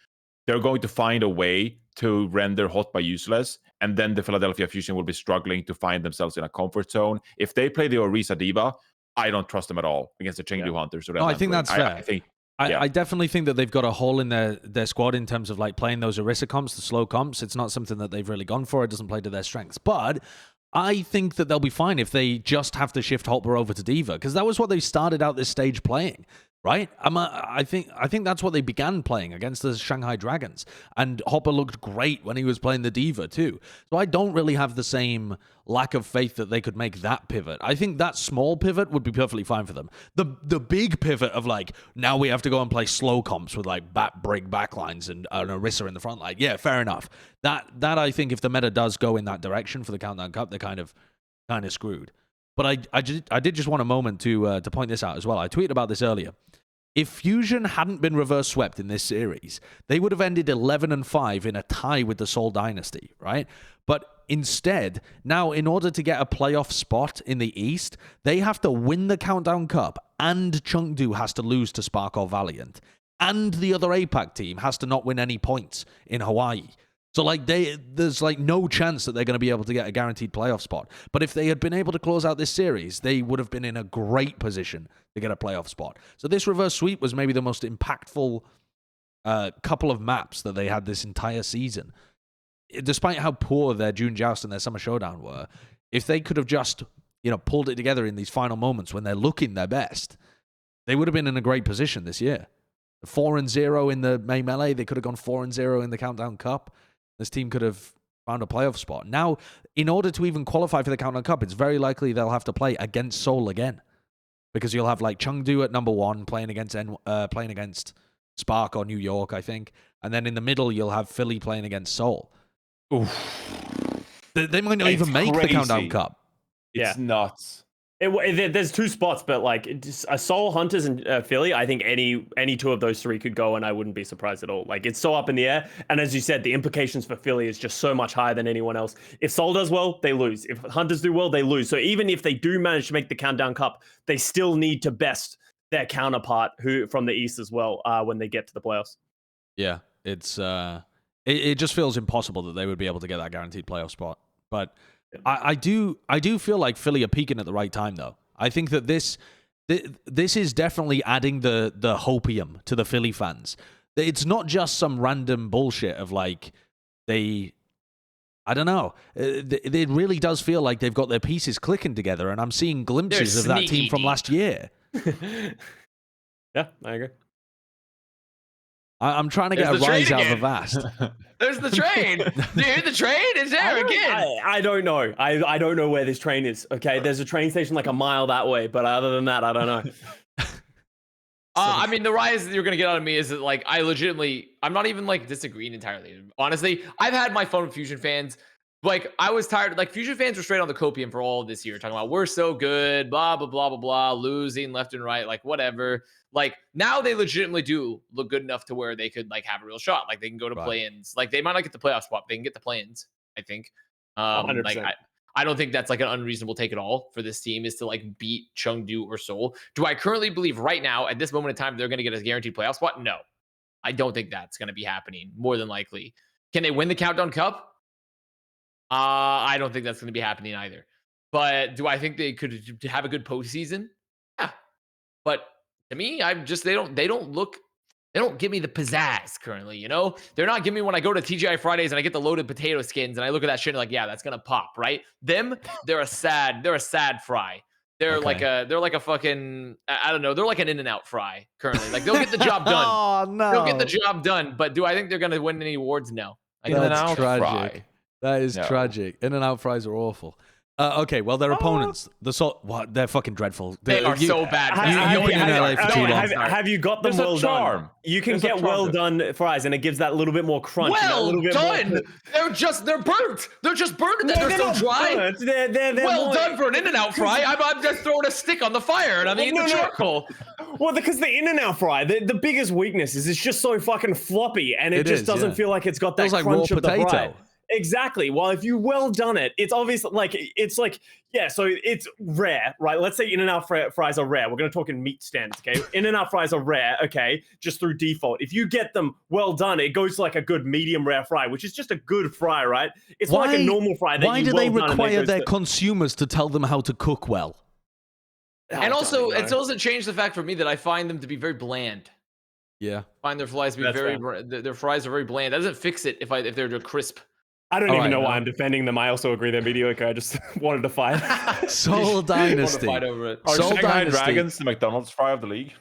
they're going to find a way to render Hot by useless, and then the Philadelphia Fusion will be struggling to find themselves in a comfort zone. If they play the Orisa Diva, I don't trust them at all against the Chengdu Hunters. Or No, I think that's fair. I think I definitely think that they've got a hole in their squad in terms of like playing those Orisa comps, the slow comps. It's not something that they've really gone for. It doesn't play to their strengths. But I think that they'll be fine if they just have to shift Hopper over to Diva, because that was what they started out this stage playing, right? I think that's what they began playing against the Shanghai Dragons. And Hopper looked great when he was playing the Diva too. So I don't really have the same lack of faith that they could make that pivot. I think that small pivot would be perfectly fine for them. The big pivot of like, now we have to go and play slow comps with like break backlines and an Orisa in the front line. Yeah, fair enough. That I think if the meta does go in that direction for the Countdown Cup, they're kind of screwed. But I did just want a moment to point this out as well. I tweeted about this earlier. If Fusion hadn't been reverse swept in this series, they would have ended 11-5 in a tie with the Seoul Dynasty, right? But instead, now in order to get a playoff spot in the East, they have to win the Countdown Cup, and Chengdu has to lose to Spark or Valiant, and the other APAC team has to not win any points in Hawaii. So like there's like no chance that they're going to be able to get a guaranteed playoff spot. But if they had been able to close out this series, they would have been in a great position to get a playoff spot. So this reverse sweep was maybe the most impactful couple of maps that they had this entire season. Despite how poor their June Joust and their Summer Showdown were, if they could have just, pulled it together in these final moments when they're looking their best, they would have been in a great position this year. 4-0 in the May Melee, they could have gone 4-0 in the Countdown Cup. This team could have found a playoff spot. Now, in order to even qualify for the Countdown Cup, it's very likely they'll have to play against Seoul again, because you'll have like Chengdu at number 1 playing against Spark or New York, I think, and then in the middle you'll have Philly playing against Seoul. Oof. They might not even make the Countdown Cup. It's nuts. There's 2 spots, but like Seoul, Hunters, and Philly, I think any 2 of those 3 could go, and I wouldn't be surprised at all. Like, it's so up in the air, and as you said, the implications for Philly is just so much higher than anyone else. If Seoul does well, they lose. If Hunters do well, they lose. So even if they do manage to make the Countdown Cup, they still need to best their counterpart who from the East as well when they get to the playoffs. Yeah, it's it just feels impossible that they would be able to get that guaranteed playoff spot, but. I do feel like Philly are peaking at the right time, though. I think that this is definitely adding the hopium to the Philly fans. It's not just some random bullshit of like I don't know. It really does feel like they've got their pieces clicking together, and I'm seeing glimpses of that team from last year. Yeah, I agree. I'm trying to get a rise out of Avast. There's the train. Dude, the train is there again. I don't know. I don't know where this train is. Okay, there's a train station like a mile that way, but other than that, I don't know. I mean, the rise that you're going to get out of me is that, like, I'm not even, like, disagreeing entirely. Honestly, I've had my fun with Fusion fans. Like, I was tired. Like, Fusion fans were straight on the copium for all of this year, talking about we're so good, blah, blah, blah, blah, blah, losing left and right, like, whatever. Like, now they legitimately do look good enough to where they could, like, have a real shot. Like, they can go to play-ins. Like, they might not get the playoff spot, but they can get the play-ins, I think. 100%. Like, I don't think that's, like, an unreasonable take at all for this team is to, like, beat Chengdu or Seoul. Do I currently believe right now, at this moment in time, they're going to get a guaranteed playoff spot? No. I don't think that's going to be happening, more than likely. Can they win the Countdown Cup? I don't think that's going to be happening either. But do I think they could have a good postseason? Yeah. But to me, they don't give me the pizzazz currently, you know? They're not giving me when I go to TGI Fridays and I get the loaded potato skins and I look at that shit and like, yeah, that's going to pop, right? They're a sad fry. They're like a fucking, I don't know. They're like an In-N-Out fry currently. Like they'll get the job done. Oh, no. They'll get the job done. But do I think they're going to win any awards? No. That's tragic. That is tragic. In-N-Out fries are awful. Okay, well, their opponents, they're fucking dreadful. They are so bad. Have you got them well done? You can get well done fries, and it gives that little bit more crunch. Well done. They're burnt. They're just burnt. They're so dry. They're well done for an In-N-Out fry. I'm just throwing a stick on the fire, and I'm eating the charcoal. Well, because the In-N-Out fry, the biggest weakness is it's just so fucking floppy, and it just doesn't feel like it's got that crunch of the fry. Exactly. Well, if you well done it, it's obvious. Like it's like yeah. So it's rare, right? Let's say In-N-Out fries are rare. We're going to talk in meat standards, okay? In-N-Out fries are rare, okay? Just through default. If you get them well done, it goes to like a good medium rare fry, which is just a good fry, right? It's not like a normal fry. Why do they require their consumers to tell them how to cook well? And also, it doesn't change the fact for me that I find them to be very bland. Yeah, Find their fries to be their fries are very bland. That doesn't fix it if they're crisp. I don't even know why I'm defending them. I also agree they're mediocre. I just wanted to fight. Seoul Dynasty. Fight over it. Are Seoul Shanghai Dynasty. Dragons the McDonald's fry of the league?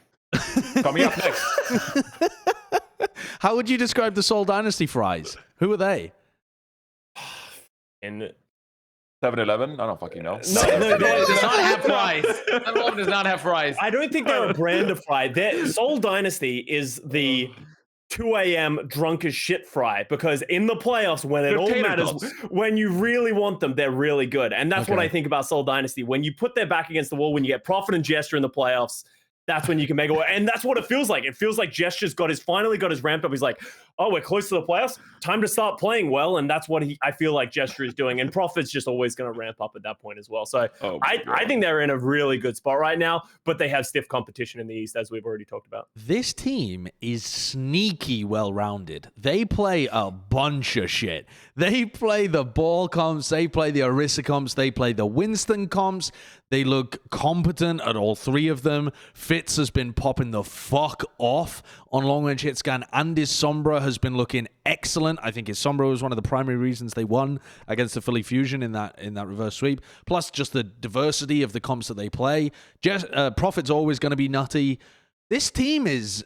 Coming up next. How would you describe the Seoul Dynasty fries? Who are they? And 7-Eleven? I don't fucking know. No, does not have fries. 7-Eleven does not have fries. I don't think they're a brand of fry. Seoul Dynasty is the 2 a.m. drunk as shit fry, because in the playoffs, when it all matters, when you really want them, they're really good. And that's what I think about Seoul Dynasty. When you put their back against the wall, when you get Profit and Gesture in the playoffs, that's when you can make it work. And that's what it feels like. It feels like Gesture's finally got his ramped up. He's like, oh, we're close to the playoffs. Time to start playing well. And that's what I feel like Gesture is doing. And Profit's just always going to ramp up at that point as well. So I think they're in a really good spot right now, but they have stiff competition in the East, as we've already talked about. This team is sneaky well-rounded. They play a bunch of shit. They play the ball comps. They play the Orisa comps. They play the Winston comps. They look competent at all three of them. Fitz has been popping the fuck off on long-range hit scan, and his Sombra has been looking excellent. I think his Sombra was one of the primary reasons they won against the Philly Fusion in that reverse sweep. Plus, just the diversity of the comps that they play. Profit's always going to be nutty. This team is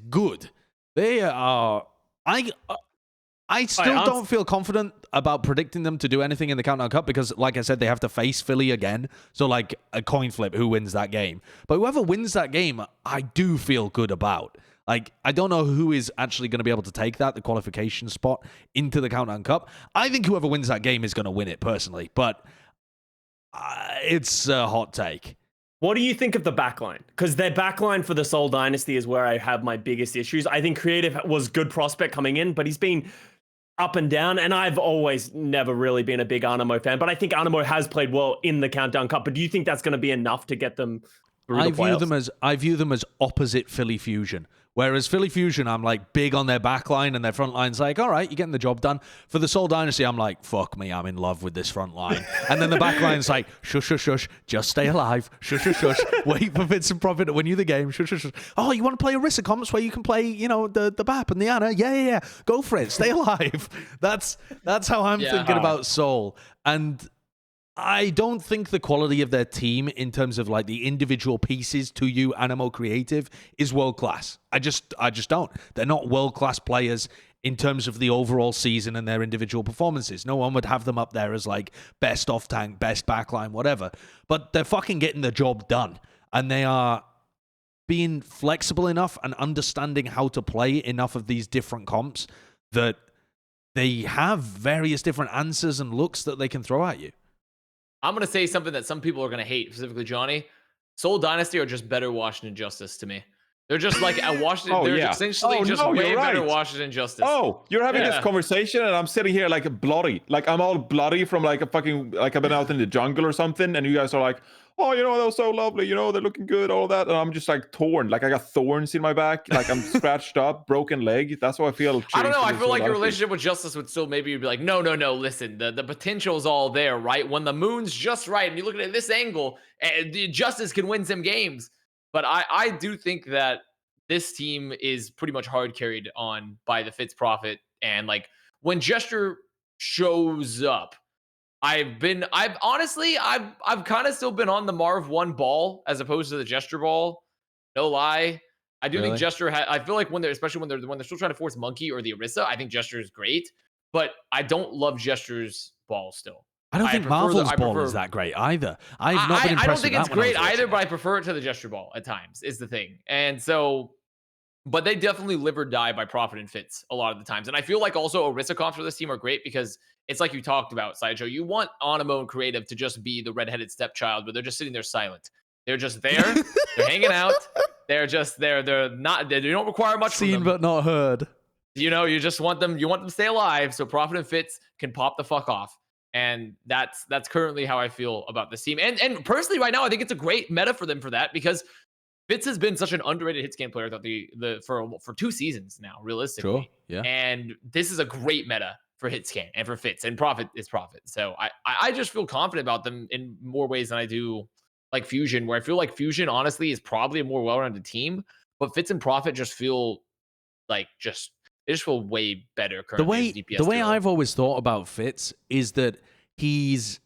good. They are. I still don't feel confident about predicting them to do anything in the Countdown Cup because, like I said, they have to face Philly again. So, like a coin flip, who wins that game? But whoever wins that game, I do feel good about. Like, I don't know who is actually going to be able to take the qualification spot into the Countdown Cup. I think whoever wins that game is going to win it, personally. But it's a hot take. What do you think of the backline? Because their backline for the Seoul Dynasty is where I have my biggest issues. I think Creative was good prospect coming in, but he's been up and down, and I've always never really been a big Animo fan, but I think Animo has played well in the Countdown Cup. But do you think that's going to be enough to get them through the playoffs? I view them as opposite Philly Fusion. Whereas Philly Fusion, I'm like big on their back line, and their front line's like, all right, you're getting the job done. For the Seoul Dynasty, I'm like, fuck me, I'm in love with this front line. And then the back line's like, shush, shush, shush, just stay alive. Shush, shush, shush, wait for Fitz and Profit to win you the game. Shush, shush, shush. Oh, you want to play Orisa comps where you can play, the BAP and the Ana? Yeah. Go for it. Stay alive. That's how I'm thinking about Seoul. And I don't think the quality of their team in terms of like the individual pieces to you, Animo Creative, is world class. I just don't. They're not world class players in terms of the overall season and their individual performances. No one would have them up there as like best off tank, best backline, whatever. But they're fucking getting the job done, and they are being flexible enough and understanding how to play enough of these different comps that they have various different answers and looks that they can throw at you. I'm going to say something that some people are going to hate, specifically Johnny. Seoul Dynasty are just better Washington Justice to me. They're just like at Washington. They're essentially way better Washington Justice. Oh, you're having this conversation, and I'm sitting here like bloody. Like I'm all bloody from like a fucking, like I've been out in the jungle or something, and you guys are like, oh, they were so lovely, they're looking good, all that. And I'm just like torn. Like I got thorns in my back. Like I'm scratched up, broken leg. That's how I feel. I don't know. I feel like your relationship with Justice would still maybe you'd be like, no. Listen, the potential's all there, right? When the moon's just right, and you look at it at this angle, Justice can win some games. But I do think that this team is pretty much hard carried on by the Fitz Profit. And like when Gesture shows up, I've honestly kind of still been on the Marv 1 ball as opposed to the Gesture ball. No lie. I do think Gesture I feel like especially when they're still trying to force Monkey or the Orisa, I think Gesture is great, but I don't love Gesture's ball still. I don't think Marvel's ball is that great either. I've not been impressed. I don't think with it's that great either, but I prefer it to the Gesture ball at times, is the thing. And so, but they definitely live or die by Profit and Fitz a lot of the times. And I feel like also Orisa comps for this team are great because it's like you talked about, Sideshow. You want Animo and Creative to just be the redheaded stepchild, but they're just sitting there silent. They're just there. They're hanging out. They're just there. They don't require much seen from them. but not heard. You know, you just want them to stay alive so Profit and Fitz can pop the fuck off. And that's currently how I feel about this team. And personally, right now, I think it's a great meta for them for that, because Fitz has been such an underrated hit scan player for 2 seasons now, realistically. Sure. Yeah. And this is a great meta for hit scan and for Fitz, and Profit is Profit. So I just feel confident about them in more ways than I do like Fusion, where I feel like Fusion honestly is probably a more well-rounded team, but Fitz and Profit just feel like they just feel way better currently. The way I've always thought about Fitz is that he's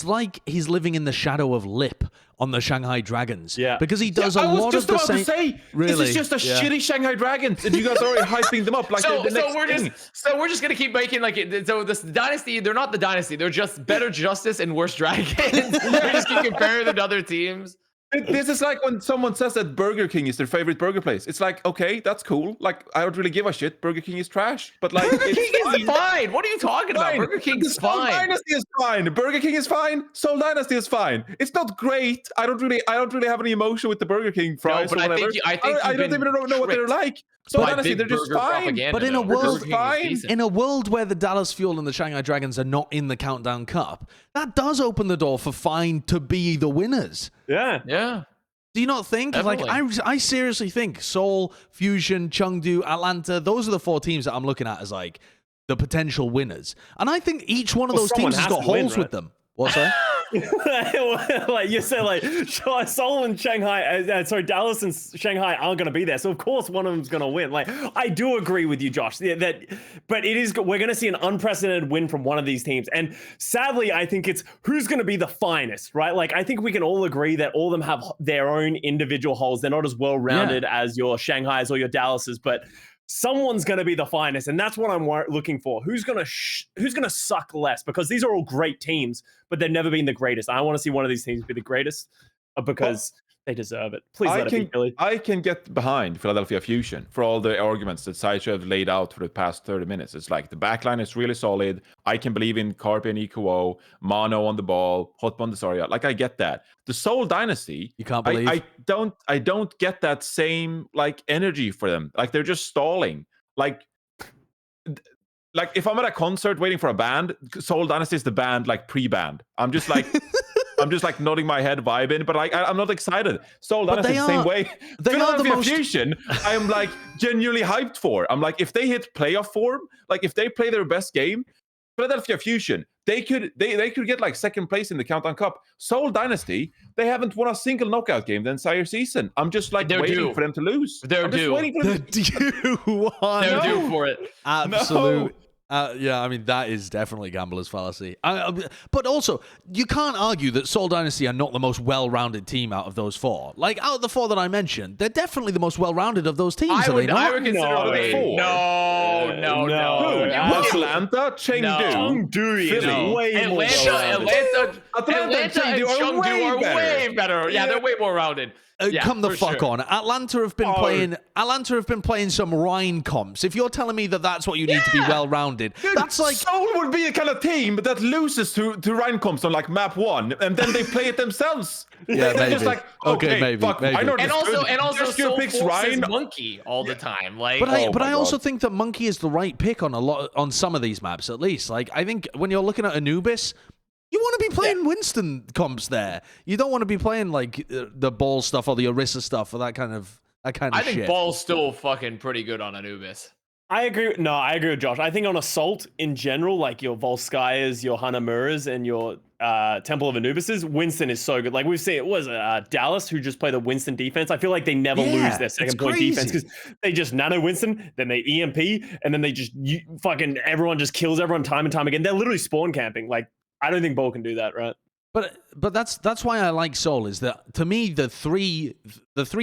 like he's living in the shadow of Lip on the Shanghai Dragons. Yeah. Because he does a lot of the same. To say, really? This is just a shitty Shanghai Dragons, and you guys are already hyping them up like so the next we're just gonna keep making like it. So this dynasty, they're not the dynasty. They're just better justice and worse dragons. We just keep comparing them to other teams. This is like when someone says that Burger King is their favorite burger place. It's like, okay, that's cool. Like, I don't really give a shit. Burger King is trash. But like, Burger King is fine. What are you talking about? Burger King's Soul fine. Dynasty is fine. Burger King is fine. Soul Dynasty is fine. It's not great. I don't really have any emotion with the Burger King fries but or whatever. I don't even know what they're like. Soul Dynasty, they're just fine. But in a world where the Dallas Fuel and the Shanghai Dragons are not in the Countdown Cup, that does open the door for Fine to be the winners. Yeah. Do you not think? Definitely. Like, I seriously think Seoul, Fusion, Chengdu, Atlanta, those are the 4 teams that I'm looking at as like the potential winners. And I think each one of those teams has got holes with them. What's that? Like you said, like Seoul and Shanghai, Dallas and Shanghai aren't going to be there, so of course one of them's going to win. Like, I do agree with you, Josh. But we're going to see an unprecedented win from one of these teams, and sadly, I think it's who's going to be the finest, right? Like, I think we can all agree that all of them have their own individual holes. They're not as well rounded as your Shanghais or your Dallases, but someone's going to be the finest, and that's what I'm looking for. Who's going to suck less? Because these are all great teams, but they've never been the greatest. I want to see one of these teams be the greatest because they deserve it. Please let it be, Billy. I can get behind Philadelphia Fusion for all the arguments that Sideshow have laid out for the past 30 minutes. It's like the backline is really solid. I can believe in Carpe and EQO, Mano on the ball, Hot Bondessaria. Like, I get that. The Seoul Dynasty, you can't believe. I don't get that same like energy for them. Like, they're just stalling. Like if I'm at a concert waiting for a band, Seoul Dynasty is the band, like pre-band. I'm just like nodding my head, vibing, but like I'm not excited. Seoul Dynasty the same way. Philadelphia Fusion, I am like genuinely hyped for. I'm like, if they hit playoff form, like if they play their best game, Philadelphia Fusion, they could get like second place in the Countdown Cup. Seoul Dynasty, they haven't won a single knockout game the entire season. I'm just like waiting for them to lose. They're due. They're due for it. Absolute. Yeah, I mean, that is definitely gambler's fallacy. But also, you can't argue that Seoul Dynasty are not the most well-rounded team out of those 4. Like, out of the 4 that I mentioned, they're definitely the most well-rounded of those teams. I would consider no. Atlanta, Chengdu, Philly, way more Atlanta and Chengdu are way better. Yeah, they're way more rounded. Come the fuck on. Atlanta have been playing some Rhine comps. If you're telling me that that's what you need to be well-rounded, that's like Seoul would be a kind of team that loses to Rhine comps on like map 1, and then they play it themselves. Yeah, maybe. Just like, okay, maybe. I know and also Seoul picks Rhine Monkey all the time. Like, but I also think that Monkey is the right pick on some of these maps, at least. Like, I think when you're looking at Anubis, you want to be playing Winston comps there. You don't want to be playing like the ball stuff or the Orisa stuff or that kind of shit. I think ball's still fucking pretty good on Anubis. I agree. No, I agree with Josh. I think on Assault in general, like your Volskayas, your Hanamuras, and your Temple of Anubises, Winston is so good. Like we've seen, it was Dallas who just play the Winston defense. I feel like they never lose their second point defense because they just nano Winston, then they EMP, and then they just fucking everyone just kills everyone time and time again. They're literally spawn camping. Like, I don't think Ball can do that, right? But that's why I like Seoul, is that to me the three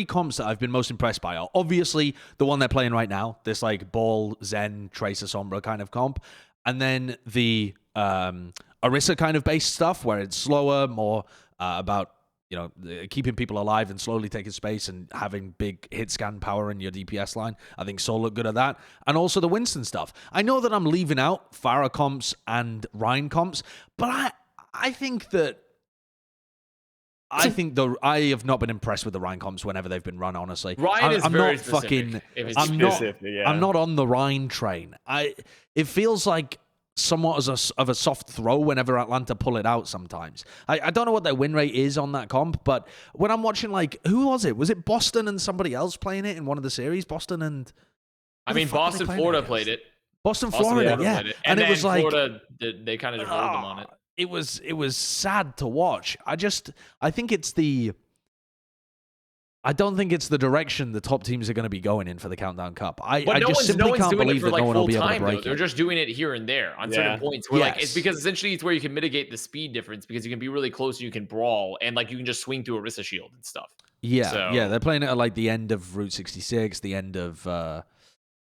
comps that I've been most impressed by are obviously the one they're playing right now, this like Ball, Zen, Tracer, Sombra kind of comp, and then the Orisa kind of based stuff where it's slower, more about keeping people alive and slowly taking space and having big hit scan power in your DPS line. I think Seoul look good at that. And also the Winston stuff. I know that I'm leaving out Farah comps and Rhine comps, but I think that I think I have not been impressed with the Rhine comps whenever they've been run. Honestly, Rhine is I'm very not fucking. specific, if it's I'm not. specific, yeah. I'm not on the Rhine train. It feels like somewhat of a soft throw whenever Atlanta pull it out sometimes. I don't know what their win rate is on that comp, but when I'm watching, like, who was it? Was it Boston and somebody else playing it in one of the series? Boston and... I mean, Boston, Florida played it. Boston, Florida, yeah. And it was like... Florida, they kind of just rolled them on it. It was sad to watch. I think it's the... I don't think it's the direction the top teams are going to be going in for the Countdown Cup. I just simply can't believe that no one will be able to break it. They're just doing it here and there on certain points. Where like it's because essentially it's where you can mitigate the speed difference because you can be really close and you can brawl and like you can just swing through a Orisa shield and stuff. Yeah, yeah. They're playing it at like the end of Route 66, the end of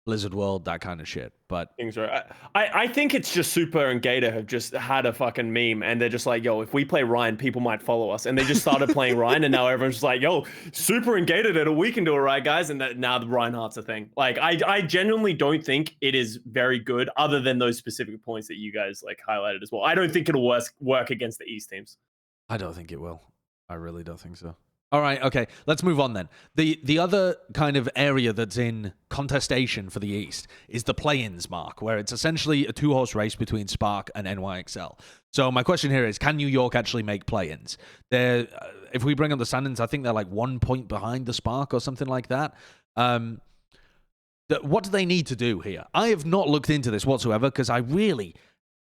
Blizzard World, that kind of shit. But things right. I think it's just Super and Gator have just had a fucking meme, and they're just like, yo, if we play Ryan, people might follow us, and they just started playing Ryan, and now everyone's just like, yo, Super and Gator did it, we can do it, right, guys? And now the Reinhardt's a thing. Like, I genuinely don't think it is very good, other than those specific points that you guys like highlighted as well. I don't think it'll work against the East teams. I don't think it will. I really don't think so. All right, okay, let's move on then. The other kind of area that's in contestation for the East is the play-ins mark, where it's essentially a two-horse race between Spark and NYXL. So my question here is, can New York actually make play-ins? If we bring up the standings, I think they're like 1 point behind the Spark or something like that. What do they need to do here? I have not looked into this whatsoever because I really...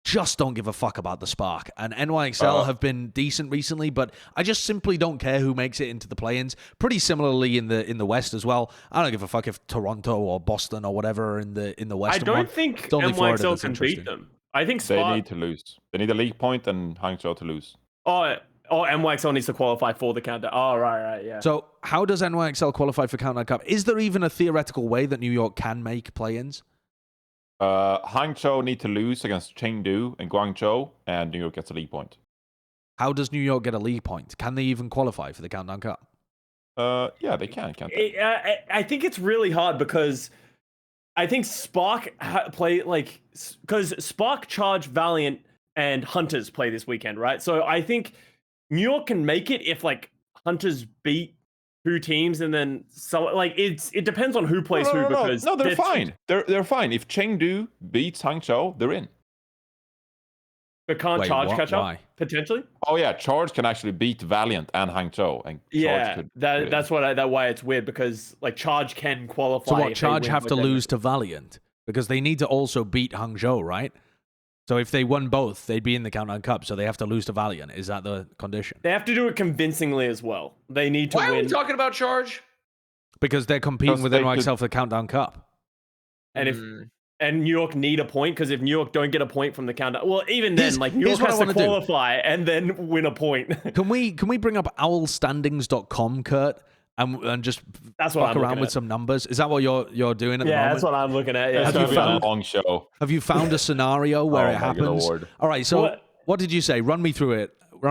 just don't give a fuck about the Spark. And NYXL have been decent recently, but I just simply don't care who makes it into the play-ins. Pretty similarly in the West as well. I don't give a fuck if Toronto or Boston or whatever in the West. I don't think NYXL can beat them. I think Spark... they need to lose. They need a league point and Hangzhou to lose. Oh, NYXL needs to qualify for the Countdown. Oh, right, yeah. So how does NYXL qualify for Countdown Cup? Is there even a theoretical way that New York can make play-ins? Hangzhou need to lose against Chengdu and Guangzhou, and New York gets a league point. How does New York get a league point? Can they even qualify for the Countdown Cup? Yeah, they can, can't they? I think it's really hard because I think Spark play like because Spark, Charge, Valiant, and Hunters play this weekend, right? So I think New York can make it if like Hunters beat two teams and then so like it depends on who plays who because they're fine. They're fine. If Chengdu beats Hangzhou, they're in. But can't Charge catch up potentially? Oh yeah, Charge can actually beat Valiant and Hangzhou, and that's why it's weird because like Charge can qualify. So what? Charge have to lose to Valiant because they need to also beat Hangzhou, right? So if they won both, they'd be in the Countdown Cup. So they have to lose to Valiant. Is that the condition? They have to do it convincingly as well. They need to win. Why are we talking about Charge? Because they're competing with NYXL for the Countdown Cup. And and New York need a point because if New York don't get a point from the Countdown, well, even then, like New York has to qualify and then win a point. Can we bring up owlstandings.com, Kurt? And just fuck around with some numbers. Is that what you're doing at the moment? Yeah, that's what I'm looking at. Yeah. It's going to be a long show. Have you found a scenario where it happens? All right, so what did you say? Run me through it. So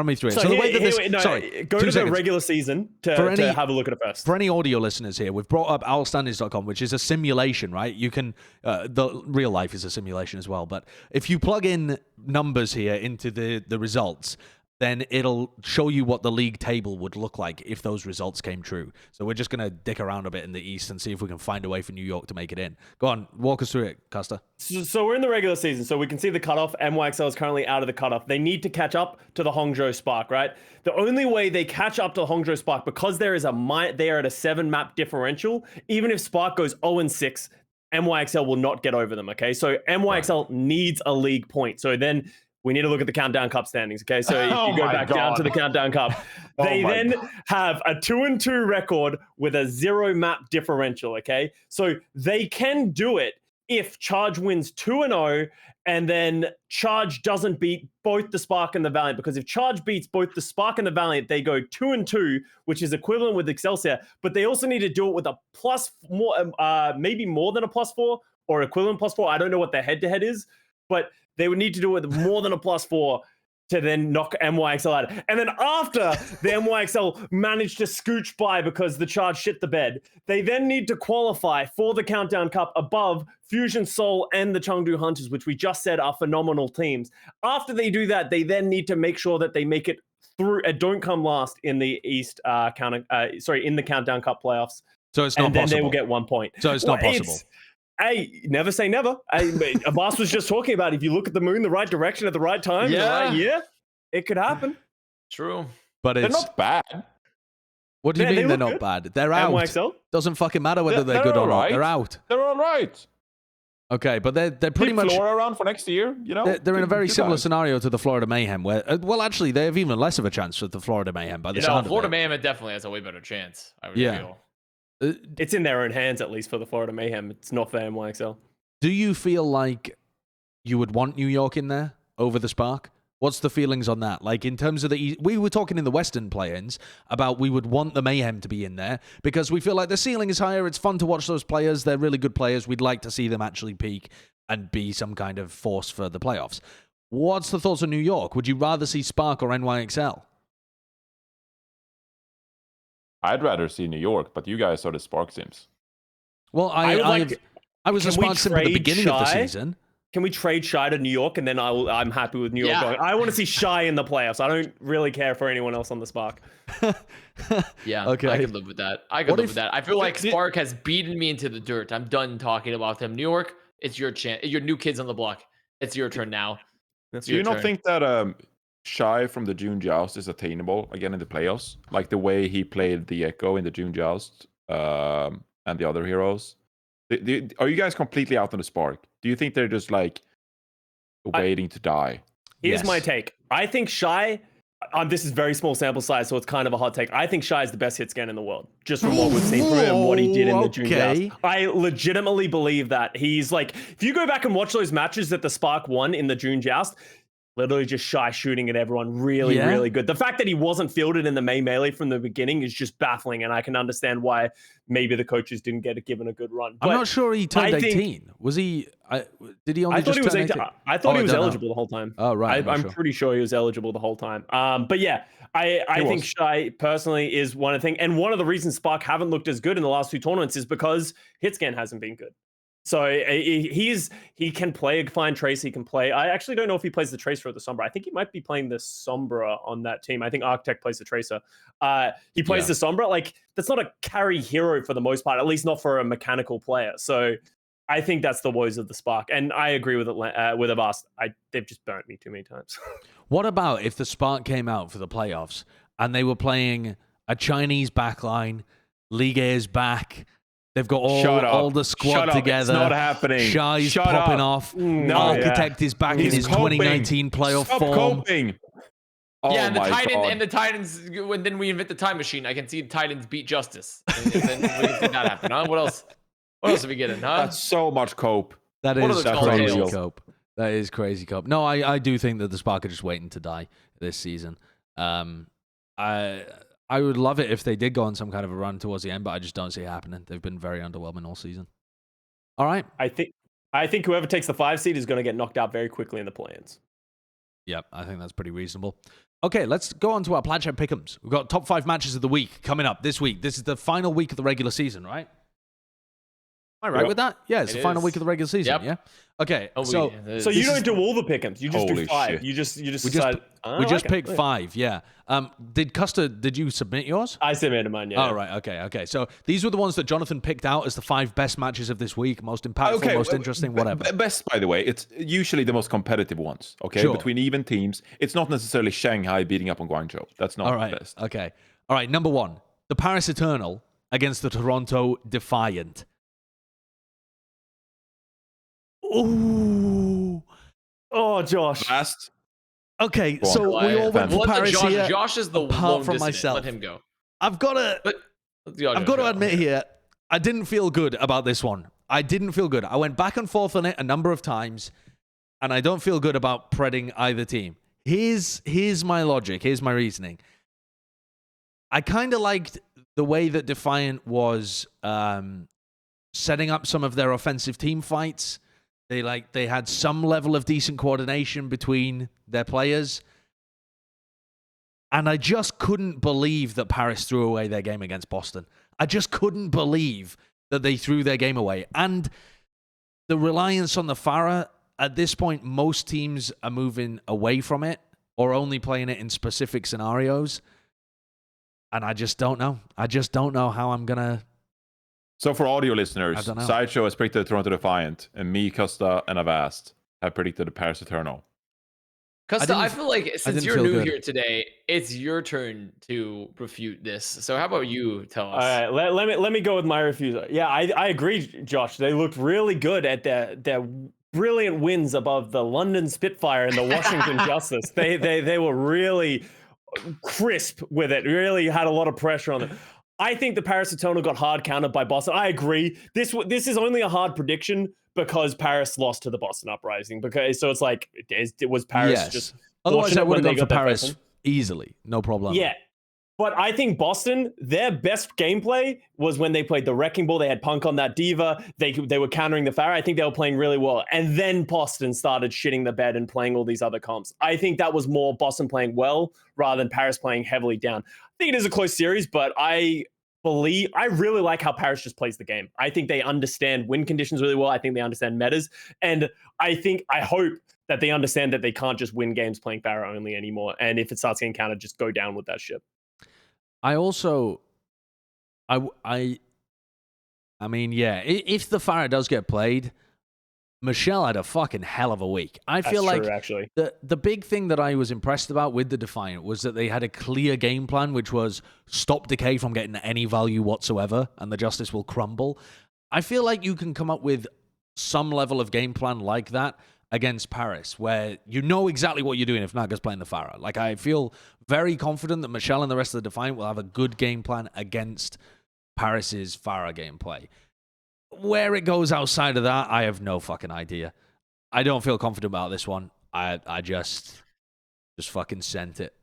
the way that this... go to the regular season to have a look at it first. For any audio listeners here, we've brought up owlstandings.com, which is a simulation, right? You can... the real life is a simulation as well, but if you plug in numbers here into the results... then it'll show you what the league table would look like if those results came true. So we're just going to dick around a bit in the East and see if we can find a way for New York to make it in. Go on, walk us through it, Custa. So we're in the regular season, so we can see the cutoff. NYXL is currently out of the cutoff. They need to catch up to the Hangzhou Spark, right? The only way they catch up to the Hangzhou Spark, because they are at a 7-map differential, even if Spark goes 0-6, NYXL will not get over them, okay? So NYXL needs a league point. So then... we need to look at the Countdown Cup standings, okay? So if you go back down to the Countdown Cup, they then have a 2-2 record with a 0-map differential, okay? So they can do it if Charge wins 2-0 and then Charge doesn't beat both the Spark and the Valiant, because if Charge beats both the Spark and the Valiant, they go 2-2, which is equivalent with Excelsior, but they also need to do it with a maybe more than a +4 or equivalent +4. I don't know what their head-to-head is, but they would need to do it with more than a +4 to then knock NYXL out. And then after the NYXL managed to scooch by because the Charge shit the bed, they then need to qualify for the Countdown Cup above Fusion Seoul and the Chengdu Hunters, which we just said are phenomenal teams. After they do that, they then need to make sure that they make it through don't come last in the East in the Countdown Cup playoffs. So it's not and possible. then they will get 1 point. So it's not possible. Hey, never say never. Avast was just talking about if you look at the moon the right direction at the right time, the right year, it could happen. True. But They're it's not bad. What do you They mean they're look not good. bad? They're out. NYXL? Doesn't fucking matter whether they're They're good or all not. right. They're out. They're all right. Okay, but they're pretty Keep much Flora around for next year. You know, they're in a very Good similar times. scenario to the Florida Mayhem, where well, actually, they have even less of a chance with the Florida Mayhem by the sound Florida of it. Mayhem definitely has a way better chance. I would Yeah. feel. It's in their own hands, at least for the Florida Mayhem. It's not for NYXL. Do you feel like you would want New York in there over the Spark? What's the feelings on that? Like, in terms of we were talking in the Western play-ins about we would want the Mayhem to be in there because we feel like the ceiling is higher. It's fun to watch those players. They're really good players. We'd like to see them actually peak and be some kind of force for the playoffs. What's the thoughts on New York? Would you rather see Spark or NYXL? I'd rather see New York, but you guys are the Spark Sims. Well, I was a can we Spark sim at the trade beginning of the Shy? season. Can we trade Shy to New York, and then I'm happy with New York Yeah. going? I want to see Shy in the playoffs. I don't really care for anyone else on the Spark. Yeah, Okay. I could live with that. I could live with that. I feel like Spark has beaten me into the dirt. I'm done talking about them. New York, it's your chance. Your new kids on the block. It's your turn now. Do you not think that Shy from the June Joust is attainable again in the playoffs? Like the way he played the Echo in the June Joust and the other heroes? Are you guys completely out on the Spark? Do you think they're just like waiting to die? Here's my Yes. take. I think Shy. This is very small sample size, so it's kind of a hot take. I think Shy is the best hit scan in the world, just from what we've seen from him and what he did in the June Okay. Joust. I legitimately believe that he's like, if you go back and watch those matches that the Spark won in the June Joust, literally just Shy shooting at everyone, really, Yeah. really good. The fact that he wasn't fielded in the May melee from the beginning is just baffling, and I can understand why maybe the coaches didn't get given a good run. I'm But not sure he turned I think- 18. Was he? Did he only I thought just he was turn 18. 18? I thought he was don't know. eligible the whole time. Oh, right. I'm pretty sure he was eligible the whole time. But yeah, I think was. Shy personally is one of the things. And one of the reasons Spark haven't looked as good in the last two tournaments is because hitscan hasn't been good. So he can play a fine Tracer. He can play. I actually don't know if he plays the Tracer or the Sombra. I think he might be playing the Sombra on that team. I think Architect plays the Tracer. He plays the Sombra. Like, that's not a carry hero for the most part, at least not for a mechanical player. So I think that's the woes of the Spark. And I agree with Avast. They've just burnt me too many times. What about if the Spark came out for the playoffs and they were playing a Chinese backline, Ligue is back, they've got all the squad Shut up. together. It's not happening. Shy's Shut popping up. off. No, Architect is back in He's his coping. 2019 playoff Stop form. coping. Oh Yeah, and the my Titans God. and the Titans. When then we invent the time machine, I can see the Titans beat Justice, and then we can see that happen. Huh? What else? What else are we getting? Huh? That's so much cope. That What is are the crazy telltales? cope. That is crazy cope. No, I do think that the Spark are just waiting to die this season. I would love it if they did go on some kind of a run towards the end, but I just don't see it happening. They've been very underwhelming all season. All right. I think whoever takes the 5 seed is going to get knocked out very quickly in the play-ins. Yep, I think that's pretty reasonable. Okay, let's go on to our Plat Chat pick'ems. We've got top 5 matches of the week coming up this week. This is the final week of the regular season, right? Am I right Yep. with that? Yeah, it's It the final is. week of the regular season, Yep. yeah? Okay, Oh, so So you This don't is- do all the pick'ems. You just do Holy 5. shit. You just we decide. we just picked 5, yeah. Did Custa, did you submit yours? I submitted mine. Yeah. Oh, right, okay. So these were the ones that Jonathan picked out as the 5 best matches of this week, most impactful, most interesting, whatever. Best, by the way, it's usually the most competitive ones. Okay, Sure. between even teams, it's not necessarily Shanghai beating up on Guangzhou. That's not All the right, best. okay. All right, number 1, the Paris Eternal against the Toronto Defiant. Ooh. Oh, Josh. Last, Okay, Go on. so we all went for Let the Paris Josh, here. Josh is the apart lone from dissident. myself. Let him go. I've got to I've got to admit here, I didn't feel good about this one. I didn't feel good. I went back and forth on it a number of times, and I don't feel good about predding either team. Here's my logic. Here's my reasoning. I kind of liked the way that Defiant was setting up some of their offensive team fights. They had some level of decent coordination between their players. And I just couldn't believe that Paris threw away their game against Boston. I just couldn't believe that they threw their game away. And the reliance on the Farah, at this point, most teams are moving away from it or only playing it in specific scenarios. And I just don't know. I just don't know how I'm going to... So for audio listeners, Sideshow has predicted Toronto Defiant, and me, Custa, and Avast have predicted the Paris Eternal. Custa, I feel like since you're new here today, it's your turn to refute this. So how about you tell us? All right, let me go with my refusal. Yeah, I agree, Josh. They looked really good at their brilliant wins above the London Spitfire and the Washington Justice. They were really crisp with it. Really had a lot of pressure on them. I think the Paris Eternal got hard countered by Boston. I agree. This is only a hard prediction because Paris lost to the Boston Uprising. So it's like, it was Paris just... Otherwise, I would have gone for Paris easily. No problem. Yeah. But I think Boston, their best gameplay was when they played the Wrecking Ball. They had Punk on that Diva. They were countering the Pharah. I think they were playing really well. And then Boston started shitting the bed and playing all these other comps. I think that was more Boston playing well rather than Paris playing heavily down. I think it is a close series, but I really like how Paris just plays the game. I think they understand win conditions really well. I think they understand metas. And I hope that they understand that they can't just win games playing Pharah only anymore. And if it starts getting countered, just go down with that ship. I mean, yeah, if the Pharah does get played, Michelle had a fucking hell of a week. I feel like actually. The big thing that I was impressed about with the Defiant was that they had a clear game plan, which was stop Decay from getting any value whatsoever, and the Justice will crumble. I feel like you can come up with some level of game plan like that against Paris, where you know exactly what you're doing if Naga's playing the Pharah. Like, I feel very confident that Michelle and the rest of the Defiant will have a good game plan against Paris's Pharah gameplay. Where it goes outside of that, I have no fucking idea. I don't feel confident about this one. I just fucking sent it.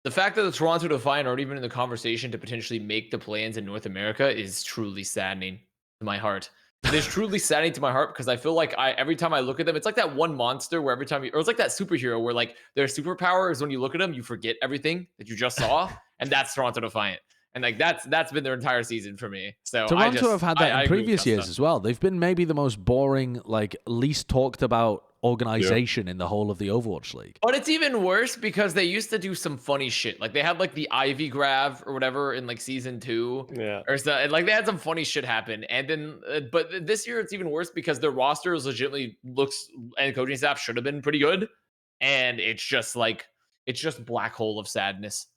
The fact that the Toronto Defiant aren't even in the conversation to potentially make the play-ins in North America is truly saddening to my heart. It is truly saddening to my heart because I feel like every time I look at them, it's like that one monster where every time or it's like that superhero where like their superpower is when you look at them, you forget everything that you just saw, and that's Toronto Defiant. And like that's been their entire season for me. So Toronto have had that in previous years as well. They've been maybe the most boring, like least talked about organization in the whole of the Overwatch League. But it's even worse because they used to do some funny shit. Like they had like the Ivy grab or whatever in like season 2. Yeah. Or so, and, like they had some funny shit happen. And then but this year it's even worse because their roster is legitimately looks and coaching staff should have been pretty good. And it's just black hole of sadness.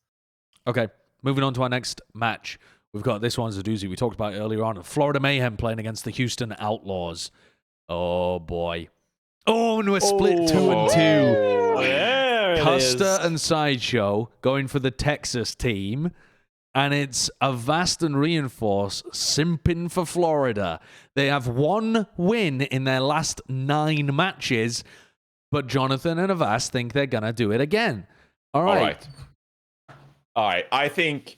Okay. Moving on to our next match. We've got this one's a doozy. We talked about it earlier on. Florida Mayhem playing against the Houston Outlaws. Oh, boy. Oh, and we're split 2 and 2. There it Custa is. and Sideshow going for the Texas team. And it's Avast and Reinforce simping for Florida. They have one win in their last 9 matches. But Jonathan and Avast think they're going to do it again. All right. All right, I think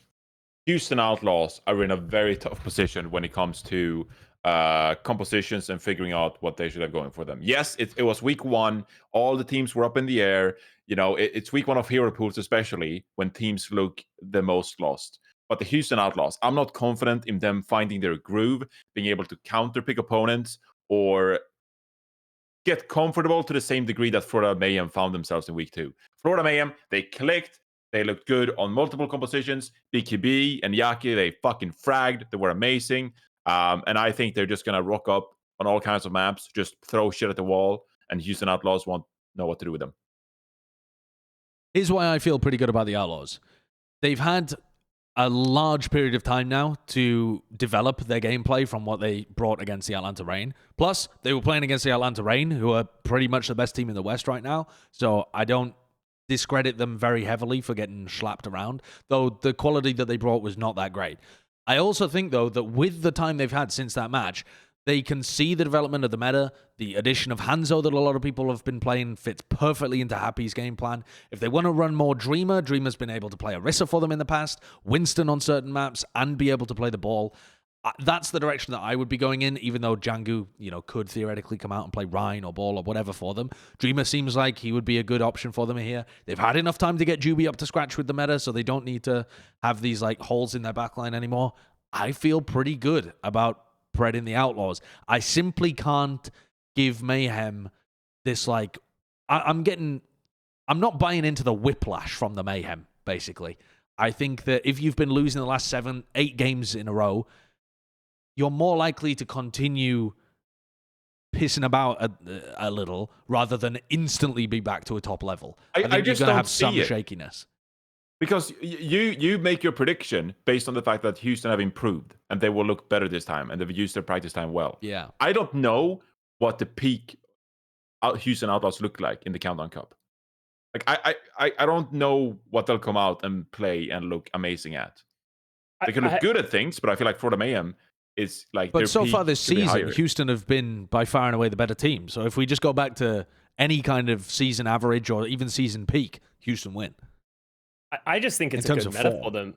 Houston Outlaws are in a very tough position when it comes to compositions and figuring out what they should have going for them. Yes, it was week 1. All the teams were up in the air. You know, it's week 1 of hero pools, especially when teams look the most lost. But the Houston Outlaws, I'm not confident in them finding their groove, being able to counter pick opponents or get comfortable to the same degree that Florida Mayhem found themselves in week 2. Florida Mayhem, they clicked. They looked good on multiple compositions. BKB and Yaki, they fucking fragged. They were amazing. And I think they're just going to rock up on all kinds of maps, just throw shit at the wall, and Houston Outlaws won't know what to do with them. Here's why I feel pretty good about the Outlaws. They've had a large period of time now to develop their gameplay from what they brought against the Atlanta Reign. Plus, they were playing against the Atlanta Reign, who are pretty much the best team in the West right now. So I don't discredit them very heavily for getting slapped around, though the quality that they brought was not that great. I also think, though, that with the time they've had since that match, they can see the development of the meta. The addition of Hanzo that a lot of people have been playing fits perfectly into Happy's game plan. If they want to run more Dreamer, Dreamer's been able to play Orisa for them in the past, Winston on certain maps, and be able to play the ball. That's the direction that I would be going in, even though Django, could theoretically come out and play Rhine or Ball or whatever for them. Dreamer seems like he would be a good option for them here. They've had enough time to get Juby up to scratch with the meta, so they don't need to have these holes in their backline anymore. I feel pretty good about Pred in the Outlaws. I simply can't give Mayhem this I'm I'm not buying into the whiplash from the Mayhem, basically. I think that if you've been losing the last 7, 8 games in a row, you're more likely to continue pissing about a little rather than instantly be back to a top level. I think just you're going to don't have some see it. shakiness. Because you make your prediction based on the fact that Houston have improved and they will look better this time and they've used their practice time well. Yeah. I don't know what the peak Houston Outlaws look like in the Countdown Cup. Like I don't know what they'll come out and play and look amazing at. They can look good at things, but I feel like Florida Mayhem is like. But so far this season, Houston have been by far and away the better team. So if we just go back to any kind of season average or even season peak, Houston win. I just think it's a good meta for them.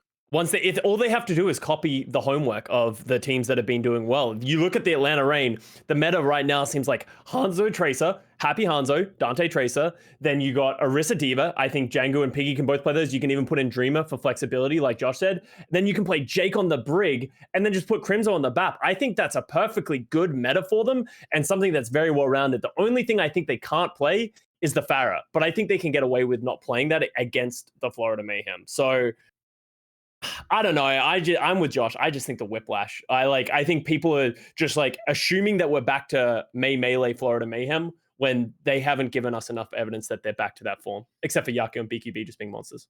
All they have to do is copy the homework of the teams that have been doing well. You look at the Atlanta Reign, the meta right now seems like Hanzo Tracer, Happy Hanzo, Dante Tracer. Then you got Orisa Diva. I think Django and Piggy can both play those. You can even put in Dreamer for flexibility, like Josh said. Then you can play Jake on the Brig and then just put Crimzo on the BAP. I think that's a perfectly good meta for them and something that's very well-rounded. The only thing I think they can't play is the Pharah, but I think they can get away with not playing that against the Florida Mayhem. So I don't know. I'm with Josh. I just think the whiplash. I think people are just like assuming that we're back to Melee Florida Mayhem when they haven't given us enough evidence that they're back to that form, except for Yaku and BQB just being monsters.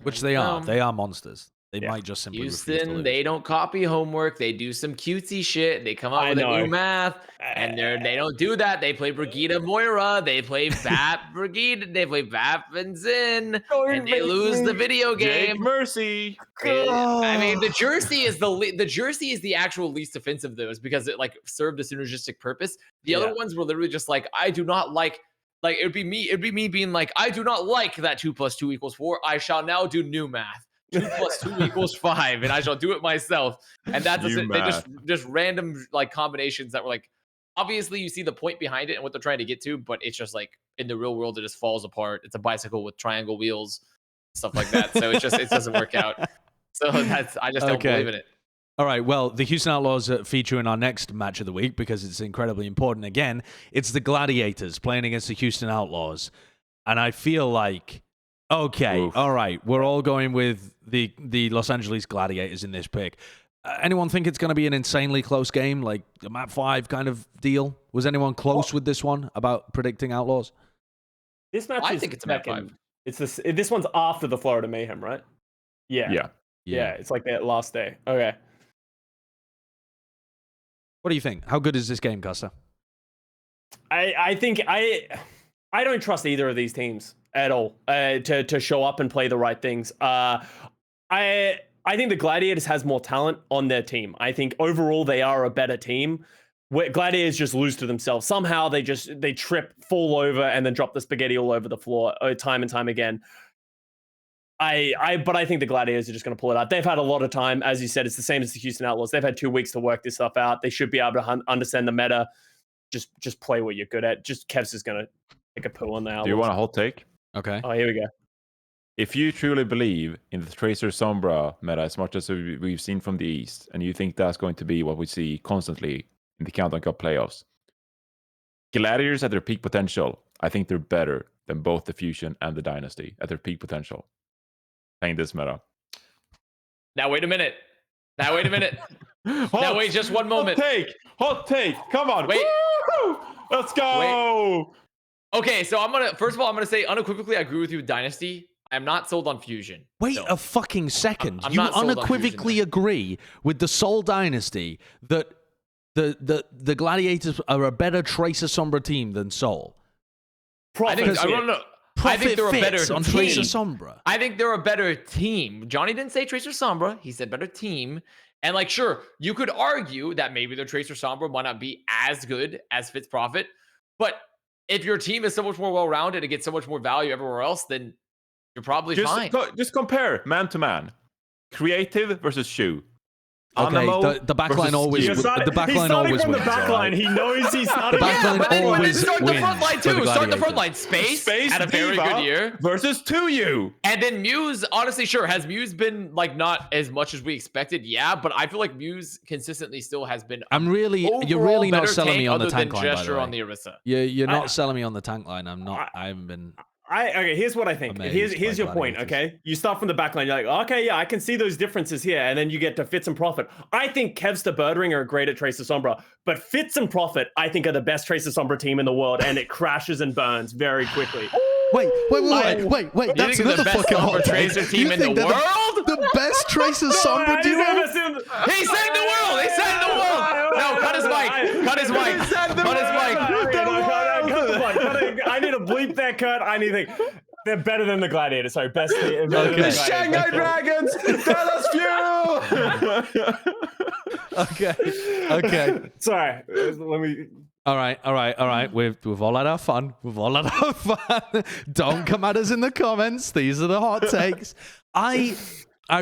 Which they are. They are monsters. They might just simply refuse to Houston, lose. they don't copy homework. They do some cutesy shit. They come up with a new math, and they don't do that. They play Brigida Moira. They play BAP Brigida. They play BAP and Zin, and they lose the video game. Jake Mercy. I mean, the jersey is the actual least offensive of those because it like served a synergistic purpose. The other ones were literally just like, I do not like. Like it'd be me being like, I do not like that 2 + 2 = 4. I shall now do new math. 2 + 2 = 5, and I shall do it myself. And that's they just random like combinations that were like, obviously you see the point behind it and what they're trying to get to, but it's just like in the real world it just falls apart. It's a bicycle with triangle wheels, stuff like that. So it doesn't work out. So I just don't believe in it. All right, well, the Houston Outlaws feature in our next match of the week because it's incredibly important. Again, it's the Gladiators playing against the Houston Outlaws. And I feel like, okay, all right, we're all going with the Los Angeles Gladiators in this pick. Anyone think it's going to be an insanely close game, like a map 5 kind of deal? Was anyone close with this one about predicting Outlaws? This match I think it's a map 5. This one's after the Florida Mayhem, right? Yeah, it's like that last day. Okay. What do you think? How good is this game, Custa? I think I don't trust either of these teams at all to show up and play the right things. I think the Gladiators has more talent on their team. I think overall they are a better team. Gladiators just lose to themselves. Somehow they trip, fall over, and then drop the spaghetti all over the floor time and time again. But I think the Gladiators are just going to pull it out. They've had a lot of time. As you said, it's the same as the Houston Outlaws. They've had 2 weeks to work this stuff out. They should be able to understand the meta. Just play what you're good at. Just Kevs is going to take a poo on the Outlaws. Do you want a hot take? Okay. Oh, here we go. If you truly believe in the Tracer Sombra meta as much as we've seen from the East, and you think that's going to be what we see constantly in the Countdown Cup playoffs, Gladiators at their peak potential, I think they're better than both the Fusion and the Dynasty at their peak potential. Playing this meta. Now wait a minute. Now wait just one moment. Hot take. Come on. Wait. Woo! Let's go. Wait. Okay, so first of all, I'm gonna say unequivocally I agree with you with Dynasty. I'm not sold on Fusion. Wait a fucking second. I'm you not sold on unequivocally Fusion, agree with the Seoul Dynasty that the Gladiators are a better Tracer Sombra team than Seoul. I think they're a better on team. Tracer Sombra. I think they're a better team. Johnny didn't say Tracer Sombra. He said better team. And like, sure, you could argue that maybe their Tracer Sombra might not be as good as Fitz Prophet. But if your team is so much more well-rounded and gets so much more value everywhere else, then you're probably fine. Just compare man to man. Creative versus Shu. Okay, the backline always wins. The backline always from wins. The backline, he knows he's starting. The backline always start the front line wins. too. Start the front line. Space had a very good year versus 2U. And then Muse, honestly, sure, has Muse been like not as much as we expected? Yeah, but I feel like Muse consistently still has been. You're really not selling me on the tank line. By the way, on the Orisa. You're not selling me on the tank line. I haven't been. Okay, here's what I think. Amazed Here's by your point, Gladiators. okay? You start from the back line, you're like, okay, yeah, I can see those differences here, and then you get to Fitz and Profit. I think Kev's the Birdringer are great at Tracer Sombra, but Fitz and Profit, I think, are the best Tracer Sombra team in the world, and it crashes and burns very quickly. Wait. You That's think another the best fucking Sombra hot take. Tracer team You in the think they're world? The best Tracer Sombra duo? He saved the world! He saved the world! No, cut his mic! Cut his mic! Cut his mic! I need to bleep that cut. I need to. They're better than the Gladiators. Sorry, best. Okay. Shanghai Dragons, Dallas Fuel. Okay. Sorry, let me. All right. We've all had our fun. Don't come at us in the comments. These are the hot takes. I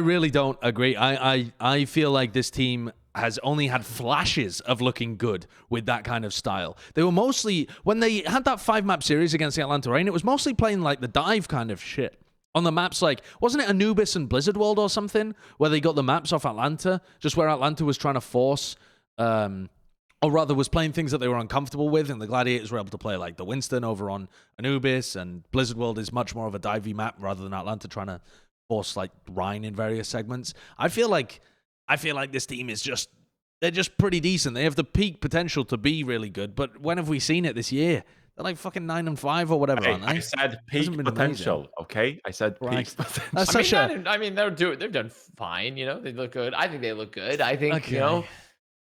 really don't agree. I feel like this team has only had flashes of looking good with that kind of style. They were mostly, when they had that 5-map series against the Atlanta Reign, it was mostly playing like the dive kind of shit. On the maps, like, wasn't it Anubis and Blizzard World or something, where they got the maps off Atlanta, just where Atlanta was trying to force, or rather was playing things that they were uncomfortable with, and the Gladiators were able to play like the Winston over on Anubis, and Blizzard World is much more of a divey map rather than Atlanta trying to force like Rhine in various segments. I feel like this team is they're just pretty decent. They have the peak potential to be really good, but when have we seen it this year? They're like fucking 9-5 or whatever, aren't they? I said peak Hasn't been potential, amazing. okay? I said Right. peak potential. That's such a... I mean, they've done fine. You know, they look good. I think they look good. I think Okay. you know.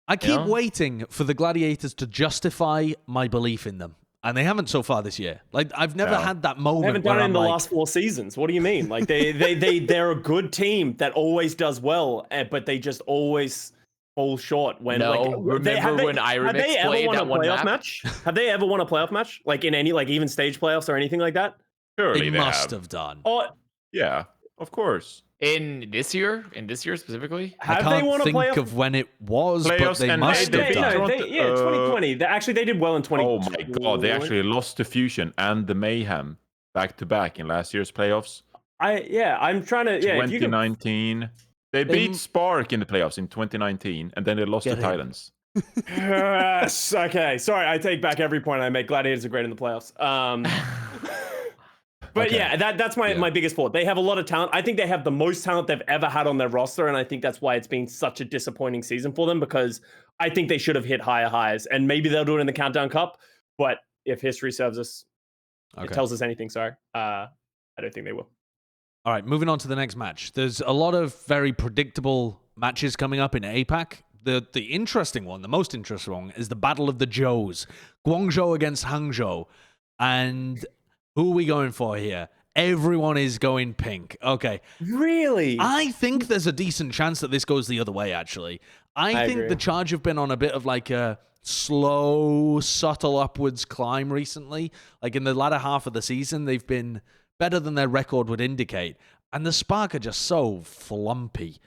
I keep know? waiting for the Gladiators to justify my belief in them, and they haven't so far this year. Like, I've never had that moment. They haven't done where it in I'm the like, last 4 seasons. What do you mean? Like they're a good team that always does well, but they just always fall short when. No, like, remember when have they ever played won a that one playoff map? match? Have they ever won a playoff match? Like in any even stage playoffs or anything like that? Surely they they must have done. Or Yeah, of course. In this year specifically. I have they can't won a think playoff? of when it was, but Playoffs they and must have they- done. no, 2020. They did well in 2020. Oh my god, they actually lost to Fusion and the Mayhem back to back in last year's playoffs. I'm trying to. Yeah, if you can. 2019. They beat Spark in the playoffs in 2019, and then they lost to Get him. Titans. Yes. Okay. Sorry, I take back every point I make. Gladiators are great in the playoffs. But Okay. yeah, that's my biggest fault. They have a lot of talent. I think they have the most talent they've ever had on their roster, and I think that's why it's been such a disappointing season for them, because I think they should have hit higher highs, and maybe they'll do it in the Countdown Cup. But if history serves us, it tells us anything. Sorry, I don't think they will. All right, moving on to the next match. There's a lot of very predictable matches coming up in APAC. The interesting one, the most interesting one, is the Battle of the Zhous. Guangzhou against Hangzhou. And who are we going for here? Everyone is going pink. Okay. Really? I think there's a decent chance that this goes the other way, actually. I think agree. the Charge have been on a bit of like a slow, subtle upwards climb recently. Like in the latter half of the season, they've been better than their record would indicate. And the Spark are just so flumpy.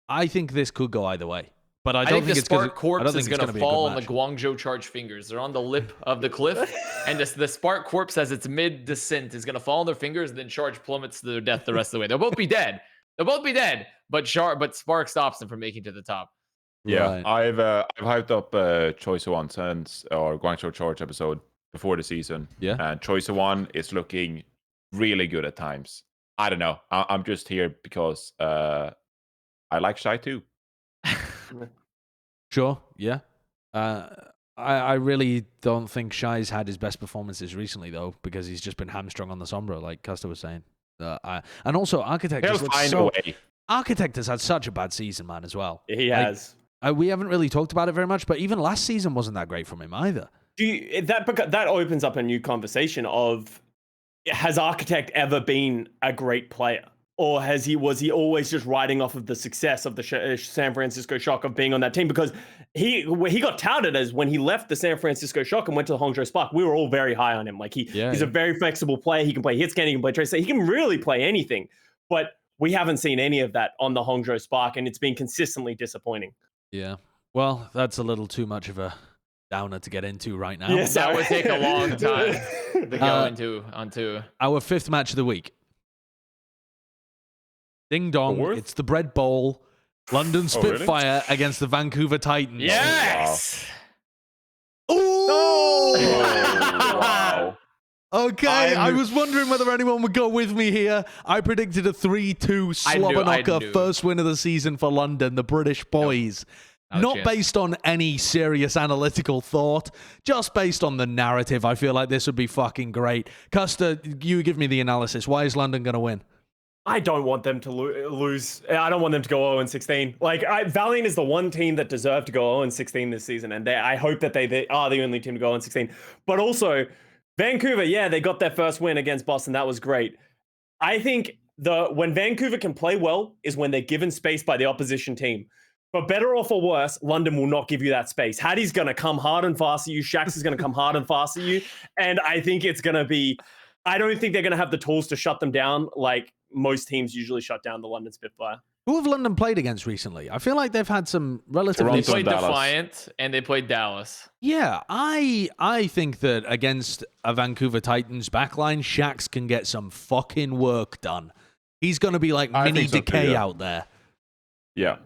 I think this could go either way. But I don't think the it's gonna, Spark corpse I don't think is it's going to be a good fall on the match. Guangzhou Charge fingers. They're on the lip of the cliff, and the Spark corpse, as its mid descent, is going to fall on their fingers, and then Charge plummets to their death the rest of the way. They'll both be dead. But Spark stops them from making it to the top. Yeah, Right. I've hyped up Choice One since our Guangzhou Charge episode before the season. Yeah. And Choice One is looking really good at times. I don't know. I'm just here because I like Shy too. Sure, yeah. I really don't think Shy's had his best performances recently, though, because he's just been hamstrung on the Sombra, like Custa was saying. And also, Architect He'll just looks find a so... way. Architect has had such a bad season, man, as well. He Like, has. we haven't really talked about it very much, but even last season wasn't that great from him either. That opens up a new conversation of, has Architect ever been a great player? Or was he always just riding off of the success of the San Francisco Shock of being on that team? Because he got touted as, when he left the San Francisco Shock and went to the Hangzhou Spark, we were all very high on him. Like he's a very flexible player. He can play hit scan, he can play trace, he can really play anything. But we haven't seen any of that on the Hangzhou Spark, and it's been consistently disappointing. Yeah. Well, that's a little too much of a downer to get into right now. Yes, That would take a long time to go onto. Our fifth match of the week. Ding dong, Fourth? it's the Bread Bowl. London Oh, really? Spitfire against the Vancouver Titans. Yes. Ooh! Oh, wow. Okay, I was wondering whether anyone would go with me here. I predicted a 3-2 slobber knocker first win of the season for London, the British boys. Not based on any serious analytical thought, just based on the narrative. I feel like this would be fucking great. Custa, you give me the analysis. Why is London going to win? I don't want them to lose. I don't want them to go 0-16. Like, Valiant is the one team that deserved to go 0-16 this season, and I hope that they are the only team to go 0-16. But also, Vancouver, yeah, they got their first win against Boston. That was great. I think when Vancouver can play well is when they're given space by the opposition team. But better or for worse, London will not give you that space. Hattie's going to come hard and fast at you. Shax is going to come hard and fast at you. And I think it's going to be... I don't think they're going to have the tools to shut them down like most teams usually shut down the London Spitfire. Who have London played against recently? I feel like they've had some relatively... They played Defiant and they played Dallas. Yeah, I think that against a Vancouver Titans backline, Shax can get some fucking work done. He's going to be like mini Decay out there. Yeah.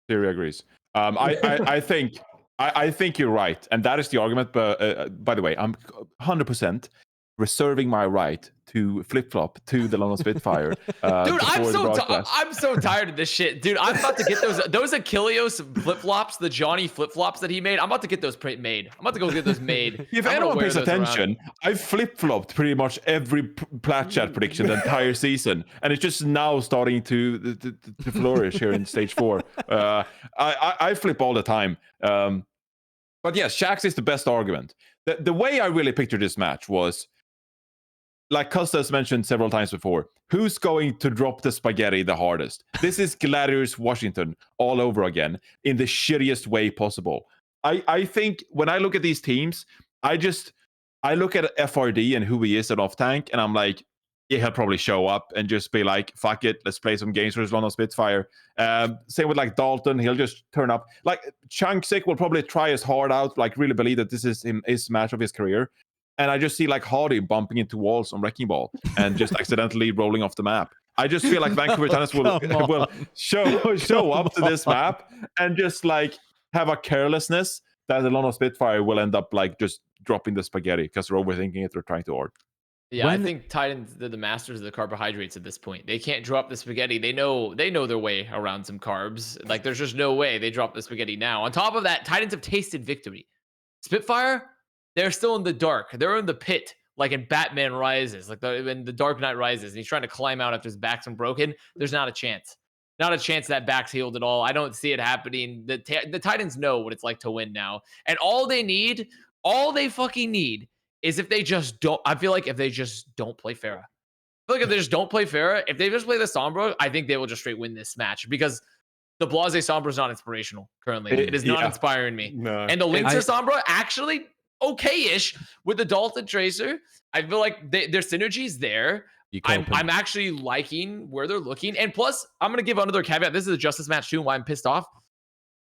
Theory agrees. I think you're right, and that is the argument. But by the way, I'm 100% reserving my right to flip-flop to the London Spitfire. Dude, I'm so tired of this shit. Dude, I'm about to get those Achilleos flip-flops, the Johnny flip-flops that he made. I'm about to get those made. I'm about to go get those made. If anyone pays attention, I've flip-flopped pretty much every Plat Chat prediction the entire season, and it's just now starting to flourish here in stage 4. I flip all the time. But yes, Shax is the best argument. The way I really pictured this match was, like Custa has mentioned several times before, who's going to drop the spaghetti the hardest? This is Gladiators Washington all over again in the shittiest way possible. I think when I look at these teams, I look at FRD and who he is at off-tank, and I'm like, yeah, he'll probably show up and just be like, fuck it, let's play some games for his London Spitfire. Same with like Dalton, he'll just turn up. Like Chunksick will probably try his heart out, like really believe that this is his match of his career. And I just see like Hardy bumping into walls on Wrecking Ball and just accidentally rolling off the map. I just feel like Vancouver Titans will show up to this map and just like have a carelessness that the London Spitfire will end up like just dropping the spaghetti because they're overthinking it, they're trying too hard. Yeah, I think Titans, they're the masters of the carbohydrates at this point. They can't drop the spaghetti. They know their way around some carbs. Like, there's just no way they drop the spaghetti now. On top of that, Titans have tasted victory. Spitfire, they're still in the dark. They're in the pit, like in Batman Rises, like when the Dark Knight Rises, and he's trying to climb out after his back's been broken. There's not a chance. Not a chance that back's healed at all. I don't see it happening. The Titans know what it's like to win now. And all they fucking need is if they just don't, I feel like if they just don't play Pharah. I feel like if they just don't play Pharah, if they just play the Sombra, I think they will just straight win this match because the Blase Sombra is not inspirational currently. It is not inspiring me. No. And the Linkser Sombra actually okay-ish with the Dalton Tracer. I feel like their synergy is there. I'm actually liking where they're looking. And plus, I'm going to give another caveat. This is a Justice match too, and why I'm pissed off.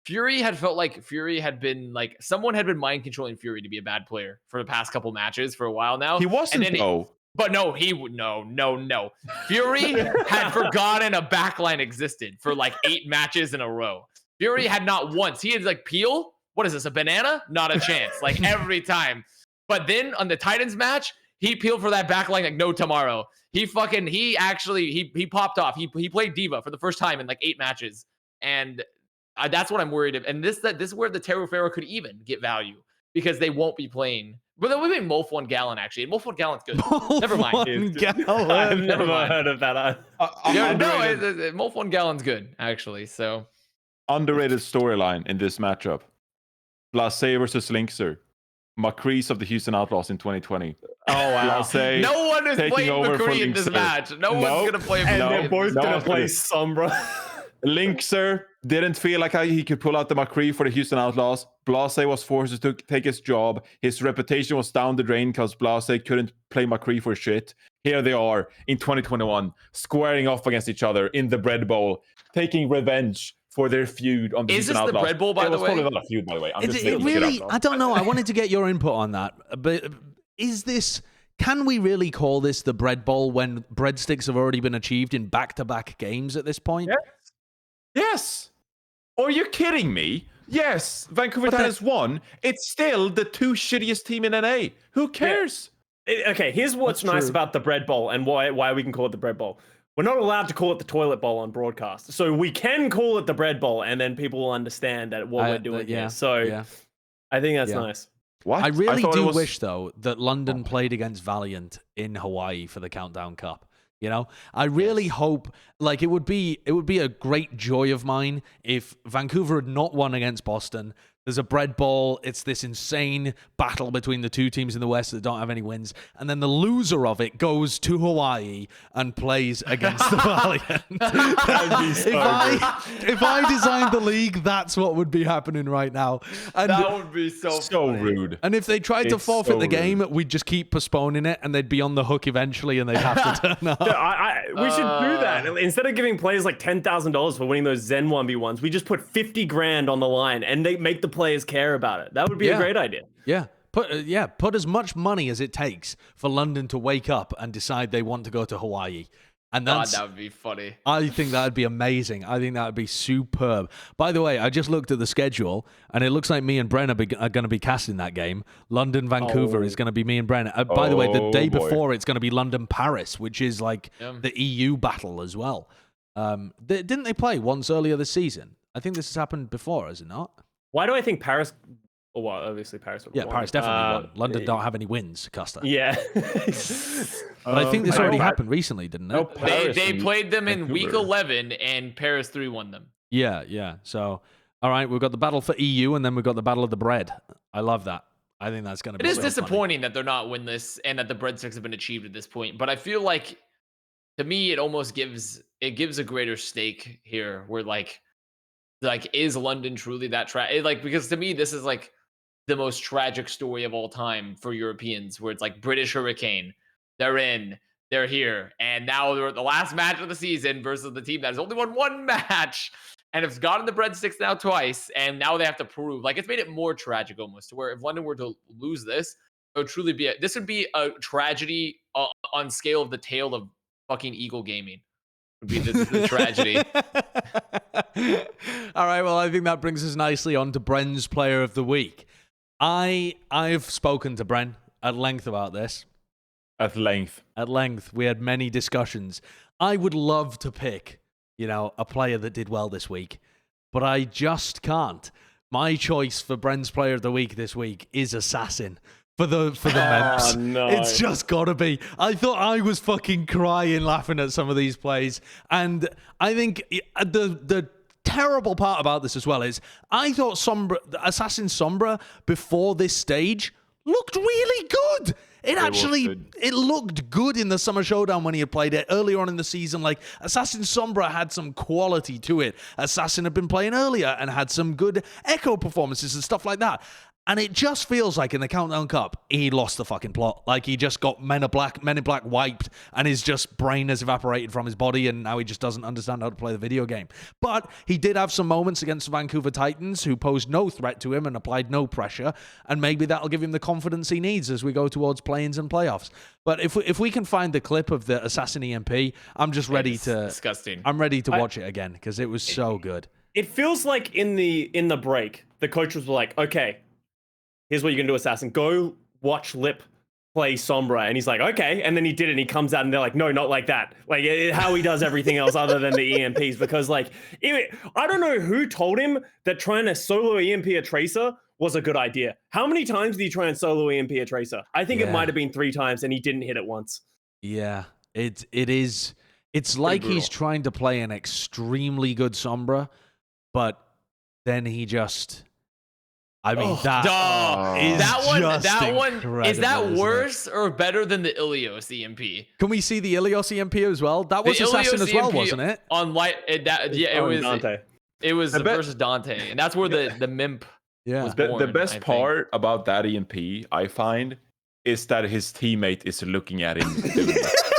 Fury had felt like Fury had been like someone had been mind controlling Fury to be a bad player for the past couple matches for a while now. He wasn't though. But no, he would no. Fury had forgotten a backline existed for like 8 matches in a row. Fury had not once. He had like Peel. What is this? A banana? Not a chance. Like every time. But then on the Titans match, he peeled for that backline like no tomorrow. He popped off. He played Diva for the first time in like 8 matches, and that's what I'm worried of. And this is where the Terror Pharaoh could even get value because they won't be playing. But then we made Molf 1 Gallon actually. And Molf 1 Gallon's good. Never mind. I've never heard of that. Molf 1 Gallon's good actually. So underrated storyline in this matchup: Blase versus Linkser. McCrease of the Houston Outlaws in 2020. Oh wow! Blase no one is playing McCree in this match. No one's gonna play. And they're both gonna play Sombra. Linkser didn't feel like he could pull out the McCree for the Houston Outlaws. Blase was forced to take his job. His reputation was down the drain because Blase couldn't play McCree for shit. Here they are in 2021, squaring off against each other in the Bread Bowl, taking revenge for their feud on the Houston Outlaws. Is this the Bread Bowl, by the way? It was probably not a feud, by the way. I don't know. I wanted to get your input on that. But can we really call this the Bread Bowl when breadsticks have already been achieved in back-to-back games at this point? Yes. Are you kidding me? Yes. Vancouver Titans won. It's still the 2 shittiest team in NA. Who cares? Okay, here's what's That's nice true. about the bread bowl and why we can call it the bread bowl. We're not allowed to call it the toilet bowl on broadcast, so we can call it the bread bowl, and then people will understand that what we're doing here. So I think that's nice. What? I really thought it do was- wish, though, that London played against Valiant in Hawaii for the Countdown Cup. You know, I really hope, like, it would be a great joy of mine if Vancouver had not won against Boston. There's a bread bowl. It's this insane battle between the two teams in the West that don't have any wins. And then the loser of it goes to Hawaii and plays against the Valiant. If I designed the league, that's what would be happening right now. And That would be so funny. rude. and if they tried to It's forfeit so the game, rude. we'd just keep postponing it, and they'd be on the hook eventually, and they'd have to turn up. We should do that. Instead of giving players like $10,000 for winning those Zen 1v1s, we just put 50 grand on the line and they make the players care about it. That would be a great idea. Yeah. Put as much money as it takes for London to wake up and decide they want to go to Hawaii. And God, that's, that would be funny. I think that would be amazing. I think that would be superb. By the way, I just looked at the schedule, and it looks like me and Bren are going to be casting that game. London, Vancouver is going to be me and Bren. By the way, the day before, it's going to be London, Paris, which is like the EU battle as well. Didn't they play once earlier this season? I think this has happened before, has it not? Why do I think Paris? Well, obviously Paris. Yeah, Paris definitely won. London don't have any wins, Custa. Yeah. But I think this already happened recently, didn't it? No, Paris They and played them in week Vancouver. 11, and Paris 3 won them. Yeah. So, all right, we've got the battle for EU, and then we've got the battle of the bread. I love that. I think that's going to be It is so funny. disappointing that they're not winless and that the breadsticks have been achieved at this point. But I feel like, to me, it almost gives a greater stake here, where like is London truly that because to me this is like the most tragic story of all time for Europeans, where it's like British Hurricane, they're here, and now they're at the last match of the season versus the team that has only won one match and has gotten the breadsticks now twice, and now they have to prove, like, it's made it more tragic almost, to where if London were to lose this, it would truly be this would be a tragedy on scale of the tale of fucking Eagle Gaming. Would be the tragedy. All right, well, I think that brings us nicely on to Bren's Player of the Week. I've spoken to Bren at length about this. At length. At length. We had many discussions. I would love to pick, a player that did well this week, but I just can't. My choice for Bren's Player of the Week this week is Assassin. For the Mems. No. It's just gotta be. I thought I was fucking crying laughing at some of these plays. And I think the terrible part about this as well is I thought Assassin Sombra before this stage looked really good. It looked good in the Summer Showdown when he had played it earlier on in the season. Like, Assassin Sombra had some quality to it. Assassin had been playing earlier and had some good echo performances and stuff like that. And it just feels like in the Countdown Cup, he lost the fucking plot. Like, he just got Men in Black wiped, and his just brain has evaporated from his body, and now he just doesn't understand how to play the video game. But he did have some moments against the Vancouver Titans, who posed no threat to him and applied no pressure, and maybe that'll give him the confidence he needs as we go towards play-ins and playoffs. But if we can find the clip of the Assassin EMP, I'm just ready to... Disgusting. I'm ready to watch it again, because it was so good. It feels like in the break, the coaches were like, okay, here's what you're going to do, Assassin. Go watch Lip play Sombra. And he's like, okay. And then he did it, and he comes out, and they're like, no, not like that. Like, how he does everything else other than the EMPs. Because, like, I don't know who told him that trying to solo EMP a Tracer was a good idea. How many times did he try and solo EMP a Tracer? I think it might have been 3 times, and he didn't hit it once. Yeah, it is. It's like he's trying to play an extremely good Sombra, but then he just... I mean, that one is that worse or better than the Ilios EMP? Can we see the Ilios EMP as well? That was The Assassin Ilios as well, EMP wasn't it? On light, it was Dante. It was versus Dante, and that's where the Mimp was born. The best I think. part about that EMP, I find, is that his teammate is looking at him.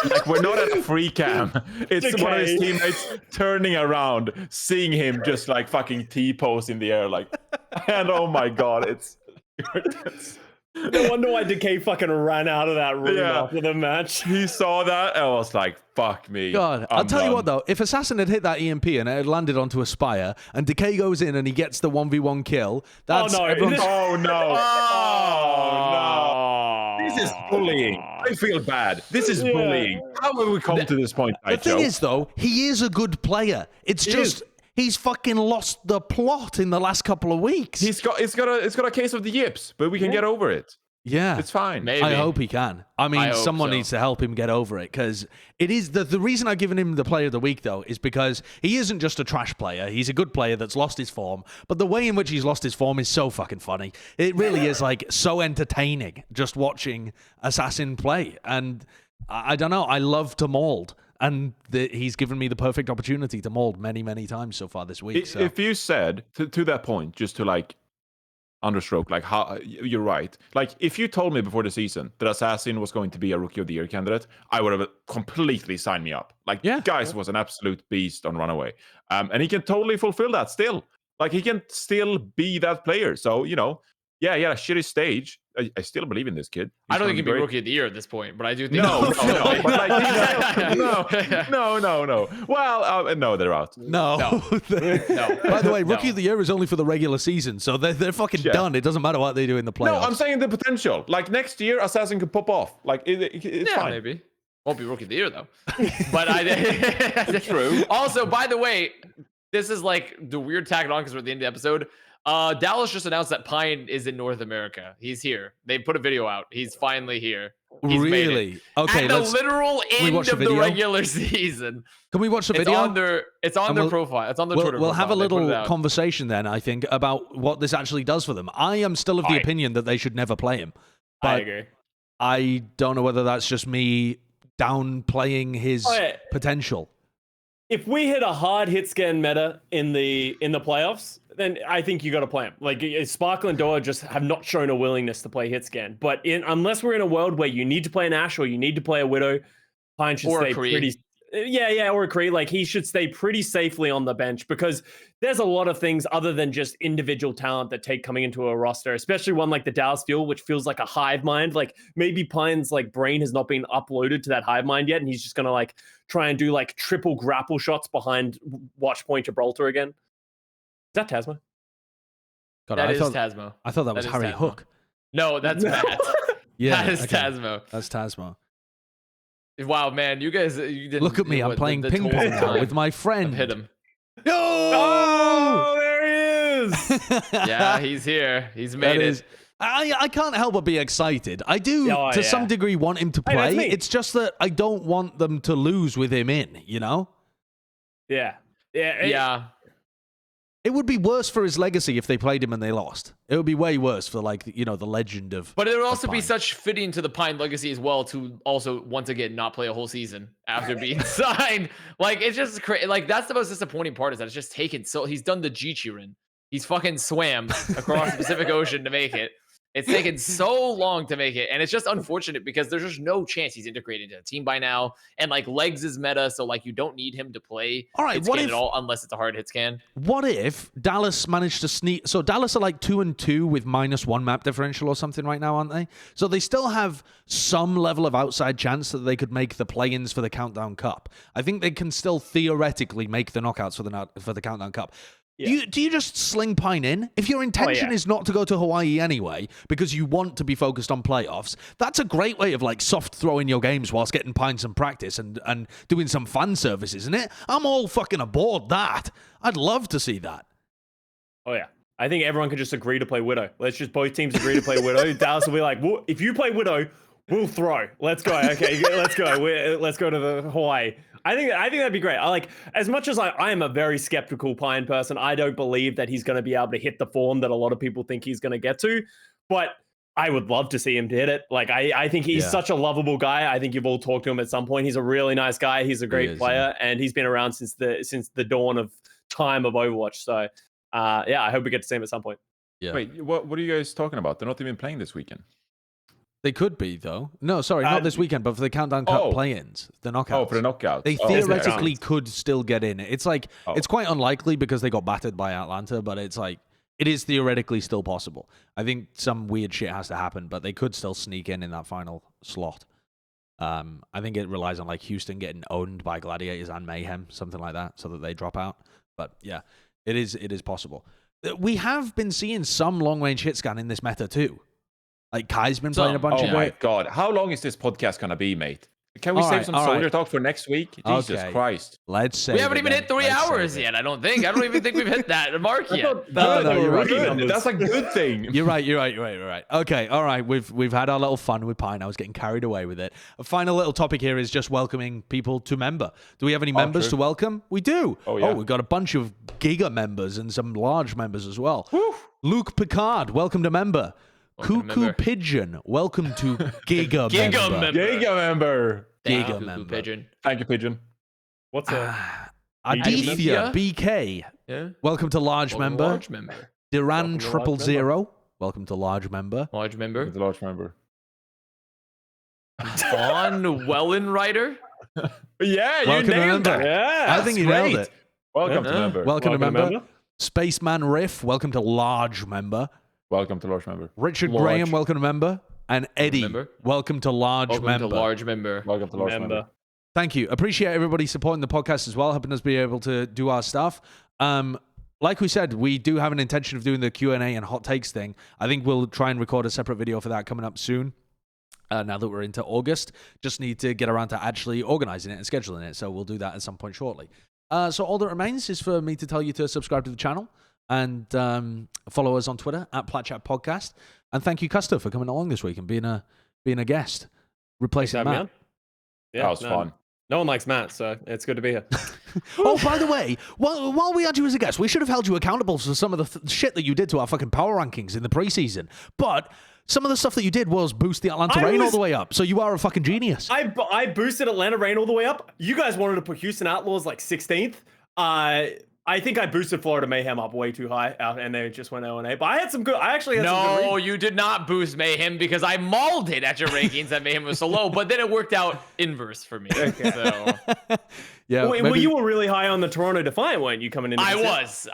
Like, we're not at a free cam. It's one of his teammates turning around, seeing him just like fucking T-pose in the air, like, and oh my god, it's No wonder why Decay fucking ran out of that room after the match. He saw that and was like, fuck me. God, I'll tell you what though, if Assassin had hit that EMP and it had landed onto a Spire, and Decay goes in and he gets the 1v1 kill, that's Oh no! everyone's... Oh no! Oh no! This is bullying. I feel bad. This is bullying. How have we come to this point, The thing is, though, he is a good player. It's just he's fucking lost the plot in the last couple of weeks. It's got a case of the yips, but we can get over it. Yeah, it's fine. Maybe. I hope he can. I mean, someone needs to help him get over it, because it is the reason I've given him the player of the week, though, is because he isn't just a trash player. He's a good player that's lost his form, but the way in which he's lost his form is so fucking funny. It really is like so entertaining just watching Assassin play, and I don't know. I love to mold, and he's given me the perfect opportunity to mold many, many times so far this week. So. If you said to that point, just to like understroke, like how you're right. Like if you told me before the season that Assassin was going to be a Rookie of the Year candidate, I would have completely signed me up. Like, guys was an absolute beast on Runaway, and he can totally fulfill that still. Like he can still be that player. So yeah, a shitty stage. I still believe in this kid. I don't think he'd be Rookie of the Year at this point, but I do think no. But like, no. Well, no, they're out. No. No. By the way, Rookie of the Year is only for the regular season, so they're fucking done. It doesn't matter what they do in the playoffs. No, I'm saying the potential. Like next year, Assassin could pop off. Like it's fine. Maybe. Won't be Rookie of the Year though. But that's true. Also, by the way, this is like the weird tag on because we're at the end of the episode. Dallas just announced that Pine is in North America. He's here. They put a video out. He's finally here. He's really? Okay. At the literal end of the regular season. Can we watch the video? It's on their profile. It's on their Twitter. We'll profile. have a little conversation then, I think, about what this actually does for them. I am still of the opinion that they should never play him. But I agree. I don't know whether that's just me downplaying his potential. If we hit a hard hit scan meta in the playoffs, then I think you got to play him. Like Sparkle and Doa just have not shown a willingness to play hit scan. But unless we're in a world where you need to play an Ashe or you need to play a Widow, Pine should stay pretty. Yeah, or a Kree. Like he should stay pretty safely on the bench, because there's a lot of things other than just individual talent that take coming into a roster, especially one like the Dallas Fuel, which feels like a hive mind. Like maybe Pine's like brain has not been uploaded to that hive mind yet, and he's just gonna like try and do like triple grapple shots behind Watchpoint Gibraltar again. Is that Tasmo? God, that is Tasmo. I thought that was Harry Tasmo. Hook. No, that's Matt. Yeah, that is Tasmo. That's Tasmo. Wow, man, you guys, you didn't look at me. I'm playing ping pong now with my friend. Hit him. Oh, there he is. Yeah, he's here. He's made it. I can't help but be excited. I do, to some degree, want him to play. It's just that I don't want them to lose with him in, Yeah. It would be worse for his legacy if they played him and they lost. It would be way worse for, like, the legend of. But it would also be such fitting to the Pine legacy as well to also once again not play a whole season after being signed. Like, it's just crazy. Like, that's the most disappointing part, is that it's just taken so. He's done the Jichirin. He's fucking swam across the Pacific Ocean to make it. It's taken so long to make it, and it's just unfortunate because there's just no chance he's integrated into a team by now. And like legs is meta, so like you don't need him to play hit scan at all unless it's a hard hit scan. What if Dallas managed to sneak? So Dallas are like 2-2 with -1 map differential or something right now, aren't they? So they still have some level of outside chance that they could make the play-ins for the Countdown Cup. I think they can still theoretically make the knockouts for the Countdown Cup. Yeah. Do you just sling Pine in? If your intention is not to go to Hawaii anyway, because you want to be focused on playoffs, that's a great way of like soft throwing your games whilst getting Pine some practice and doing some fan service, isn't it? I'm all fucking aboard that. I'd love to see that. Oh, yeah. I think everyone can just agree to play Widow. Let's just both teams agree to play Widow. Dallas will be like, well, if you play Widow, we'll throw. Let's go. Okay, let's go. Let's go to the Hawaii. I think that'd be great. I like, as much as I am a very skeptical Pine person, I don't believe that he's going to be able to hit the form that a lot of people think he's going to get to. But I would love to see him hit it. Like, I think he's such a lovable guy. I think you've all talked to him at some point. He's a really nice guy. He's a great player, and he's been around since the dawn of time of Overwatch. So, I hope we get to see him at some point. Yeah. Wait, what are you guys talking about? They're not even playing this weekend. They could be, though. No, sorry, not this weekend, but for the Countdown Cup play-ins, the knockouts. Oh, for the knockouts. They theoretically could still get in. It's like, it's quite unlikely because they got battered by Atlanta, but it's like, it is theoretically still possible. I think some weird shit has to happen, but they could still sneak in that final slot. I think it relies on like Houston getting owned by Gladiators and Mayhem, something like that, so that they drop out. But yeah, it is possible. We have been seeing some long-range hit scan in this meta too. Like Kai's been playing a bunch Oh of my it. god, how long is this podcast gonna be, mate? Can we All save right, some all soldier right. talk for next week? Jesus Okay. Christ. Let's say We haven't even hit 3 hours yet. I don't think. I don't even think we've hit that mark yet. No, you're right. Good. That's a good thing. You're right. Okay, all right. We've had our little fun with Pine. I was getting carried away with it. A final little topic here is just welcoming people to member. Do we have any members true. to welcome? We do. Oh, yeah. We've got a bunch of Giga members and some large members as well. Luke Picard, welcome to member. Welcome to Cuckoo member. Pigeon, welcome to Giga, Giga member. member. Giga member. Thank Giga you, Cuckoo member. Pigeon. Thank you, Pigeon. What's a Adithya BK, Yeah. welcome to large Welcome member. Large member. Duran Welcome to large 000, welcome to large member. Large member. The large member. Von Wellenreiter. Yeah, you Welcome to nailed member. it. Yeah, I think you great. nailed it. Welcome to Yeah. member. Welcome to member. member. Spaceman Riff, welcome to large member. Welcome to large member. Richard Large. Graham, welcome to member. And Eddie, member. welcome to large Welcome member. to large member. Welcome to large member. Thank you. Appreciate everybody supporting the podcast as well, helping us be able to do our stuff. Like we said, we do have an intention of doing the Q&A and hot takes thing. I think we'll try and record a separate video for that coming up soon. Now that we're into August, just need to get around to actually organizing it and scheduling it. So we'll do that at some point shortly. So all that remains is for me to tell you to subscribe to the channel and follow us on Twitter at Plat Chat Podcast. And thank you, Custa, for coming along this week and being a guest, replacing Thanks for having Matt. me on. Yeah, That was fun. No one likes Matt, so it's good to be here. Oh, by the way, while we had you as a guest, we should have held you accountable for some of the shit that you did to our fucking power rankings in the preseason. But some of the stuff that you did was boost the Atlanta Reign all the way up. So you are a fucking genius. I boosted Atlanta Reign all the way up. You guys wanted to put Houston Outlaws like 16th. I think I boosted Florida Mayhem up way too high, and they just went 0-8. But I had some good. I actually had some good No, reasons. you did not boost Mayhem because I mauled it at your rankings that Mayhem was so low, but then it worked out inverse for me. So Yeah, Wait, maybe- well, you were really high on the Toronto Defiant, weren't you, coming in? I was,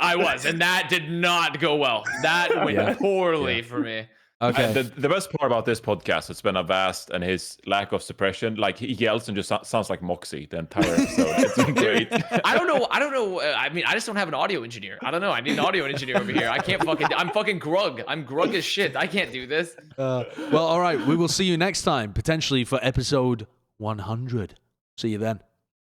and that did not go well. That went poorly for me. Okay. The best part about this podcast has been Avast and his lack of suppression. Like, he yells and just sounds like Moxie the entire episode. It's been great. I don't know. I mean, I just don't have an audio engineer. I don't know. I need an audio engineer over here. I can't I'm fucking grug. I'm grug as shit. I can't do this. Well, all right. We will see you next time, potentially for episode 100. See you then.